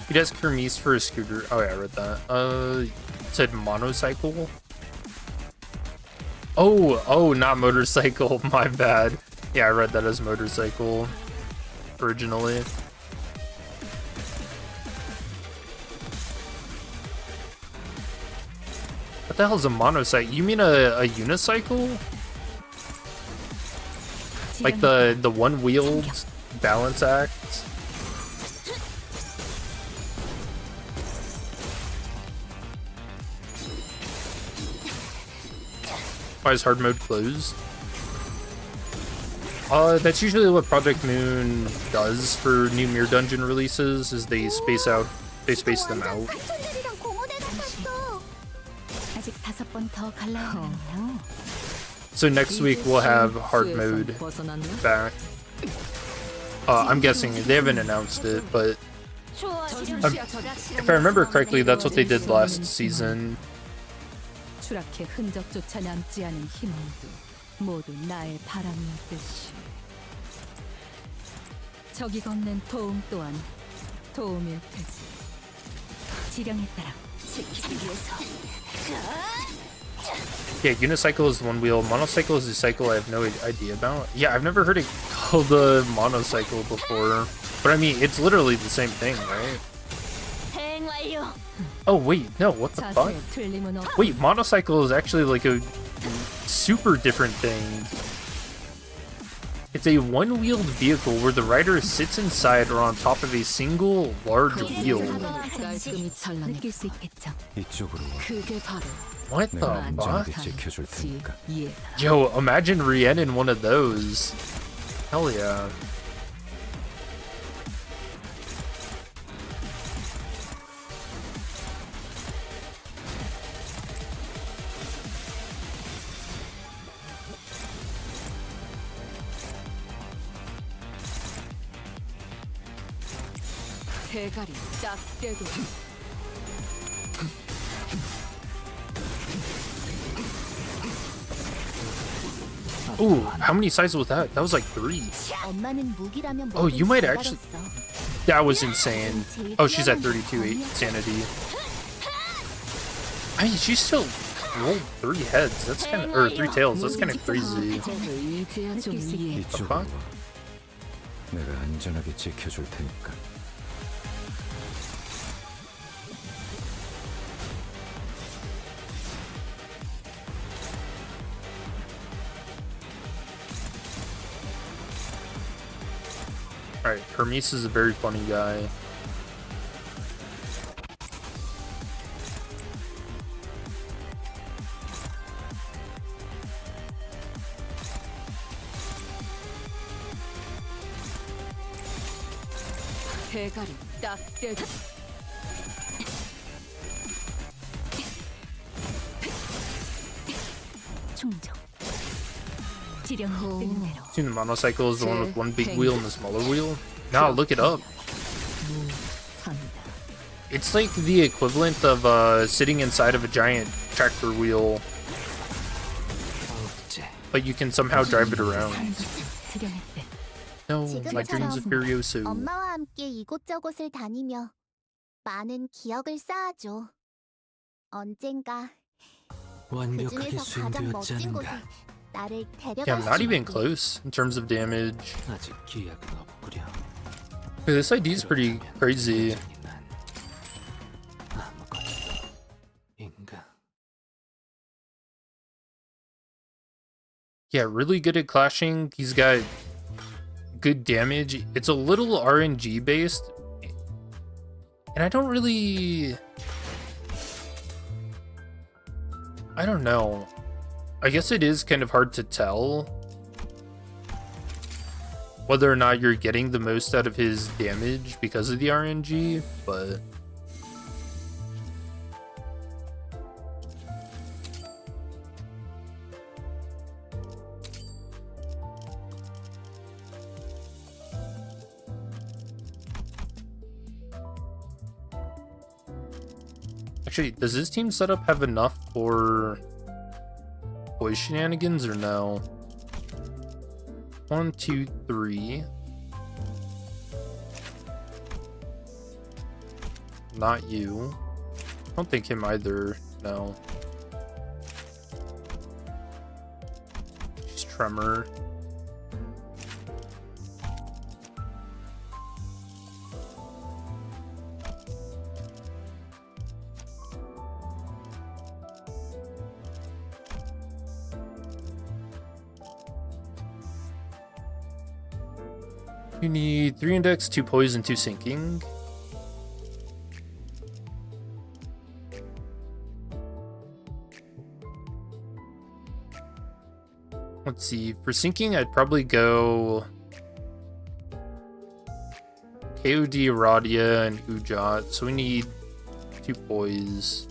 He does Kermes for a scooter. Oh yeah, I read that. It said monocycle. Oh, not motorcycle. My bad. Yeah, I read that as motorcycle originally. What the hell is a monocycle? You mean a unicycle? Like the one-wheeled balance act? Why is hard mode closed? That's usually what Project Moon does for new Mirror Dungeon releases, is they space them out. So next week we'll have hard mode back. I'm guessing they haven't announced it, but if I remember correctly, that's what they did last season.
추락의 흔적조차 남지 않은 희망도 모두 나의 바람이었듯이 적이 건넨 도움 또한 도움일 테지. 지령에 따라 지키기 위해서.
Yeah, unicycle is the one wheel. Monocycle is the cycle I have no idea about. Yeah, I've never heard it called a monocycle before. But I mean, it's literally the same thing, right? Oh, wait, no, what the fuck? Wait, monocycle is actually like a super different thing. It's a one-wheeled vehicle where the rider sits inside or on top of a single large wheel.
이쪽으로 와.
What
내가
the
안전하게
fuck?
지켜줄 테니까.
Yo, imagine Rien in one of those. Hell yeah.
대가리 딱 깨고.
Ooh, how many sizes was that? That was like 3.
엄마는 무기라면
Oh, you might actually...
다뤘어.
That was insane. Oh, she's at 32 sanity. I mean, she still rolled 3 heads. That's kind of... Or 3 tails. That's kind of crazy.
이쪽으로 와. 내가 안전하게 지켜줄 테니까.
Alright, Hermes is a very funny guy.
대가리 딱 깨고.
충정. 지령 뜨는 대로.
Seen the monocycle is the one with one big wheel and the smaller wheel? Now look it up. It's like the equivalent of sitting inside of a giant tractor wheel, but you can somehow drive it around. No, my dreams of Furioso.
엄마와 함께 이곳저곳을 다니며 많은 기억을 쌓아줘. 언젠가 그
완벽하게
중에서 가장
수행되었지
멋진 곳에
않은가.
나를 데려갈
Yeah, I'm not
수
even
있게.
close in terms of damage.
아직 기약은 없구려.
This ID is pretty crazy.
난 아무것도 인가.
Yeah, really good at clashing. He's got good damage. It's a little RNG based, and I don't know. I guess it is kind of hard to tell whether or not you're getting the most out of his damage because of the RNG, but actually, does this team setup have enough for boy shenanigans or no? 1, 2, 3. Not you. I don't think him either. No. Just Tremor. You need 3 index, 2 poison, 2 sinking. Let's see. For sinking, I'd probably go KOD, Radia, and Ujat. So we need 2 poise.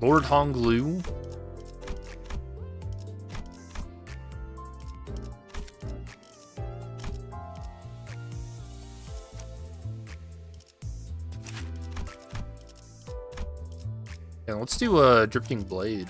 Lord Honglu. Yeah, let's do a Drifting Blade.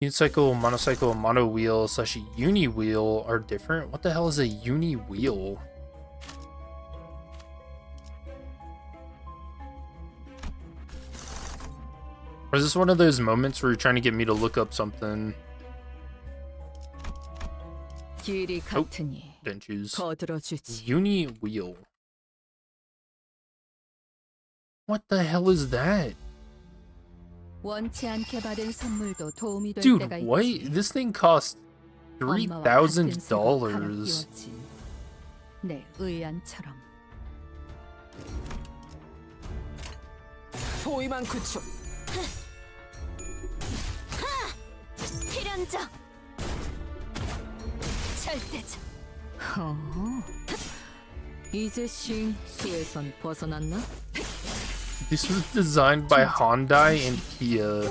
Unicycle, monocycle, mono wheel / uni wheel are different. What the hell is a uni wheel? Or is this one of those moments where you're trying to get me to look up something?
길이 같으니
Didn't choose.
거들어주지.
Uni wheel. What the hell is that?
원치 않게 받은 선물도 도움이 될
Dude,
때가
what?
있지.
This thing cost
엄마와 같은 색으로 갈아
$3,000.
끼웠지. 내 의안처럼.
포위만 구축.
필연적. 절대적.
이제 수에선 벗어났나?
This was designed by Hyundai and Kia.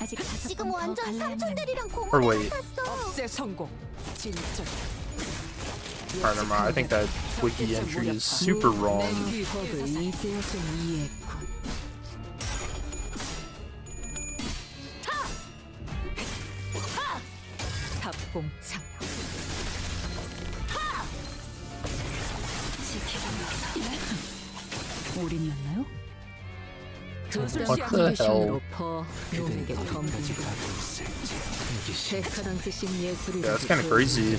아직 지금 완전 삼촌들이랑
Or
공원
wait,
같았어.
제 성공. 진짜.
I don't know. I think that wiki entry is super wrong.
내 위법을 이제야 좀 이해했군. 합공창. 우린 만나요?
What the hell?
놈에게 덤비고 데카단스식 예술이
Yeah, that's kind of crazy.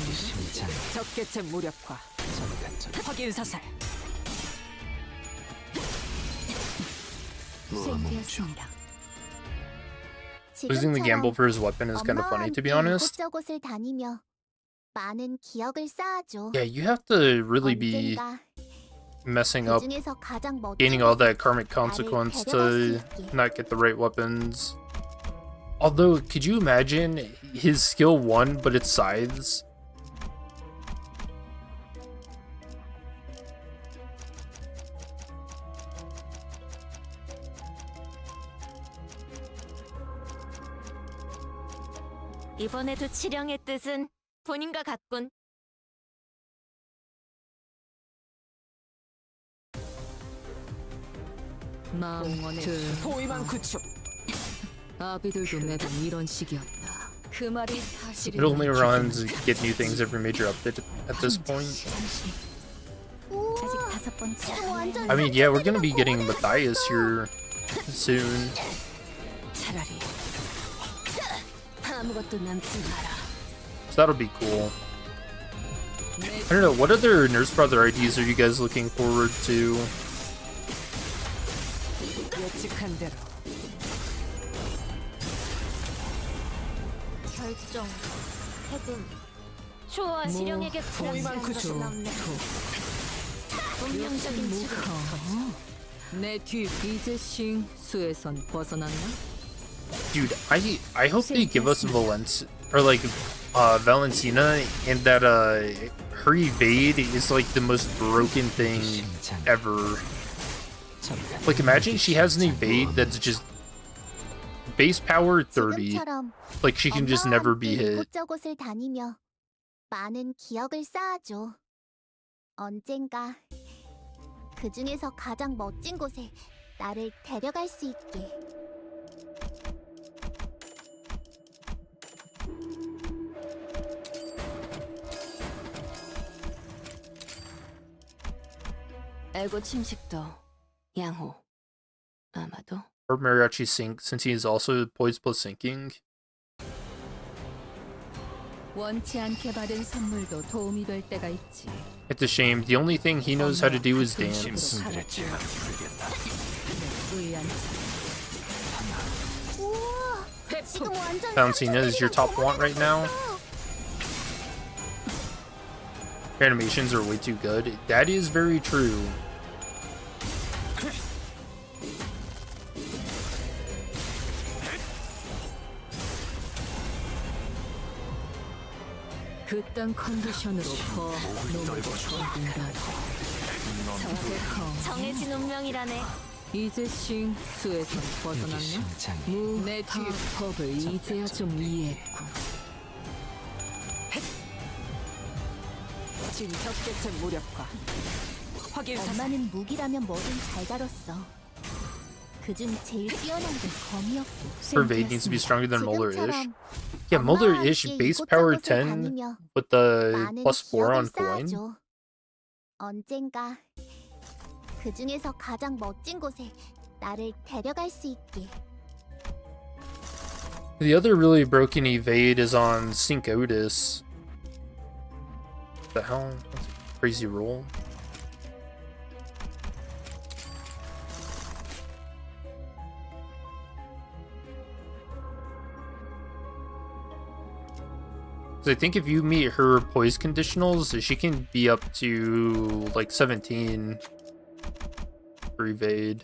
적개체 무력화. 확인 사살.
수행되었습니다.
Losing the gamble for his weapon is kind of funny, to be honest.
이곳저곳을 다니며 많은 기억을 쌓아줘.
Yeah, you have to really be
언젠가
messing up,
그중에서 가장 멋진
gaining all that
곳에
karmic
나를
consequence
데려갈 수
to
있게.
not get the right weapons. Although, could you imagine his skill 1, but it's scythes?
이번에도 치령의 뜻은 본인과 같군.
포위만 구축.
아비들도 매번 이런 식이었다.
그 말이 사실이.
It only runs get new things every major update at this point.
아직 다섯 번째.
I mean, yeah, we're gonna be getting Matthias here soon.
차라리 아무것도 남지 마라.
So that'll be cool. I don't know, what other Nursefather IDs are you guys looking forward to?
예측한 대로.
결정. 해금. 초와 실령에게
포위만 구축.
운명적인 치료.
내뒤 이제 수에선 벗어났나?
Dude, I hope they give us Valentina, and that her evade is like the most broken thing ever. Like, imagine she has an evade that's just base power 30.
지금처럼
Like, she can just
엄마와
never
함께
be hit.
이곳저곳을 다니며 많은 기억을 쌓아줘. 언젠가 그 중에서 가장 멋진 곳에 나를 데려갈 수 있게. 애고 침식도 양호. 아마도
Or Mariachi Sync, since he is also poise plus sinking.
원치 않게 받은 선물도 도움이 될 때가 있지.
It's a shame. The only thing he knows how to do is dance.
우와! 지금 완전
Valentina is your top want right now. Her animations are way too good. That is very true.
그딴 컨디션으로 더 놈을 건든다.
정해진 운명이라네.
이제 싱수에서 벗어났나?
심장이
내 법을 이제야 좀 이해했군.
지금 적개체 무력화. 확인 사살.
엄마는 무기라면 뭐든 잘 다뤘어. 그중 제일 뛰어난 게 검이었고.
Pervade needs to be stronger than Molar-ish.
지금처럼
Yeah,
엄마와
Molar-ish
함께
base power
이곳저곳을
10
다니며
with the
많은
plus 4 on
기억을
coin.
쌓아줘. 언젠가 그 중에서 가장 멋진 곳에 나를 데려갈 수 있게.
The other really broken evade is on Sync Otis. The hell? That's a crazy roll. I think if you meet her poise conditionals, she can be up to like 17 for evade.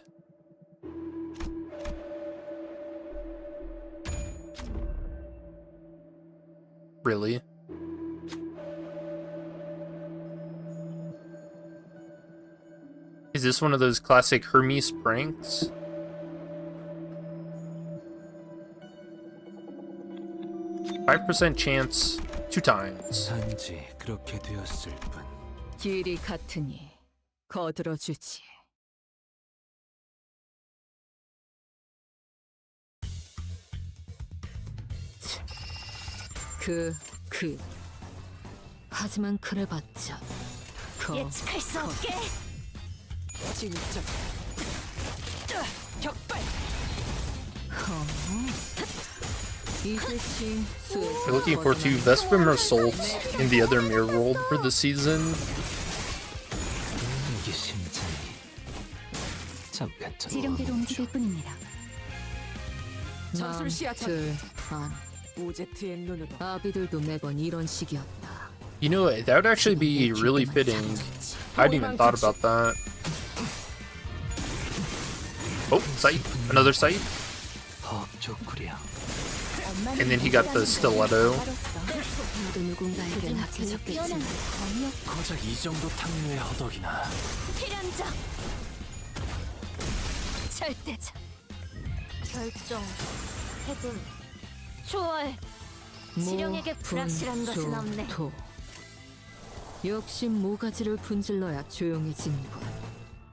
Really? Is this one of those classic Hermes pranks? %5 chance 2 times.
단지 그렇게 되었을 뿐.
길이 같으니 거들어주지. 하지만 그래봤자
예측할 수 없게.
진짜. 격발.
이제 싱수에서
We're looking for 2 Vesprim Assault in the other mirror world for the season.
이게 심장이 잠깐
지름대로 움직일 뿐입니다.
전술 시야 전.
안.
오제트의 눈으로.
아비들도 매번 이런 식이었다.
You know, that would actually be really fitting. I hadn't even thought about that. Oh, sight. Another sight.
법조구려.
And then he got the stiletto.
모두 누군가에겐
제일 뛰어난 게 검이었고.
고작 이 정도 탕류의 허덕이나.
필연적. 절대적. 결정. 해금. 초월. 지령에게 불확실한 것은 없네.
도. 역시 모가지를 분질러야 조용해지는군.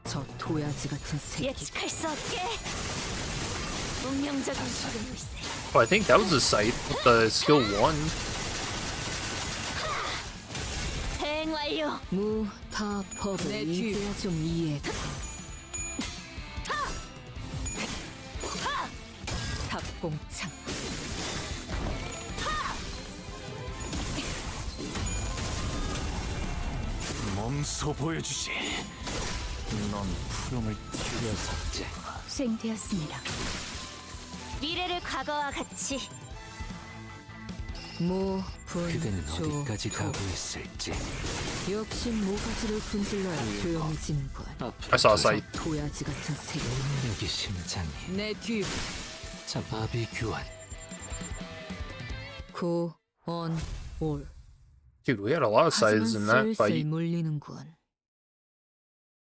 저 도야지 같은 새끼.
예측할 수 없게. 운명적인 시름일세.
Oh, I think that was a sight with the skill 1.
대행 완료.
무타 법을 이제야 좀 이해했군. 탑공창.
몸소 보여주지. 넌 푸름을 튀려 삭제.
수행되었습니다. 미래를 과거와 같이.
그대는
모분조
어디까지 가고 있을지.
역시 모가지를 분질러야 조용해지는군.
I saw a sight.
도야지 같은 새끼.
능력이 심장이.
내 뒤.
자, 마비 교환.
고언 올.
Dude, we had a lot of sights in that
슬슬
fight.
물리는군.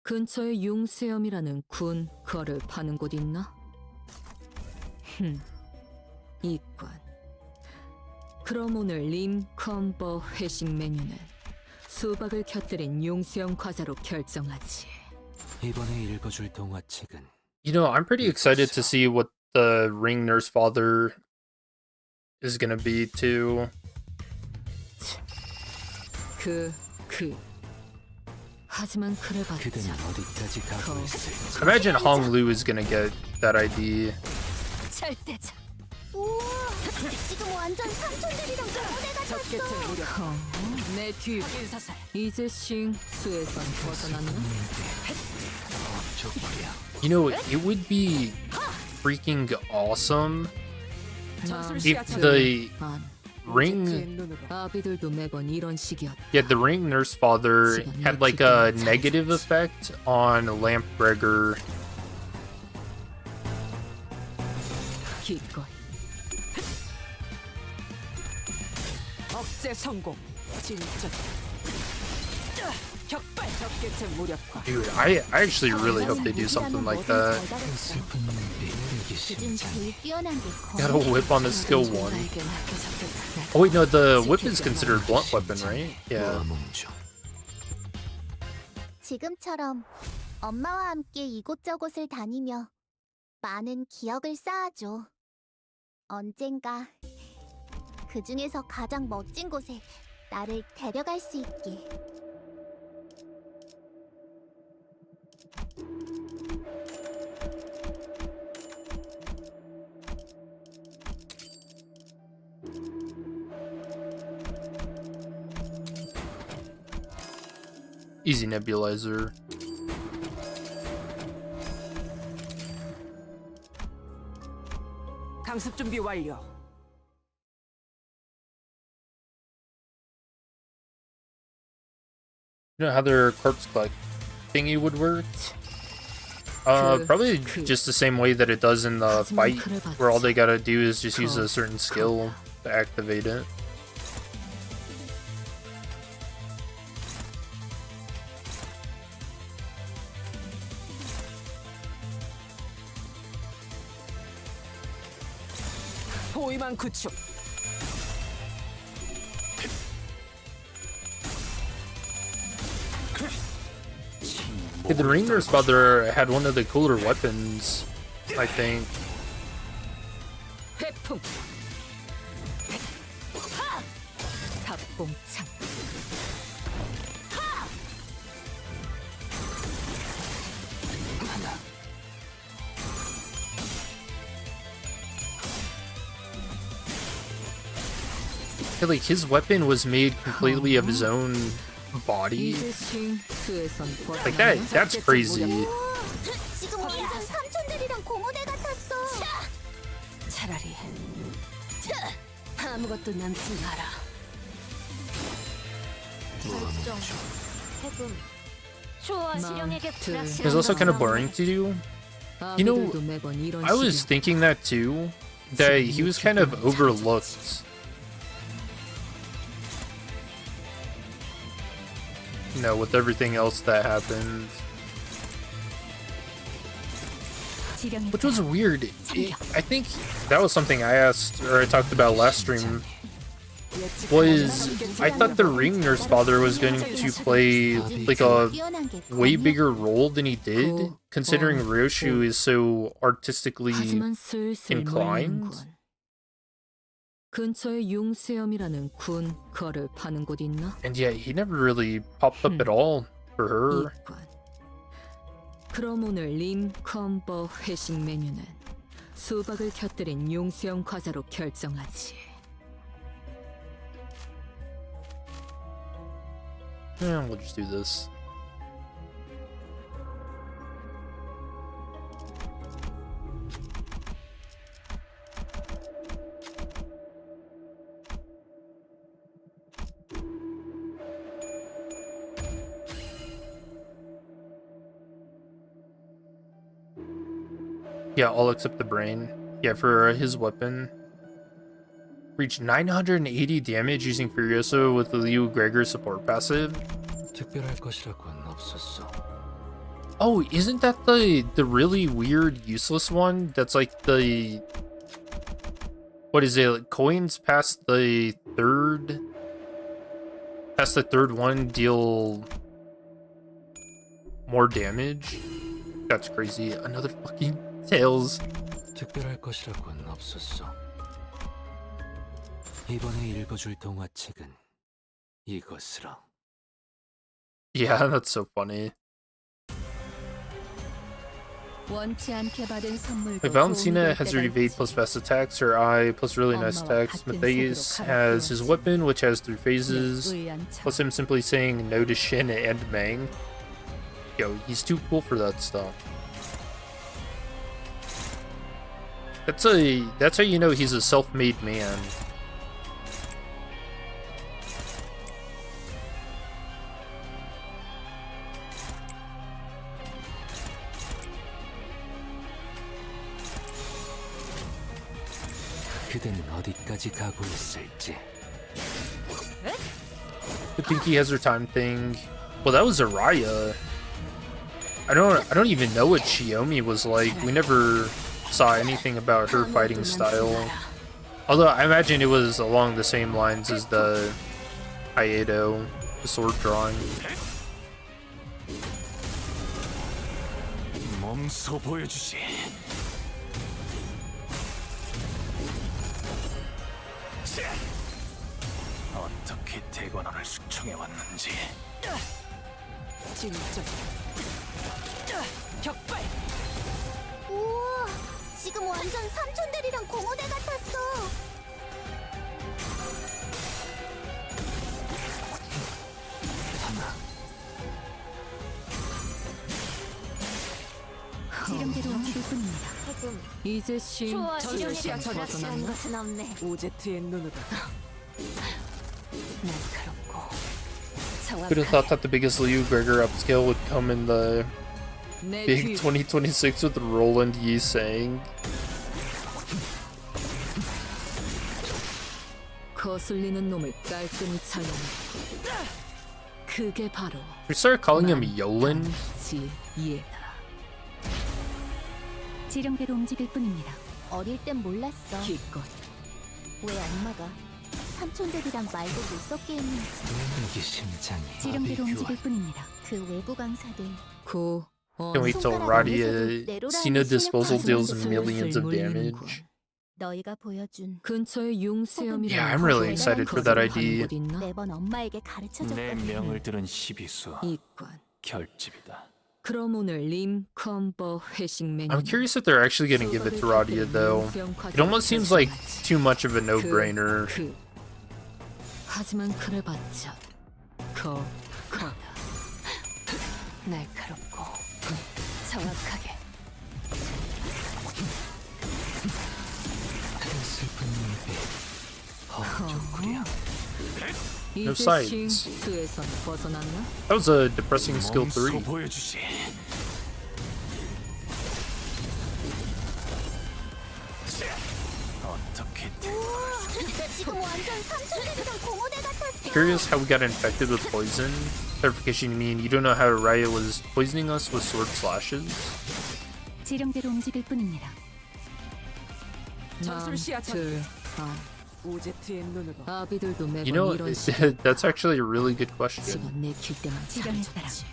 근처에 융수염이라는 군 거를 파는 곳 있나? 있군. 그럼 오늘 림컨버 회식 메뉴는 수박을 곁들인 용수염 과자로 결정하지.
이번에 읽어줄 동화책은
You know, I'm pretty excited to see what the Ring Nursefather is gonna be too.
하지만
그대는
그래봤자
어디까지 가고 있을지.
I imagine Hong Lu is gonna get that ID.
절대적. 우와. 지금 완전 삼촌들이랑 거대가
적개체
졌어.
무력화.
내 뒤.
확인 사살.
이제 싱수에선 벗어났나?
법조구려.
You know, it would be freaking awesome if the ring,
아비들도 매번 이런 식이었다.
yeah, the ring Nursefather had like a negative effect on Lamp Gregor.
기꺼이.
억제 성공. 진짜. 격발 적개체 무력화.
Dude, I actually really hope they do something like that.
슬픈 눈빛 내리기
그중
심장.
제일 뛰어난 게
Got a whip on the skill 1. Oh wait, no, the whip is considered blunt weapon, right? Yeah.
모아뭉쳐.
지금처럼 엄마와 함께 이곳저곳을 다니며 많은 기억을 쌓아줘. 언젠가 그 중에서 가장 멋진 곳에 나를 데려갈 수 있게.
Easy nebulizer.
강습 준비 완료.
You know how their corpse collect thingy would work? Probably just the same way that it does in the fight, where all they gotta do is just use a certain skill to activate it.
포위만 구축.
Hey, the Ring Nursefather had one of the cooler weapons, I think.
회풍. 합봉창.
Yeah, like his weapon was made completely of his own body.
이제 수에선
Like that's crazy.
지금 완전 삼촌들이랑 고모대 같았어.
차라리 아무것도 남지 마라.
결정. 해금. 초아 실용에게
It was also kind of boring to do. You know,
아비들도 매번 이런
I was
식이었다.
thinking that too, that he was kind of overlooked. You know, with everything else that happened. Which was weird. I think that was something I asked, or I talked about last stream, was I thought the Ring Nursefather was going to play like a
뛰어난 게
way bigger role than he did, considering Ryoshu is so artistically
하지만 슬슬
inclined.
몰리는군. 근처에 융수염이라는 군 거를 파는 곳 있나?
And yet he never really popped up at all for her.
있군. 그럼 오늘 림컴버 회식 메뉴는 수박을 곁들인 융수염 과자로 결정하지.
Yeah, we'll just do this. Yeah, all except the brain. Yeah, for his weapon. Reach 980 damage using Furioso with the Liu Gregor support passive.
특별할 것이라고는 없었어.
Oh, isn't that the really weird useless one? That's like the... What is it? Like coins past the third... Past the third one deal... more damage? That's crazy. Another fucking Tails.
특별할 것이라고는 없었어. 이번에 읽어줄 동화책은 이것으로.
Yeah, that's so funny.
원치 않게 받은 선물도
Like Valentina has her
도움이 될
evade
때가
plus
있지.
fast attacks, her eye plus really nice attacks. Matthias has his weapon, which has 3 phases,
의한 척.
plus him simply saying no to Shin and Mang. Yo, he's too cool for that stuff. That's how you know he's a self-made man.
그대는 어디까지 가고 있을지.
I think he has her time thing. Well, that was Araya. I don't even know what Shiomi was like. We never saw anything about her fighting style. Although I imagine it was along the same lines as the Hayato, the sword drawing.
몸소 보여주지. 어떻게 대관원을 숙청해 왔는지.
진짜. 격발.
우와, 지금 완전 삼촌들이랑 공호대 같았어. 지름대로 움직일 뿐입니다.
이제 쉼 전열시야 벗어났나?
것은 없네.
오제트의 눈으로. 날카롭고
Could have thought that the biggest Liu Gregor upscale would come in the
내
big
뒤
2026 with Roland Yi saying.
거슬리는 놈을 깔끔히 잘라내. 그게 바로
We started calling him Yolan.
지혜다.
지름대로 움직일 뿐입니다. 어릴 땐 몰랐어.
기껏
왜 엄마가 삼촌들이랑 말도 못 섞게 했는지.
이게 심장이.
지름대로 움직일 뿐입니다. 그 외부 강사들.
Can't wait till Radia Cena disposal deals millions of damage.
너희가 보여준
근처에 융수염이라는
Yeah, I'm really excited for that ID.
매번 엄마에게 가르쳐줬거든.
내 명을 들은 시비수.
이관.
결집이다.
그럼 오늘 림 컴버 회식 메뉴.
I'm curious if they're actually gonna give it to Radia though. It almost seems like too much of a no-brainer.
하지만 그래봤자 거다.
날카롭고 정확하게.
슬픈 눈빛. 허무적구려.
No
이제
sides.
싱수에서 벗어났나?
That was a depressing skill 3.
몸소 보여주지. 어떻게
나 지금 완전 삼촌들이랑 공호대 같았어.
Curious how we got infected with poison. Clarification, you mean you don't know how Raya was poisoning us with sword slashes?
지름대로 움직일 뿐입니다.
전술 시야
둘,
오제트의 눈으로.
아비들도 매번
You know,
이런 식으로
that's actually a really good question.
집어내킬 때만 잘해줬지.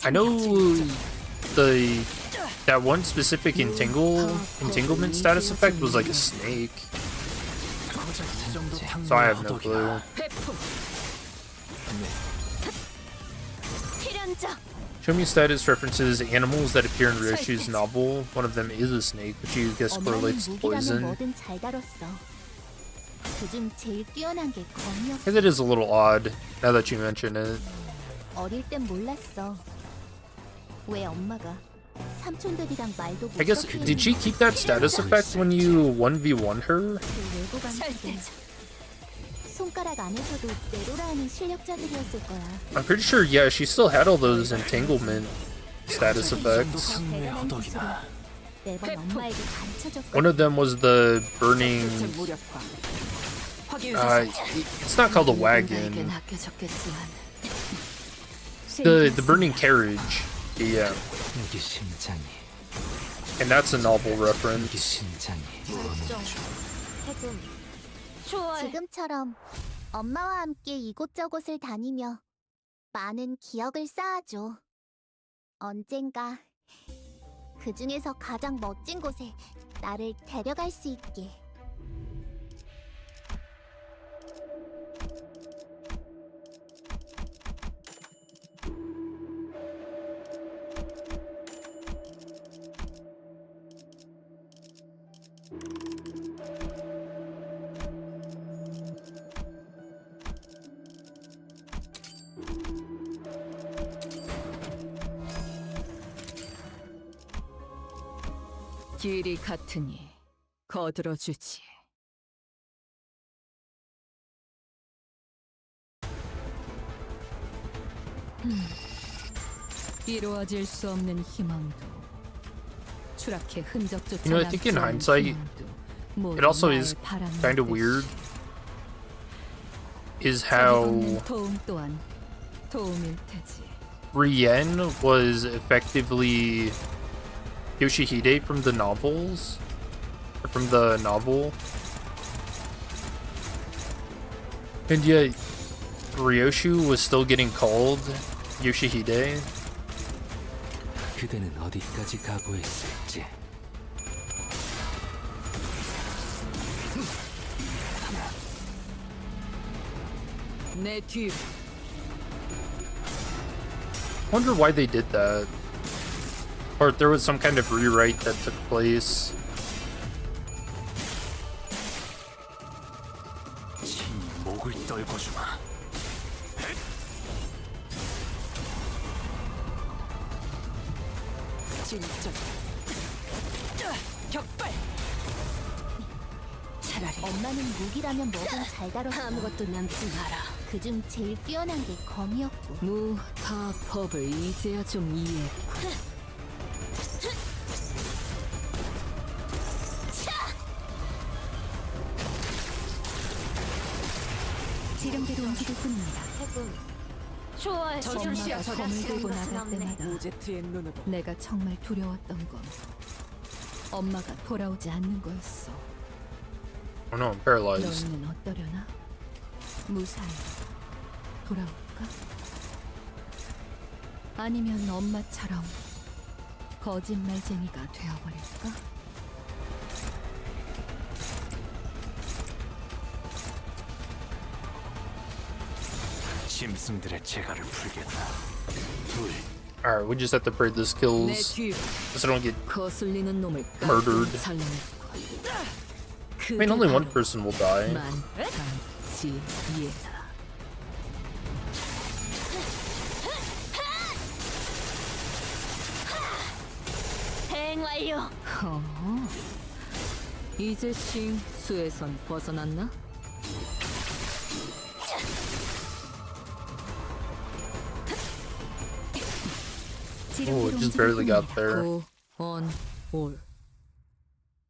I know that one specific entanglement status effect was like a snake, so I have no clue.
필연적.
Show me status references animals that appear in Ryoshi's novel. One of them is a snake, which you guess
엄마는
correlates to
무기라면
poison.
뭐든 잘 다뤘어. 그중 제일 뛰어난 게 검이었어.
I guess it is a little odd now that you mention it.
어릴 땐 몰랐어. 왜 엄마가 삼촌들이랑 말도 못
I guess,
섞게
did she keep that status effect when you 1v1 her?
그 외부 강사들. 손가락 안에서도 내로라 하는 실력자들이었을 거야.
I'm pretty sure, yeah, she still had all those entanglement status effects.
대단한 기술을 매번 엄마에게 가르쳐줬거든.
One of them was the burning.
무력화. 확인.
It's not called a wagon.
아껴줬겠지만
The burning carriage. Yeah,
이게 심장이.
and that's a novel
이게
reference.
심장이.
지금처럼 엄마와 함께 이곳저곳을 다니며 많은 기억을 쌓아줘. 언젠가 그 중에서 가장 멋진 곳에 나를 데려갈 수 있게.
길이 같으니 거들어주지. 이루어질 수 없는 희망도 추락의 흔적조차
You know, I think in
남지 않은
hindsight,
희망도 모두
it also
나의
is
바람인
kind of
듯이.
weird is
자기
how
걷는 도움 또한 도움일 테지.
Rien was effectively Yoshihide from the novels, or from the novel, and yet Ryoshu was still getting called Yoshihide.
그대는 어디까지 각오했을지.
내 뒤로.
Wonder why they did that, or if there was some kind of rewrite that took place.
목을 떨궈주마.
진짜 격발. 차라리
엄마는 무기라면 뭐든 잘 다뤘어.
아무것도 남지 마라.
그중 제일 뛰어난 게 검이었고.
무타 법을 이제야 좀 이해했고.
지름대로 움직일 뿐입니다. 좋아요.
전술시야
엄마가 검을 들고 나갈 때마다
오제트의 눈으로
내가 정말 두려웠던 건 엄마가 돌아오지 않는 거였어.
Oh no, I'm paralyzed.
너희는 어떠려나? 무사히 돌아올까? 아니면 엄마처럼 거짓말쟁이가 되어버릴까?
짐승들의 재갈을 풀겠다. 둘.
Alright, we just have to pray this
내
kills,
뒤로
so I don't get.
거슬리는 놈을
Murdered.
살려냈고.
I mean, only one person will die.
만지예다.
대행 완료.
이제 싱수에선 벗어났나?
Oh, it just barely got there.
온, 올.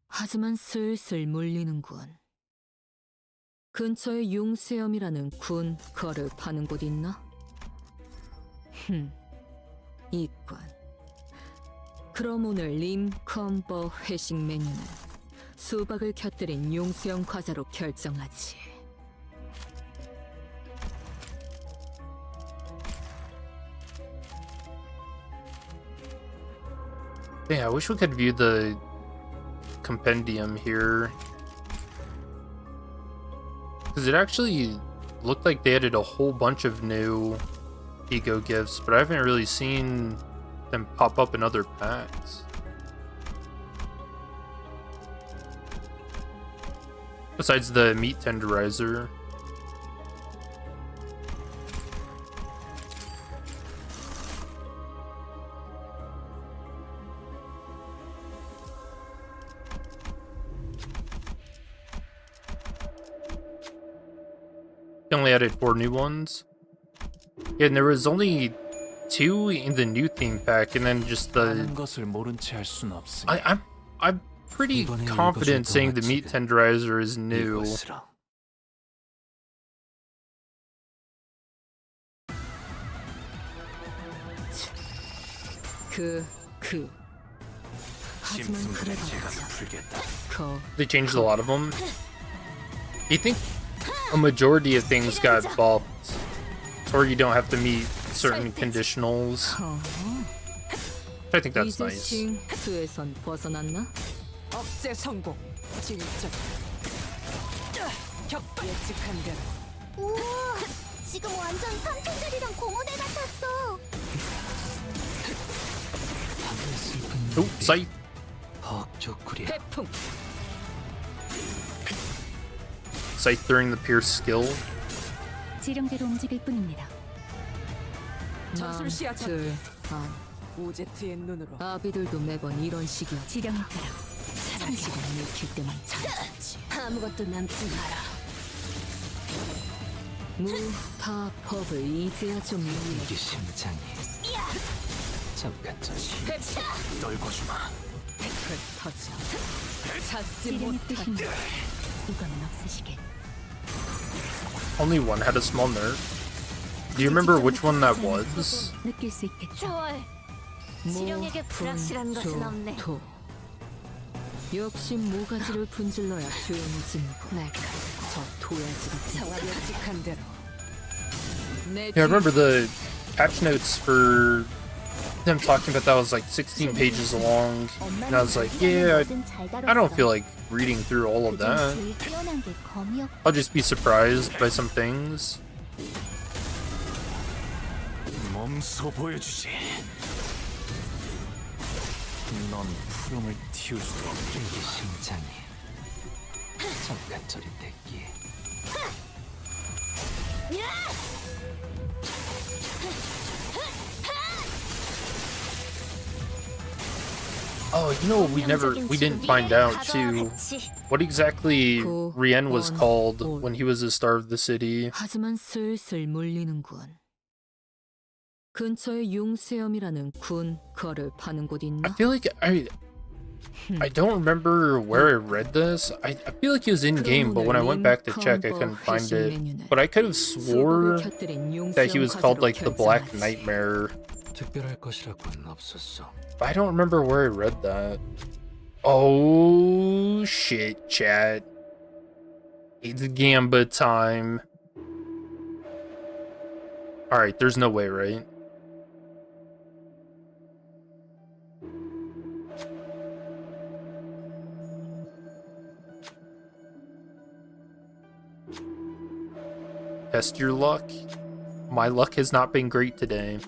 하지만 슬슬 물리는군. 근처에 융수염이라는 군 거르파는 곳 있나? 이관. 그럼 오늘 림컴버 회식 메뉴는 수박을 곁들인 융수염 과자로 결정하지.
Yeah, I wish we could view the compendium here, because it actually looked like they added a whole bunch of new ego gifts, but I haven't really seen them pop up in other packs. Besides the meat tenderizer. They only added 4 new ones. Yeah, and there was only 2 in the new theme pack, and then just the.
것을 모른 채 할 순 없으니.
I'm pretty confident saying the meat tenderizer is new.
이곳으로.
하지만
짐승들의 재갈을
그래봤자
풀겠다.
They changed a lot of them. Do you think a majority of things got buffed, or you don't have to meet certain conditionals? I think that's
이제
nice.
싱수에선 벗어났나?
억제 성공. 진짜 격발. 예측한 대로
우와, 지금 완전 삼촌들이랑 공원에 같았어.
Oh, sight.
벅적구려.
태풍.
Sight during the pierce skill.
지름대로 움직일 뿐입니다.
전술시야
둘, 반.
오제트의 눈으로
아비들도 매번 이런 식이야.
지령에 따라
시간 내킬 때만 잘했지.
아무것도 남지 마라.
무타 법을 이제야 좀 이해.
이게 심장이. 잠깐 떨궈주마.
터져.
찾지
지령의
못한
뜻입니다. 이건 없으시게.
Only one had a small nerve. Do you remember which one that was?
느낄 수 있겠죠.
좋아해. 지령에게 불확실한 것은 없네.
도. 역시 모가지를 분질러야 조용해지는 거.
내가
저 도야지 같은
상황이 묵직한 대로. 내
Yeah, I remember the patch notes for them talking about that was like 16 pages long, and I was like, yeah, I don't feel like reading through all of that.
제일 뛰어난 게 검이었.
I'll just be surprised by some things.
몸소 보여주지. 넌 푸름을 틔울 수 없게. 이게 심장이. 잠깐 저리 떼기.
Oh, you know what we didn't find out too. What exactly Rien was called when he was the star of the city.
하지만 슬슬 물리는군. 근처에 융수염이라는 군 거를 파는 곳
I
있나?
feel like I don't remember where I read this. I feel like he was in game, but when I went back to check, I couldn't find it. But I could have swore that he was called like the Black Nightmare.
특별할 것이라고는 없었어.
I don't remember where I read that. Oh shit, chat. It's Gamba time. Alright, there's no way, right? Test your luck. My luck has not been great today.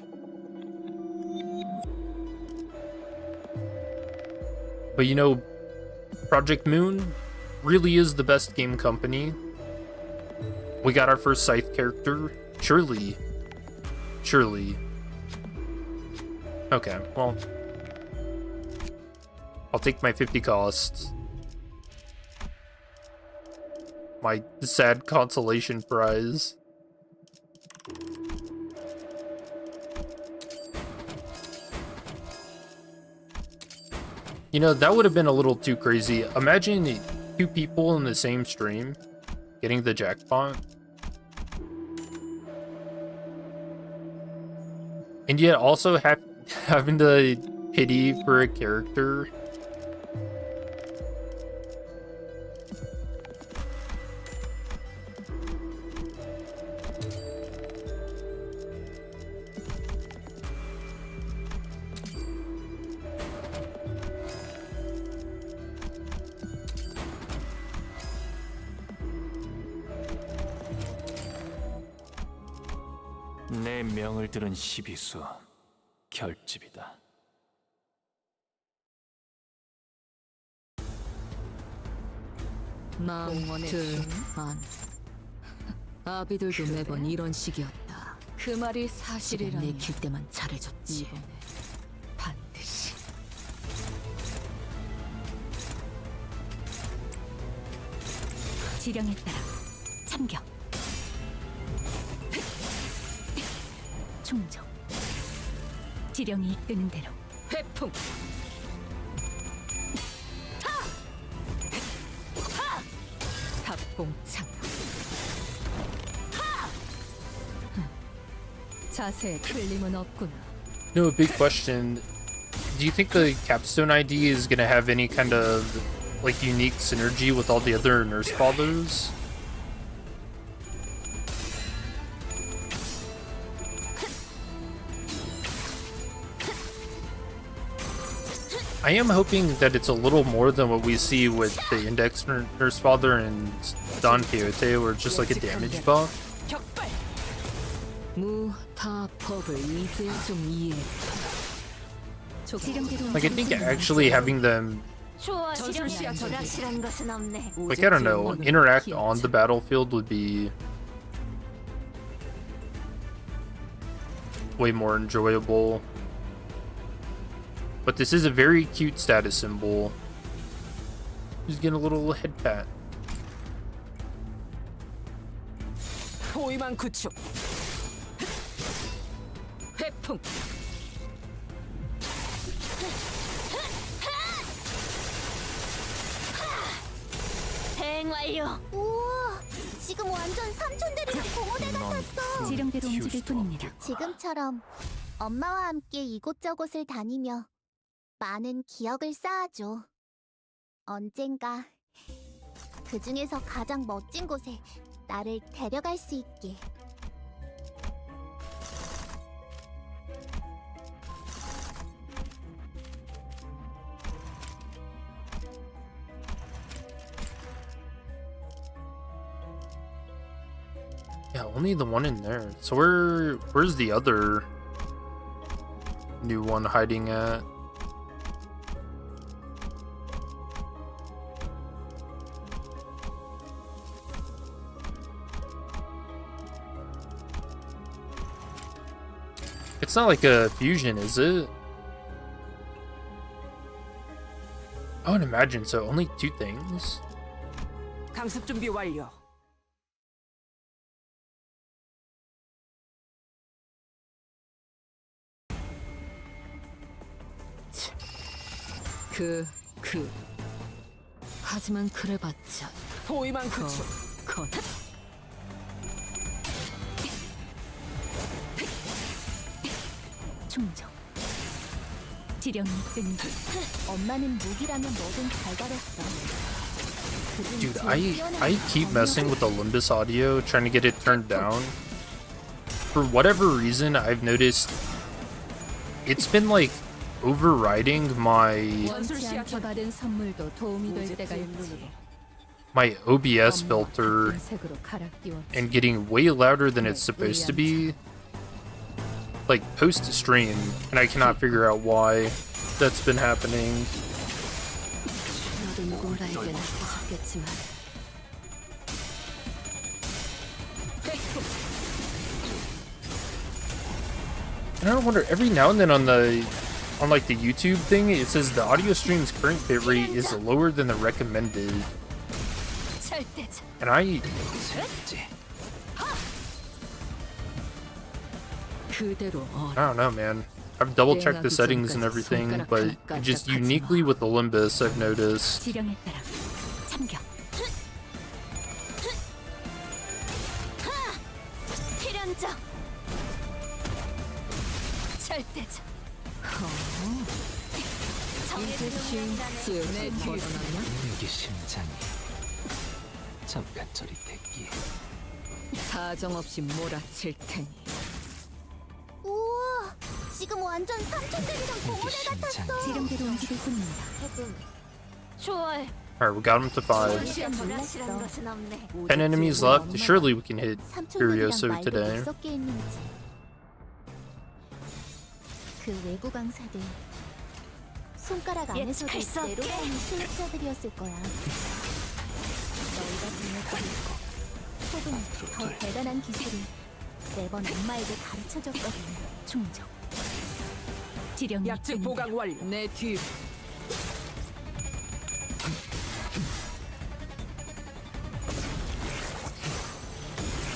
But you know, Project Moon really is the best game company. We got our first Scythe character. Surely. Okay, well. I'll take my 50 costs. My sad consolation prize. You know, that would have been a little too crazy. Imagine 2 people in the same stream getting the jackpot. And yet also having the pity for a character.
내 명을 들은 시비수 결집이다.
마음들만 아비들도 매번 이런 식이었다.
그 말이
시간
사실이라니.
내킬 때만 잘해줬지.
이번에 반드시.
지령에 따라 참격. 충정. 지령이 이끄는 대로.
회풍.
합공창.
자세에 틀림은 없구나.
No, a big question. Do you think the capstone ID is gonna have any kind of like unique synergy with all the other Nursefathers? I am hoping that it's a little more than what we see with the Index Nursefather and Don Quixote, where it's just like a damage buff.
격발.
무타법을 이제 좀 이해.
지령대로.
Like, I think actually having them,
좋아.
전술시야
지령이 불확실한 것은 없네.
like, I don't know, interact on the battlefield would be way more enjoyable. But this is a very cute status symbol. He's getting a little head pat.
포위망 구축. 회풍.
대행 완료. 우와, 지금 완전 삼촌들이랑 공허대 같았어. 지령대로 움직일 뿐입니다. 지금처럼 엄마와 함께 이곳저곳을 다니며 많은 기억을 쌓아줘. 언젠가 그 중에서 가장 멋진 곳에 나를 데려갈 수 있게.
Yeah, only the one in there. So where's the other new one hiding at? It's not like a fusion, is it? I would imagine so. Only 2 things?
강습 준비 완료.
하지만 그래봤자
포위망 구축.
건
충정. 지령이 끈기. 엄마는 무기라면 뭐든 잘 다뤘어.
Dude, I keep messing with the Limbus audio, trying to get it turned down. For whatever reason, I've noticed it's been like overriding my
원치 않게 받은 선물도 도움이 될 때가 있지.
my OBS filter
색으로 갈아 끼웠지.
and getting way louder than it's supposed to be, like post stream, and I cannot figure out why that's been happening.
너도 누군가에게 낚이셨겠지만
And I wonder, every now and then on like the YouTube thing, it says the audio stream's current bitrate is lower than the recommended.
절대적.
And I
그대로
don't know, man. I've double checked the settings and everything, but just uniquely with the Limbus, I've noticed.
지령에 따라 참격. 필연적. 절대적.
이제 쉴지 내 뒤로나냐?
내게 심장이 잠깐 저리 대기해.
사정없이 몰아칠 테니
우와, 지금 완전 삼촌들이랑 공허대 같았어. 지령대로 움직일 뿐입니다. 좋아해.
Alright, we got him to 5.
시간 몰랐어. 것은 없네.
10 enemies left. Surely we can hit
삼촌들이랑
Furioso
말도
today.
못 섞게 했는지. 그 외부 강사들 손가락 안에서도 내로라는 실력자들이었을 거야. 너희가 등록하고 혹은 더 대단한 기술을 매번 엄마에게 가르쳐줬거든. 충정. 지령이
약증 보강 완료.
내 뒤.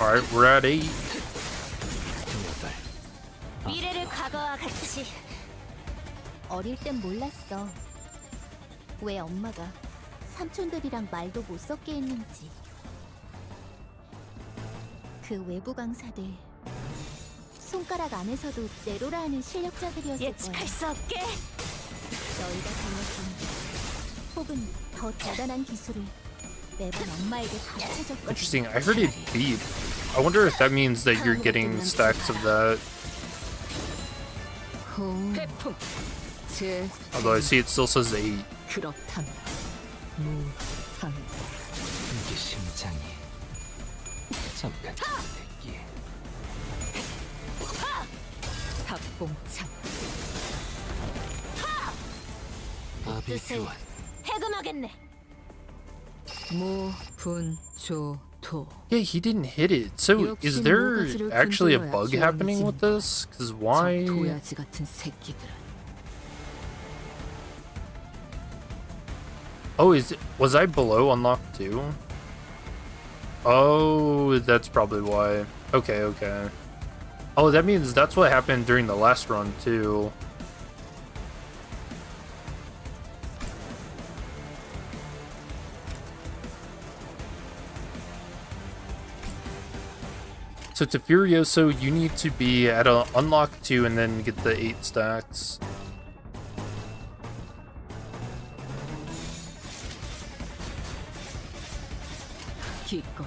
Alright, we're at 8.
미래를 과거와 같이. 어릴 땐 몰랐어. 왜 엄마가 삼촌들이랑 말도 못 섞게 했는지. 그 외부 강사들 손가락 안에서도 내로라 하는 실력자들이었을 거야. 예측할 수 없게. 너희가 달렸던 혹은 더 대단한 기술을 매번 엄마에게 가르쳐줬거든.
Interesting. I heard it beep. I wonder if that means that you're getting stacks of that.
회풍 제
Although I see it still says 8.
그렇다면 무상
내게 심장이 잠깐 저리 대기해.
탑봉창
아비 교환.
해금하겠네.
무분조토
Yeah, he didn't hit it. So is there actually a bug happening with this? Because why?
도야지 같은 새끼들은
Oh, was I below unlock 2? Oh, that's probably why. Okay, okay. Oh, that means that's what happened during the last run, too. So to Furioso, you need to be at a unlock 2 and then get the 8 stacks.
기꺼이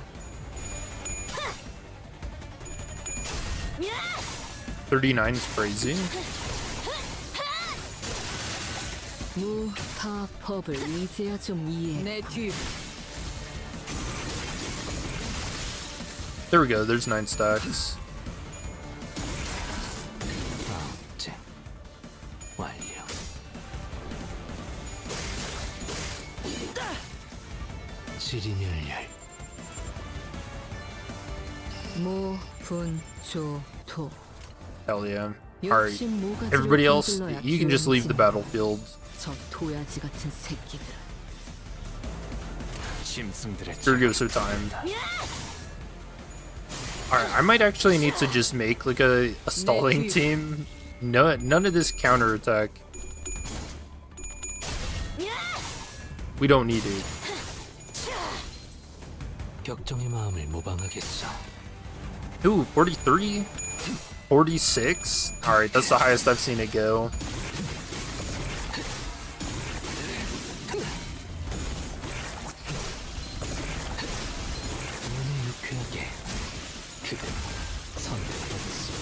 39 is crazy.
무타 법을 이제야 좀 이해. 내 뒤.
There we go, there's 9 stacks.
마음증 완료. 지리멸렬.
무분조토.
Hell yeah. Alright, everybody else, you can just leave the battlefield.
저 도야지 같은 새끼들.
짐승들의
Furioso time. Alright, I might actually need to just make like a stalling team. No, none of this counterattack. We don't need it.
격정의 마음을 모방하겠어.
Ooh, 43? 46? Alright, that's the highest I've seen it go.
눈이 유쾌하게 그대 선택하겠어.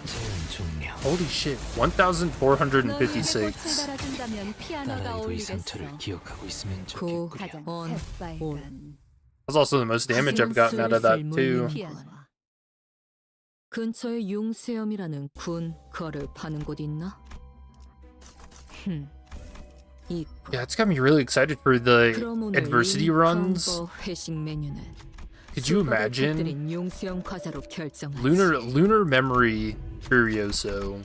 제한 종료.
Holy shit, 1,456.
달아준다면 피아노가
딸아이도 이
어울리겠어.
상처를 기억하고 있으면
고,
좋겠구려.
온, 올.
That's also the most damage I've gotten out of that too.
근처에 융수염이라는 군 거를 파는 곳 있나? 이
Yeah, it's got me really excited for the
그럼 오늘
adversity runs.
링 회식 메뉴는
Could you
수박을
imagine?
곁들인 융수염 과자로 결정하지.
Lunar Memory Furioso.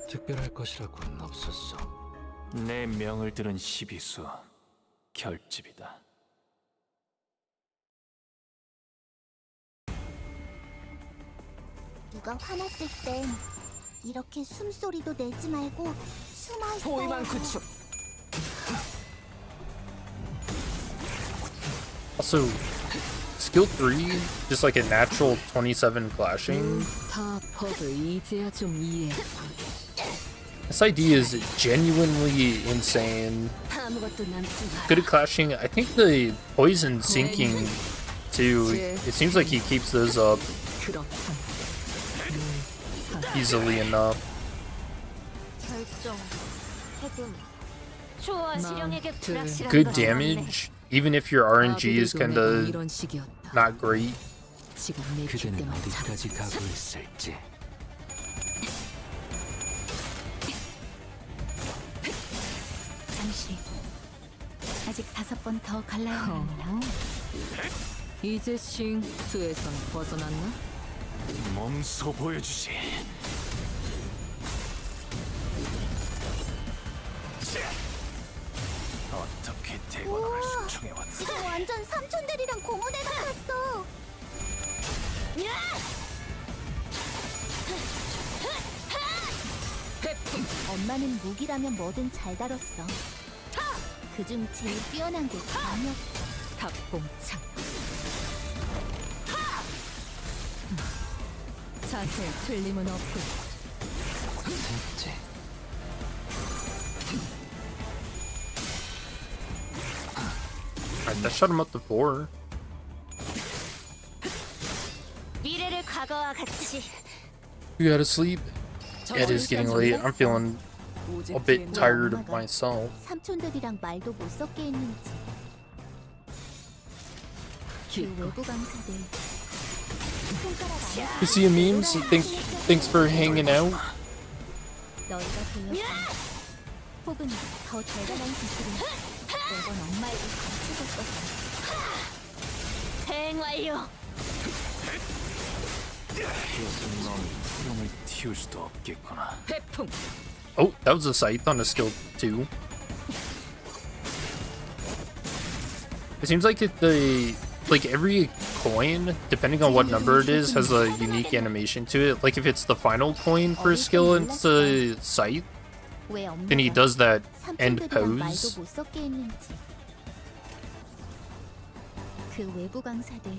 특별할 것이라고는 없었어. 내 명을 들은 시비수 결집이다.
누가 화났을 땐 이렇게 숨소리도 내지 말고 숨어있어요.
Also, skill 3, just like a natural 27 clashing.
다 법을 이제야 좀 이해.
This idea is genuinely insane.
아무것도 남지 마.
Good at clashing. I think the poison sinking too. It seems like he keeps those up
그렇군.
easily enough.
결정, 해금. 초와
실용에게 불확실한
Good
건
damage, even if your RNG is
아비들도
kind
내가
of
이런 식이었다.
not great.
지금 내
그대는
귓대만
어디까지 가고 있을지.
잠시. 아직 5번 더 갈라야 합니다.
이제 싱수에선 벗어났나?
몸소 보여주지. 어떻게 대관을 숙청해왔나?
지금 완전 삼촌들이랑 공원에 갔어. 엄마는 무기라면 뭐든 잘 다뤘어. 그중 제일 뛰어난 게 감이었어.
닭봉창. 자세에 틀림은 없군.
셋째.
Alright, that shut him up to 4.
미래를 과거와 같이.
You gotta sleep. Yeah, it is getting late. I'm feeling a bit tired of myself.
삼촌들이랑 말도 못 섞게 했는지. 그 외부 강사들. 손가락 안
You see memes? Thanks for hanging out.
너희가 보여준 혹은 더 대단한 기술은 매번 엄마에게 가르쳐줬거든. 대행 완료.
이것은 넌 흐름을 틔울 수도 없겠구나.
회풍.
Oh, that was a scythe on a skill 2. It seems like like every coin, depending on what number it is, has a unique animation to it. Like if it's the final coin for a skill and it's a scythe,
왜
then he
엄마가
does that end
삼촌들이랑 말도
pose.
못 섞게 했는지. 그 외부 강사들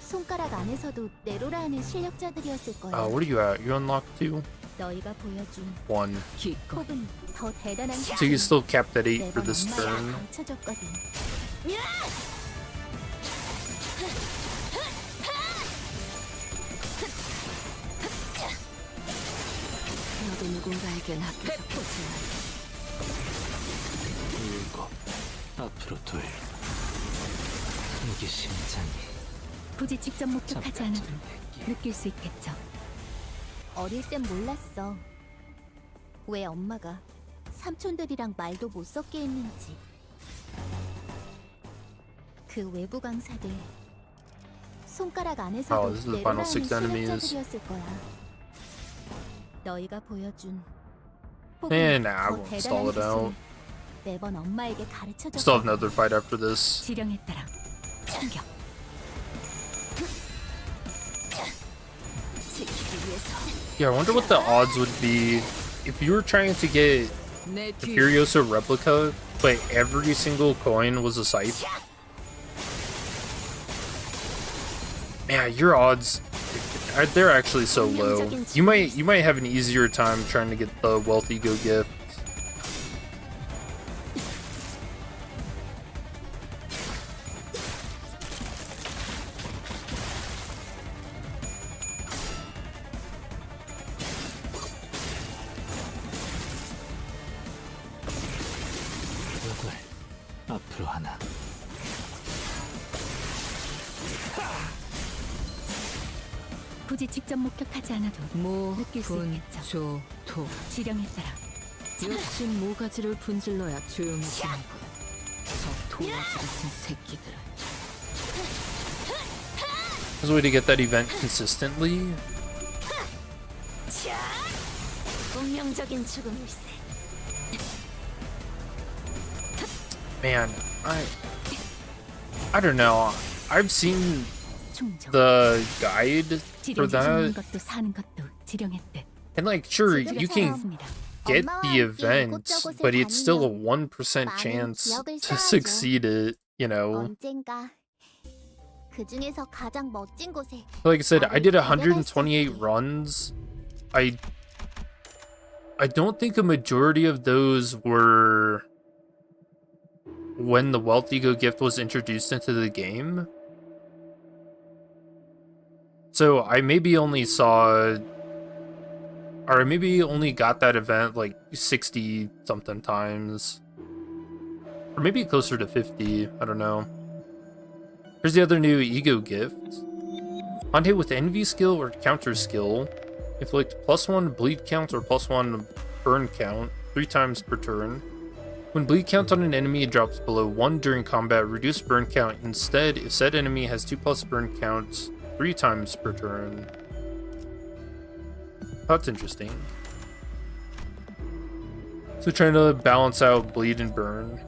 손가락 안에서도 네로라는 실력자들이었을 거야.
What are you at? You unlocked 2?
너희가 보여준
1.
기꺼이.
혹은 더 대단한
So you still capped at 8 for
매번
this
엄마가
turn.
가르쳐줬거든.
너도 누군가에게 납득했지.
7 앞으로 2 이게 심장이
굳이 직접 목격하지 않아도
잡혀주는
느낄 수 있겠죠. 어릴 땐 몰랐어. 왜 엄마가 삼촌들이랑 말도 못 섞게 했는지. 그 외부 강사들 손가락 안에서도
Oh, this is the final
네로라는
6 enemies.
실력자들이었을 거야. 너희가 보여준
And I
더
won't
대단한
stall it out.
기술을 매번 엄마에게 가르쳐줬어.
Still have another fight after this.
지령에 따라 참격. 지키기 위해서
Yeah, I wonder what the odds would be if you were trying to get
내
the
뒤.
Furioso replica, but every single coin was a scythe. Yeah, your odds, they're actually so low. You might have an easier time trying to get the wealthy go gift.
앞으로 하나.
굳이 직접 목격하지 않아도 느낄 수 있겠죠.
조, 토.
지령에 따라
역시 모가지를 분질러야 조용해지는 거야. 저 도라지 같은 새끼들.
There's a way to get that event consistently.
운명적인 죽음일세.
Man, I don't know. I've seen
충정.
the guide for
지령에 죽는
that,
것도 사는 것도 지령의 뜻.
and like, sure, you can
지금처럼
get
엄마와
the
함께
event,
이곳저곳을
but it's still a
다니며
1%
많은
chance
기억을
to
쌓아줘.
succeed it, you know?
언젠가 그 중에서 가장 멋진 곳에
Like I said, I did
나를 데려갈 수
128
있게.
runs. I don't think a majority of those were when the Wealth Ego gift was introduced into the game. So I maybe only saw, or I maybe only got that event like 60 something times. Or maybe closer to 50, I don't know. Here's the other new ego gift. On hit with envy skill or counter skill, inflict +1 bleed count or +1 burn count 3 times per turn. When bleed count on an enemy drops below 1 during combat, reduce burn count instead if said enemy has 2+ burn counts 3 times per turn. That's interesting. So trying to balance out bleed and burn.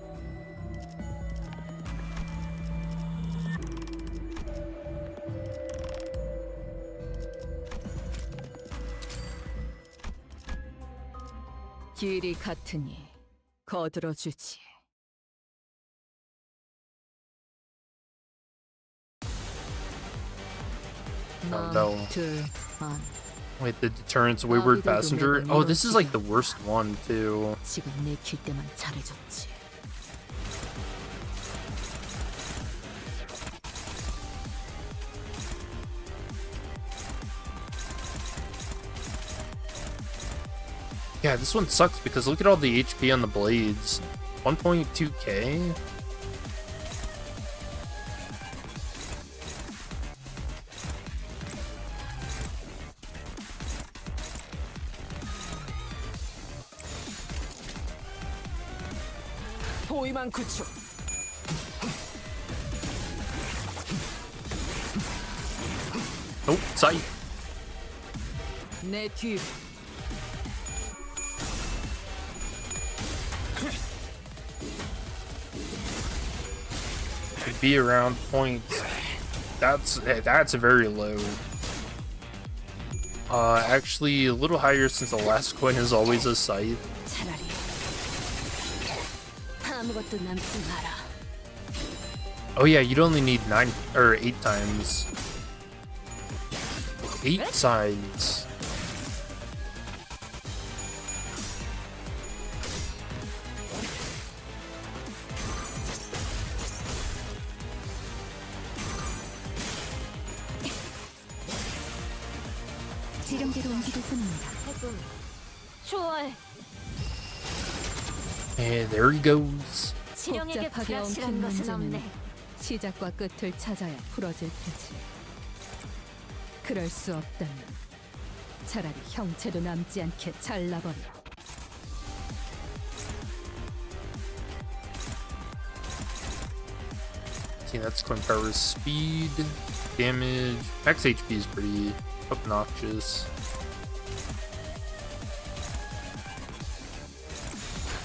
길이 같으니 거들어주지.
no.
만.
Wait, the deterrence wayward passenger? Oh, this is like the worst one too.
지금 내킬 때만 잘해줬지.
Yeah, this one sucks because look at all the HP on the blades. 1.2k?
포위만 구축.
Oh, sight.
내 뒤.
Could be around point. That's very low. Actually a little higher since the last coin is always a scythe.
차라리 아무것도 남지 마라.
Oh yeah, you'd only need 9 or 8 times. 8 sides.
지름대로 움직일 뿐입니다.
좋아해.
And there he goes.
지령에게
복잡하게
불확실한
엉킨
것은
문제는
없네.
시작과 끝을 찾아야 풀어질 테지. 그럴 수 없다면 차라리 형체도 남지 않게 잘라버려.
See, that's coin power, speed, damage, max HP is pretty obnoxious.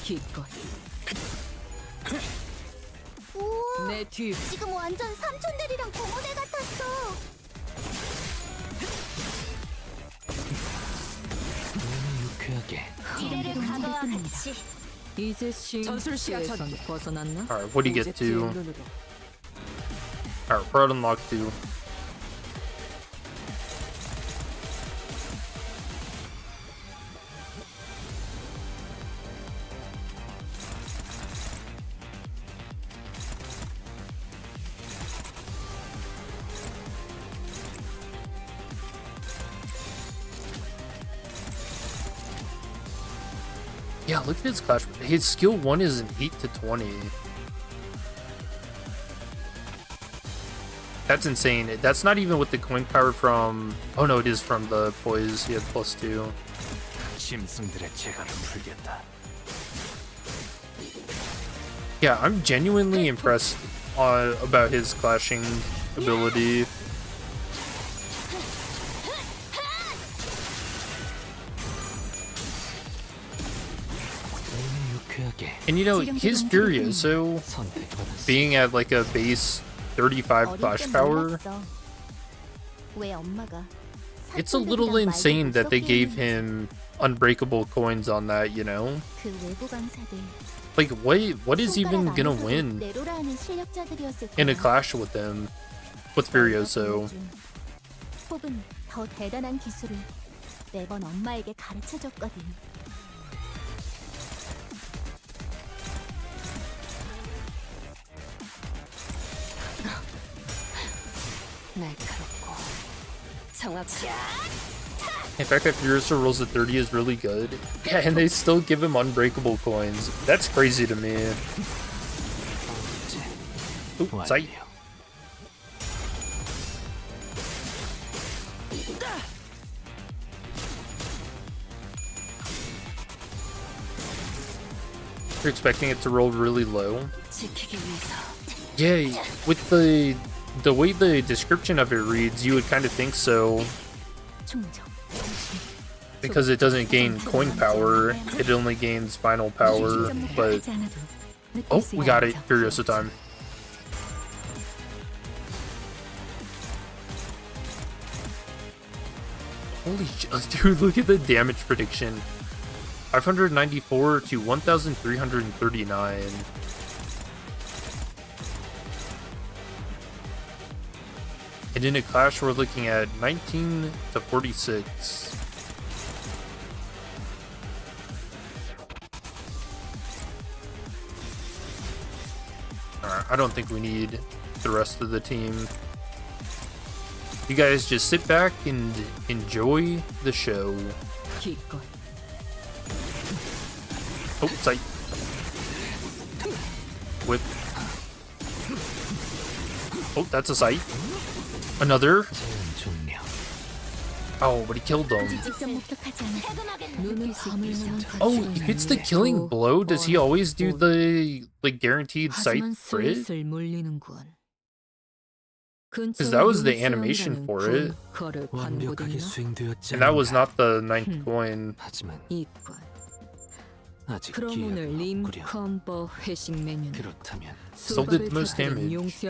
기꺼이
우와,
내 뒤.
지금 완전 삼촌들이랑 고모네 같았어.
유쾌하게.
지뢰를 가둬와 같이.
이제 쉼에선 벗어났나?
Alright, what do you get to? Alright, we're at unlock 2. Yeah, look at his clash. His skill 1 is an 8 to 20. That's insane. That's not even with the coin power from... Oh no, it is from the poise. He had +2.
짐승들의 재갈을 풀겠다.
Yeah, I'm genuinely impressed about his clashing ability.
유쾌하게
And you know, his Furioso
선택받았어.
being at like a base 35 clash power,
왜 엄마가
it's a little insane that they gave him unbreakable coins on that, you know?
그 외부 강사들
Like, what is even gonna win
네로라는 실력자들이었을
in a
거야.
clash with him? With Furioso?
혹은 더 대단한 기술을 매번 엄마에게 가르쳐줬거든.
날카롭고 정확해.
In fact, that Furioso rolls a 30 is really good. Yeah, and they still give him unbreakable coins. That's crazy to me. Ooh, sight.
완료.
You're expecting it to roll really low.
지키기 위해서.
Yeah, with the way the description of it reads, you would kind of think so,
충정.
because it doesn't gain coin power, it only gains final power, but... Oh, we got it. Furioso time. Holy shit, dude, look at the damage prediction. 594 to 1,339. And in a clash, we're looking at 19 to 46. Alright, I don't think we need the rest of the team. You guys just sit back and enjoy the show.
기꺼이
Oh, sight. Whip. Oh, that's a sight. Another.
종료.
Oh, but he killed them.
직접 목격하지 않아.
눈을 감으면
Oh, if it's the killing blow, does he always do the like guaranteed sight
하지만
crit?
슬슬 물리는군.
Because that was the animation for it.
완벽하게 수행되었지
And that was
않은가.
not the ninth coin.
하지만
이권.
아직
그럼 오늘
기회가 없구려.
림컴버 회식 메뉴는
그렇다면
Still did most damage.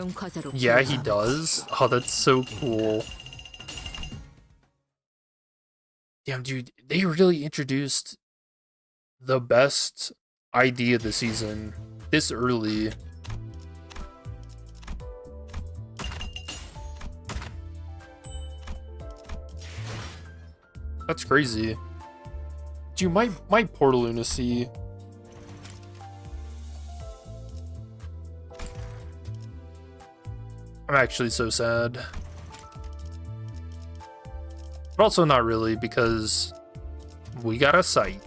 Yeah, he does. Oh, that's so cool. Damn, dude, they really introduced the best ID of the season this early. That's crazy. Dude, my poor lunacy. I'm actually so sad. But also not really, because we got a site.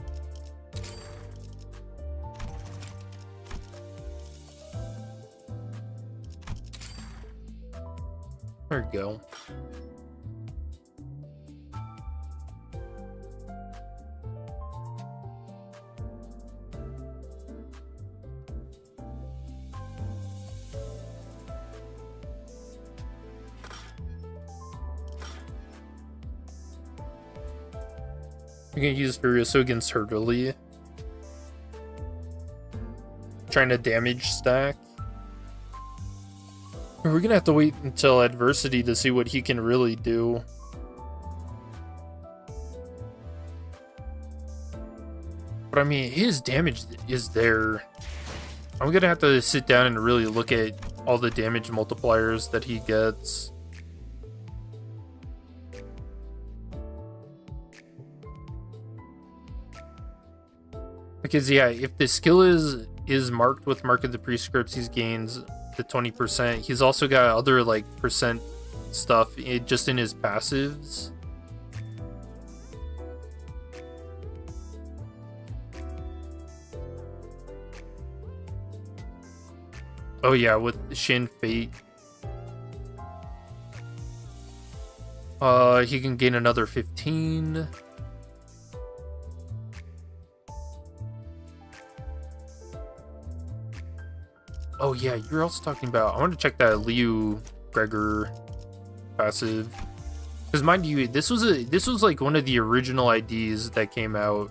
There we go. You're gonna use Furioso against Hurtley. Trying to damage stack. We're gonna have to wait until adversity to see what he can really do. But I mean, his damage is there. I'm gonna have to sit down and really look at all the damage multipliers that he gets. Because yeah, if the skill is marked with Mark of the Prescripts, he gains the 20%. He's also got other like percent stuff just in his passives. Oh yeah, with Shin Fate. He can gain another 15. Oh yeah, you're also talking about. I want to check that Liu Gregor passive, because mind you, this was like one of the original IDs that came out,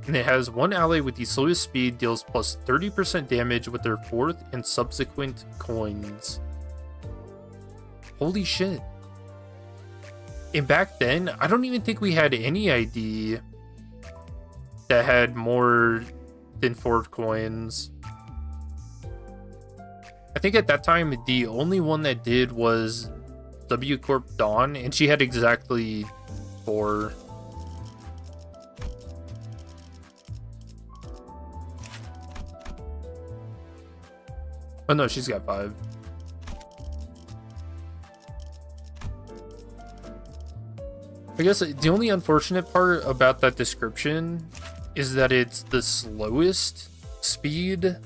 and it has one ally with the slowest speed deals plus 30% damage with their 4th and subsequent coins. Holy shit! And back then, I don't even think we had any ID that had more than 4 coins. I think at that time, the only one that did was W Corp Dawn, and she had exactly 4. Oh no, she's got 5. I guess the only unfortunate part about that description is that it's the slowest speed.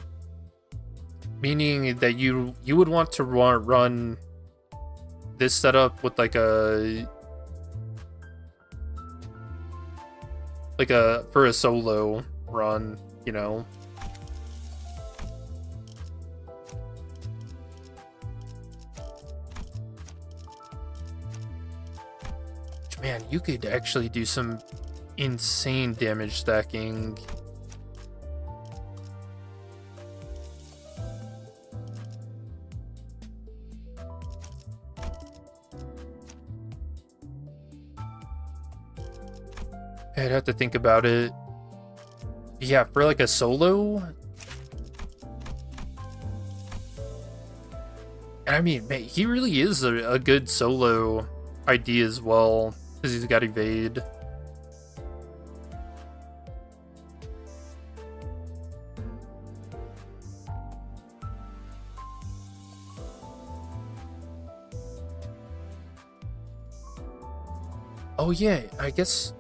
Meaning that you would want to run this setup with like a for a solo run, you know. Man, you could actually do some insane damage stacking. I'd have to think about it. Yeah, for like a solo. And I mean, man, he really is a good solo ID as well, because he's got evade. Oh yeah, I guess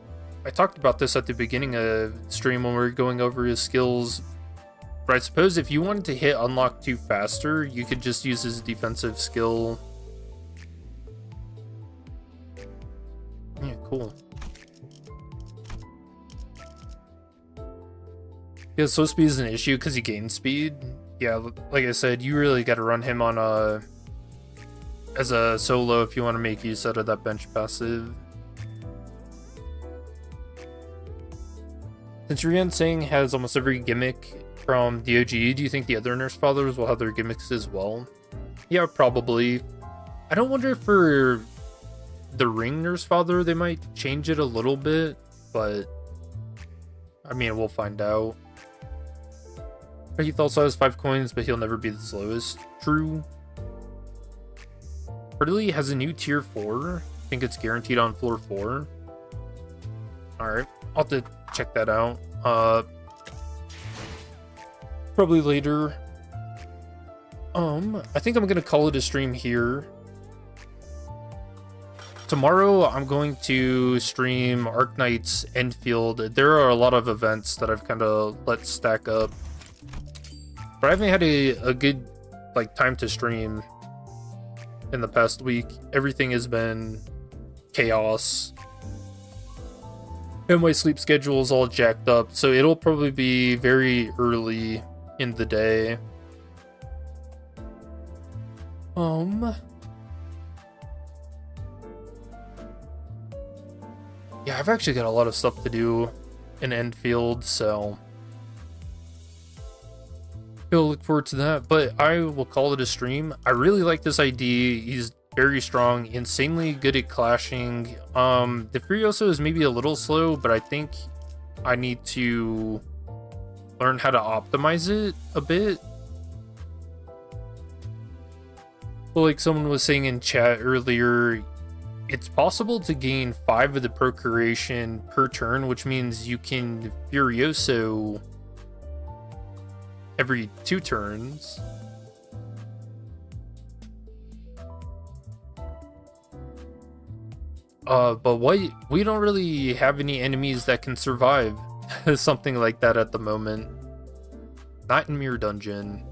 I talked about this at the beginning of stream when we were going over his skills, but I suppose if you wanted to hit unlock 2 faster, you could just use his defensive skill. Yeah, cool. Yeah, slow speed is an issue because he gains speed. Yeah, like I said, you really got to run him on as a solo if you want to make use out of that bench passive. Since Rien saying has almost every gimmick from the OG, do you think the other Nursefathers will have their gimmicks as well? Yeah, probably. I don't wonder if for the Ring Nursefather they might change it a little bit, but I mean, we'll find out. Heath also has 5 coins, but he'll never be the slowest. True. Ridley has a new tier 4. I think it's guaranteed on floor 4. Alright, I'll have to check that out. Probably later. I think I'm gonna call it a stream here. Tomorrow I'm going to stream Arknight's Enfield. There are a lot of events that I've kind of let stack up, but I haven't had a good like time to stream in the past week. Everything has been chaos. And my sleep schedule is all jacked up, so it'll probably be very early in the day. Yeah, I've actually got a lot of stuff to do in Enfield, so I'll look forward to that, but I will call it a stream. I really like this ID. He's very strong, insanely good at clashing. The Furioso is maybe a little slow, but I think I need to learn how to optimize it a bit. Well, like someone was saying in chat earlier, it's possible to gain 5 of the procuration per turn, which means you can Furioso every 2 turns. But we don't really have any enemies that can survive something like that at the moment. Not in Mirror Dungeon.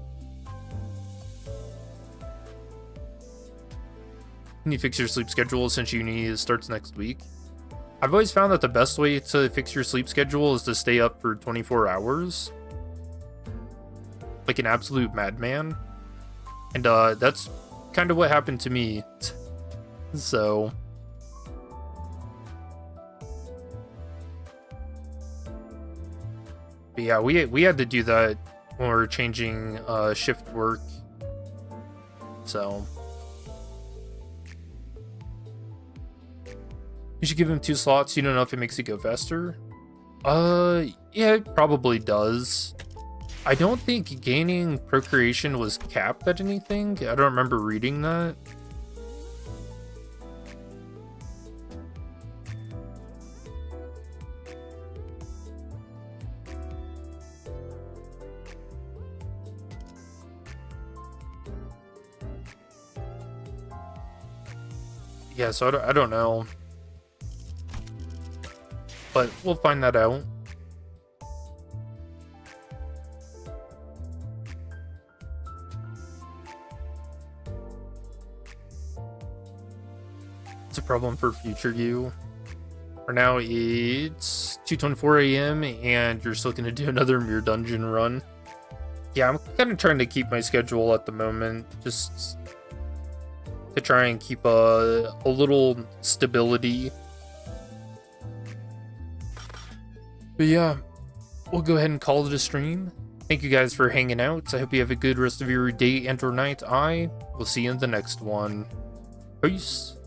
Can you fix your sleep schedule since uni starts next week? I've always found that the best way to fix your sleep schedule is to stay up for 24 hours. Like an absolute madman. And that's kind of what happened to me. So but yeah, we had to do that when we were changing shift work. So you should give him 2 slots. You don't know if it makes it go faster. Yeah, it probably does. I don't think gaining procreation was capped at anything. I don't remember reading that. Yeah, so I don't know. But we'll find that out. It's a problem for future you. For now, it's 2:24 a.m. and you're still going to do another Mirror Dungeon run. Yeah, I'm kind of trying to keep my schedule at the moment, just to try and keep a little stability. But yeah, we'll go ahead and call it a stream. Thank you guys for hanging out. I hope you have a good rest of your day and or night. I will see you in the next one. Peace.